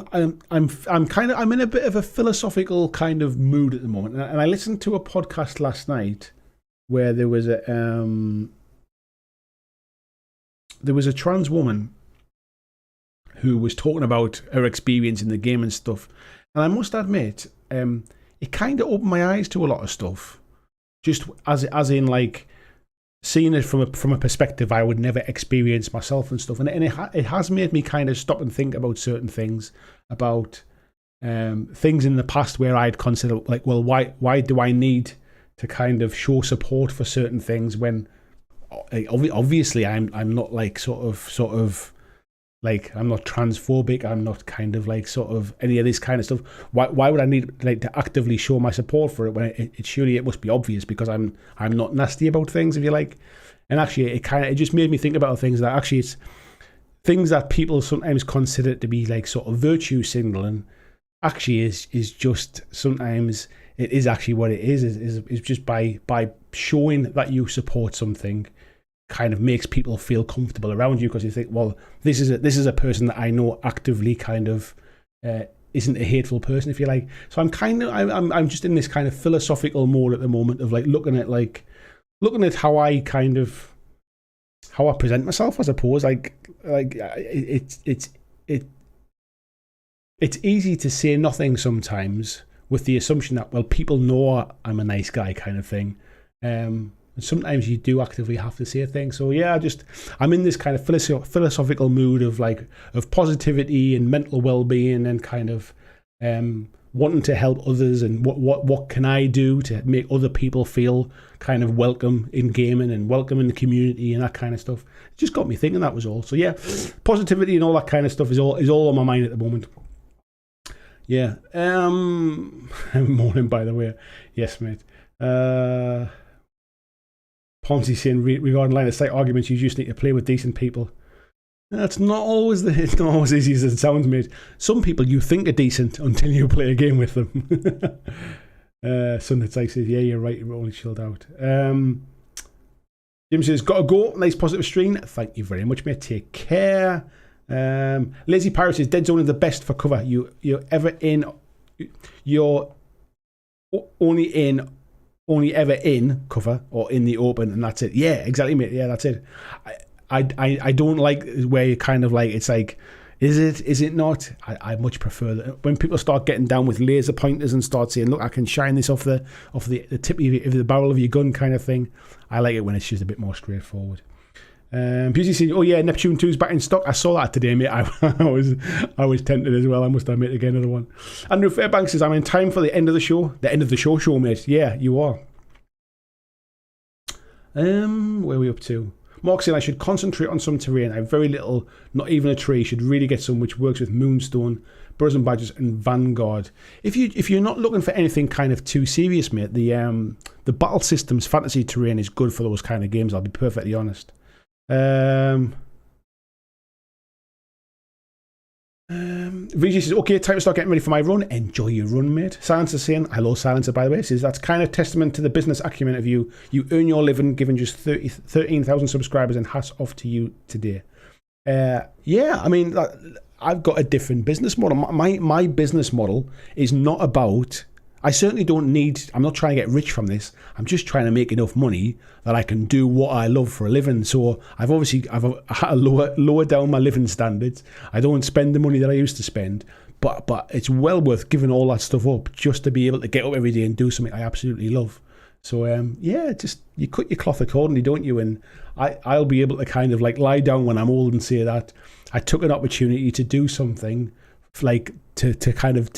S1: in a bit of a philosophical kind of mood at the moment, and I listened to a podcast last night where there was a trans woman who was talking about her experience in the game and stuff, and I must admit, it kind of opened my eyes to a lot of stuff, just as in like seeing it from a perspective I would never experience myself and stuff, and it has made me kind of stop and think about certain things, about things in the past where I'd consider like, well, why do I need to kind of show support for certain things when obviously I'm not like sort of like, I'm not transphobic, I'm not kind of like sort of any of this kind of stuff. Why would I need like to actively show my support for it when it surely it must be obvious, because I'm not nasty about things, if you like. And actually it just made me think about things that actually it's things that people sometimes consider to be like sort of virtue signaling actually is just sometimes it is actually what it is just by showing that you support something kind of makes people feel comfortable around you, because you think, well, this is a person that I know actively kind of isn't a hateful person, if you like. So I'm just in this kind of philosophical mode at the moment of like looking at how I present myself, I suppose. Like it's easy to say nothing sometimes with the assumption that, well, people know I'm a nice guy kind of thing. And sometimes you do actively have to say things. So yeah, I'm in this kind of philosophical mood of positivity and mental well-being, and kind of wanting to help others, and what can I do to make other people feel kind of welcome in gaming and welcome in the community and that kind of stuff. It just got me thinking, that was all. So yeah, positivity and all that kind of stuff is all on my mind at the moment. Yeah. Morning, by the way. Yes, mate. Ponzi saying regarding line of sight arguments, you just need to play with decent people. It's not always easy as it sounds, mate. Some people you think are decent until you play a game with them. Sunday says, yeah, you're right, we're only chilled out. Jim says, gotta go. Nice positive stream. Thank you very much, mate. Take care. Lazy Pirate says, Dead Zone is the best for cover. You're only ever in cover or in the open, and that's it. Yeah, exactly, mate. Yeah, that's it. I don't like where you kind of like, it's like, is it not? I much prefer that when people start getting down with laser pointers and start saying, look, I can shine this off the tip of the barrel of your gun kind of thing. I like it when it's just a bit more straightforward. Beauty said, oh yeah, Neptune 2's back in stock. I saw that today, mate. I was tempted as well, I must admit, to get another one. Andrew Fairbanks says, I'm in time for the end of the show. The end of the show, mate. Yeah, you are. Where are we up to? Mark saying I should concentrate on some terrain. I have very little, not even a tree. Should really get some which works with Moonstone, Burrows and Badgers, and Vanguard. If you're not looking for anything kind of too serious, mate, the battle systems fantasy terrain is good for those kind of games. I'll be perfectly honest. VG says, okay, time to start getting ready for my run. Enjoy your run, mate. Silencer saying, hello, Silencer, by the way, says that's kind of testament to the business acumen of you. You earn your living given just 13,000 subscribers, and hats off to you today. Yeah, I mean, I've got a different business model. My business model is not about, I certainly don't need, I'm not trying to get rich from this. I'm just trying to make enough money that I can do what I love for a living. So I've had to lower down my living standards. I don't spend the money that I used to spend, but it's well worth giving all that stuff up just to be able to get up every day and do something I absolutely love. So yeah, just you cut your cloth accordingly, don't you? And I'll be able to kind of like lie down when I'm old and say that I took an opportunity to do something like to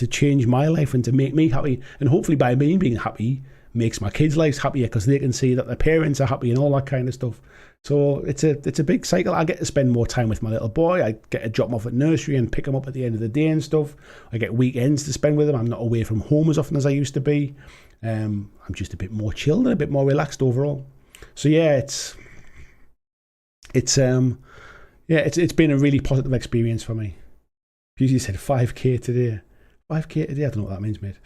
S1: change my life and to make me happy, and hopefully by me being happy makes my kids' lives happier because they can see that their parents are happy and all that kind of stuff. So it's a big cycle. I get to spend more time with my little boy. I get to drop him off at nursery and pick him up at the end of the day and stuff. I get weekends to spend with him. I'm not away from home as often as I used to be. I'm just a bit more chilled and a bit more relaxed overall. So yeah, it's been a really positive experience for me. Beauty said 5k today. 5k today? I don't know what that means, mate.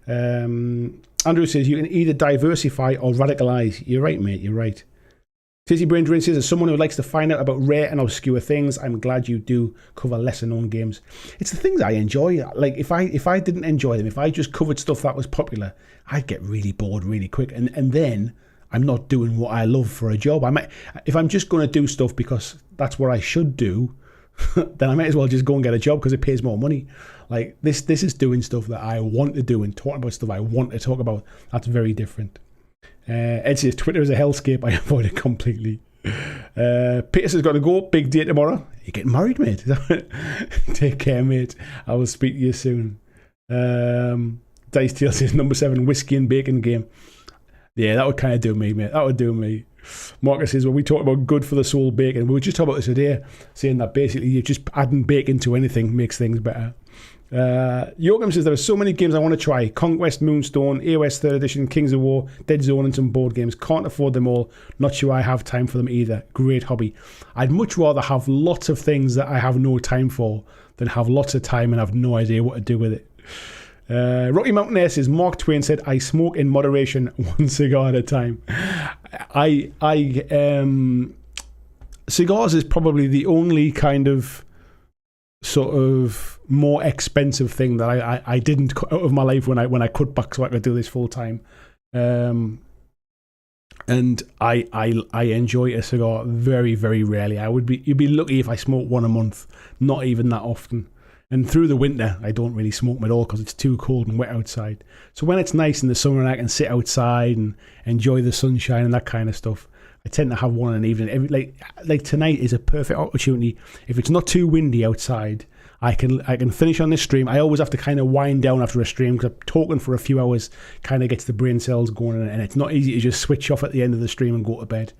S1: Andrew says you can either diversify or radicalise. You're right, mate. You're right. Tizzy Brain Drain says, as someone who likes to find out about rare and obscure things, I'm glad you do cover lesser known games. It's the things I enjoy. Like if I didn't enjoy them, if I just covered stuff that was popular, I'd get really bored really quick. And then I'm not doing what I love for a job. If I'm just going to do stuff because that's what I should do, then I might as well just go and get a job because it pays more money. Like this is doing stuff that I want to do and talking about stuff I want to talk about. That's very different. Ed says Twitter is a hellscape. I avoid it completely. Peter says got to go. Big day tomorrow. You're getting married, mate. Take care, mate. I will speak to you soon. Dice Tail says number 7 whiskey and bacon game. Yeah, that would kind of do me, mate. That would do me. Marcus says, well, we talked about good for the soul bacon. We were just talking about this today, saying that basically you're just adding bacon to anything makes things better. Yoakum says, there are so many games I want to try. Conquest, Moonstone, AOS 3rd Edition, Kings of War, Dead Zone, and some board games. Can't afford them all. Not sure I have time for them either. Great hobby. I'd much rather have lots of things that I have no time for than have lots of time and have no idea what to do with it. Rocky Mountain Air says, Mark Twain said, I smoke in moderation, one cigar at a time. Cigars is probably the only kind of sort of more expensive thing that I didn't cut out of my life when I cut back so I could do this full time. And I enjoy a cigar very, very rarely. You'd be lucky if I smoked one a month, not even that often. And through the winter, I don't really smoke them at all because it's too cold and wet outside. So when it's nice in the summer and I can sit outside and enjoy the sunshine and that kind of stuff, I tend to have one in the evening. Like tonight is a perfect opportunity. If it's not too windy outside, I can finish on this stream. I always have to kind of wind down after a stream because talking for a few hours kind of gets the brain cells going, and it's not easy to just switch off at the end of the stream and go to bed.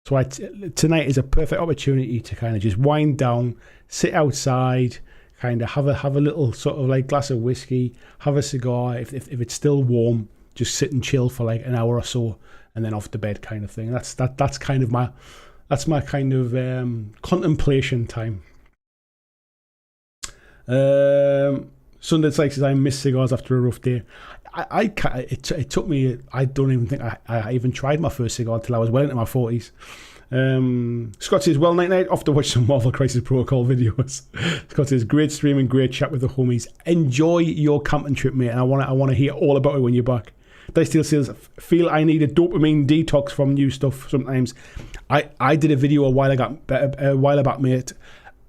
S1: So tonight is a perfect opportunity to kind of just wind down, sit outside, kind of have a little sort of like glass of whiskey, have a cigar. If it's still warm, just sit and chill for like an hour or so, and then off to bed kind of thing. That's kind of my kind of contemplation time. Sunday Sykes says I miss cigars after a rough day. It took me. I don't even think I even tried my first cigar until I was well into my 40s. Scott says, well, night, off to watch some Marvel Crisis Protocol videos. Scott says, great stream and great chat with the homies. Enjoy your camping trip, mate, and I want to hear all about it when you're back. Dice Steel says, feel I need a dopamine detox from new stuff sometimes. I did a video a while back, mate,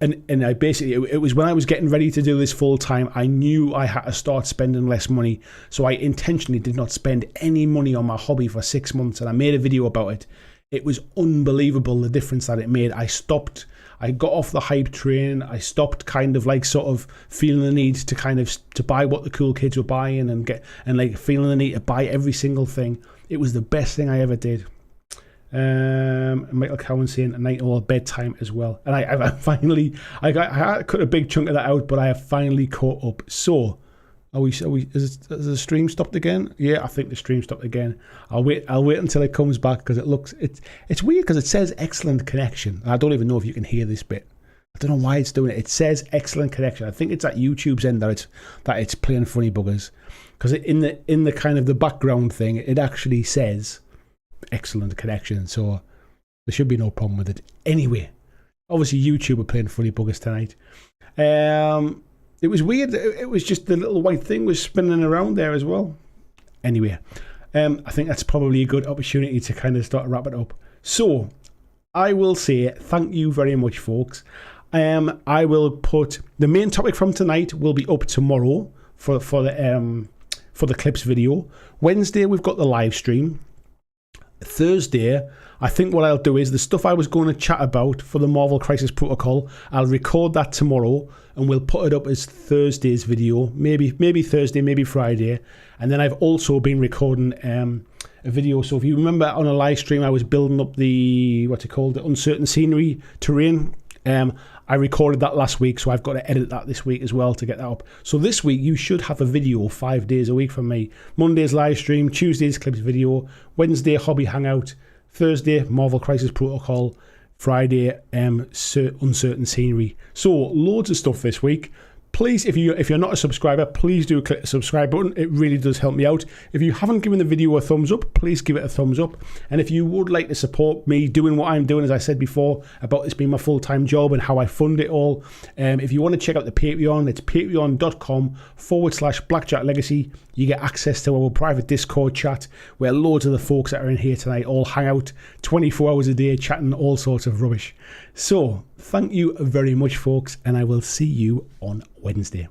S1: and I basically, it was when I was getting ready to do this full time. I knew I had to start spending less money, so I intentionally did not spend any money on my hobby for 6 months, and I made a video about it. It was unbelievable the difference that it made. I got off the hype train. I stopped kind of like sort of feeling the need to buy what the cool kids were buying and like feeling the need to buy every single thing. It was the best thing I ever did. Michael Cowan saying a night or bedtime as well. And I finally cut a big chunk of that out, but I have finally caught up. So has the stream stopped again? Yeah, I think the stream stopped again. I'll wait until it comes back, because it's weird because it says excellent connection. I don't even know if you can hear this bit. I don't know why it's doing it. It says excellent connection. I think it's at YouTube's end that it's playing funny buggers, because in the kind of the background thing, it actually says excellent connection. So there should be no problem with it. Anyway, obviously YouTube are playing funny buggers tonight. It was weird. It was just the little white thing was spinning around there as well. Anyway, I think that's probably a good opportunity to kind of start to wrap it up. So I will say thank you very much, folks. I will put the main topic from tonight will be up tomorrow for the clips video. Wednesday we've got the live stream. Thursday, I think what I'll do is the stuff I was going to chat about for the Marvel Crisis Protocol, I'll record that tomorrow and we'll put it up as Thursday's video, maybe Thursday, maybe Friday. And then I've also been recording a video. So if you remember on a live stream, I was building up the uncertain scenery terrain. I recorded that last week, so I've got to edit that this week as well to get that up. So this week you should have a video 5 days a week from me. Monday's live stream, Tuesday's clips video, Wednesday hobby hangout, Thursday Marvel Crisis Protocol, Friday uncertain scenery. So loads of stuff this week. Please, if you're not a subscriber, please do click the subscribe button. It really does help me out. If you haven't given the video a thumbs up, please give it a thumbs up. And if you would like to support me doing what I'm doing, as I said before, about this being my full-time job and how I fund it all, if you want to check out the Patreon, it's patreon.com/Blackjack Legacy. You get access to our private Discord chat where loads of the folks that are in here tonight all hang out 24 hours a day chatting all sorts of rubbish. So thank you very much, folks, and I will see you on Wednesday.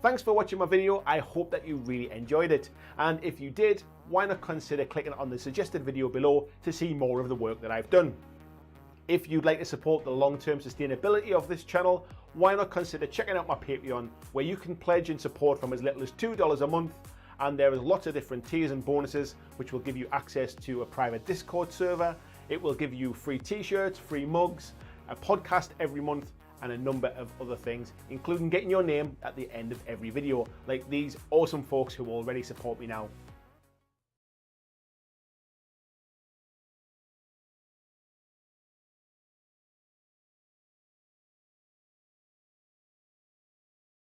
S1: Thanks for watching my video. I hope that you really enjoyed it. And if you did, why not consider clicking on the suggested video below to see more of the work that I've done. If you'd like to support the long-term sustainability of this channel, why not consider checking out my Patreon, where you can pledge and support from as little as $2 a month. And there is lots of different tiers and bonuses, which will give you access to a private Discord server. It will give you free t-shirts, free mugs, a podcast every month, and a number of other things, including getting your name at the end of every video, like these awesome folks who already support me now.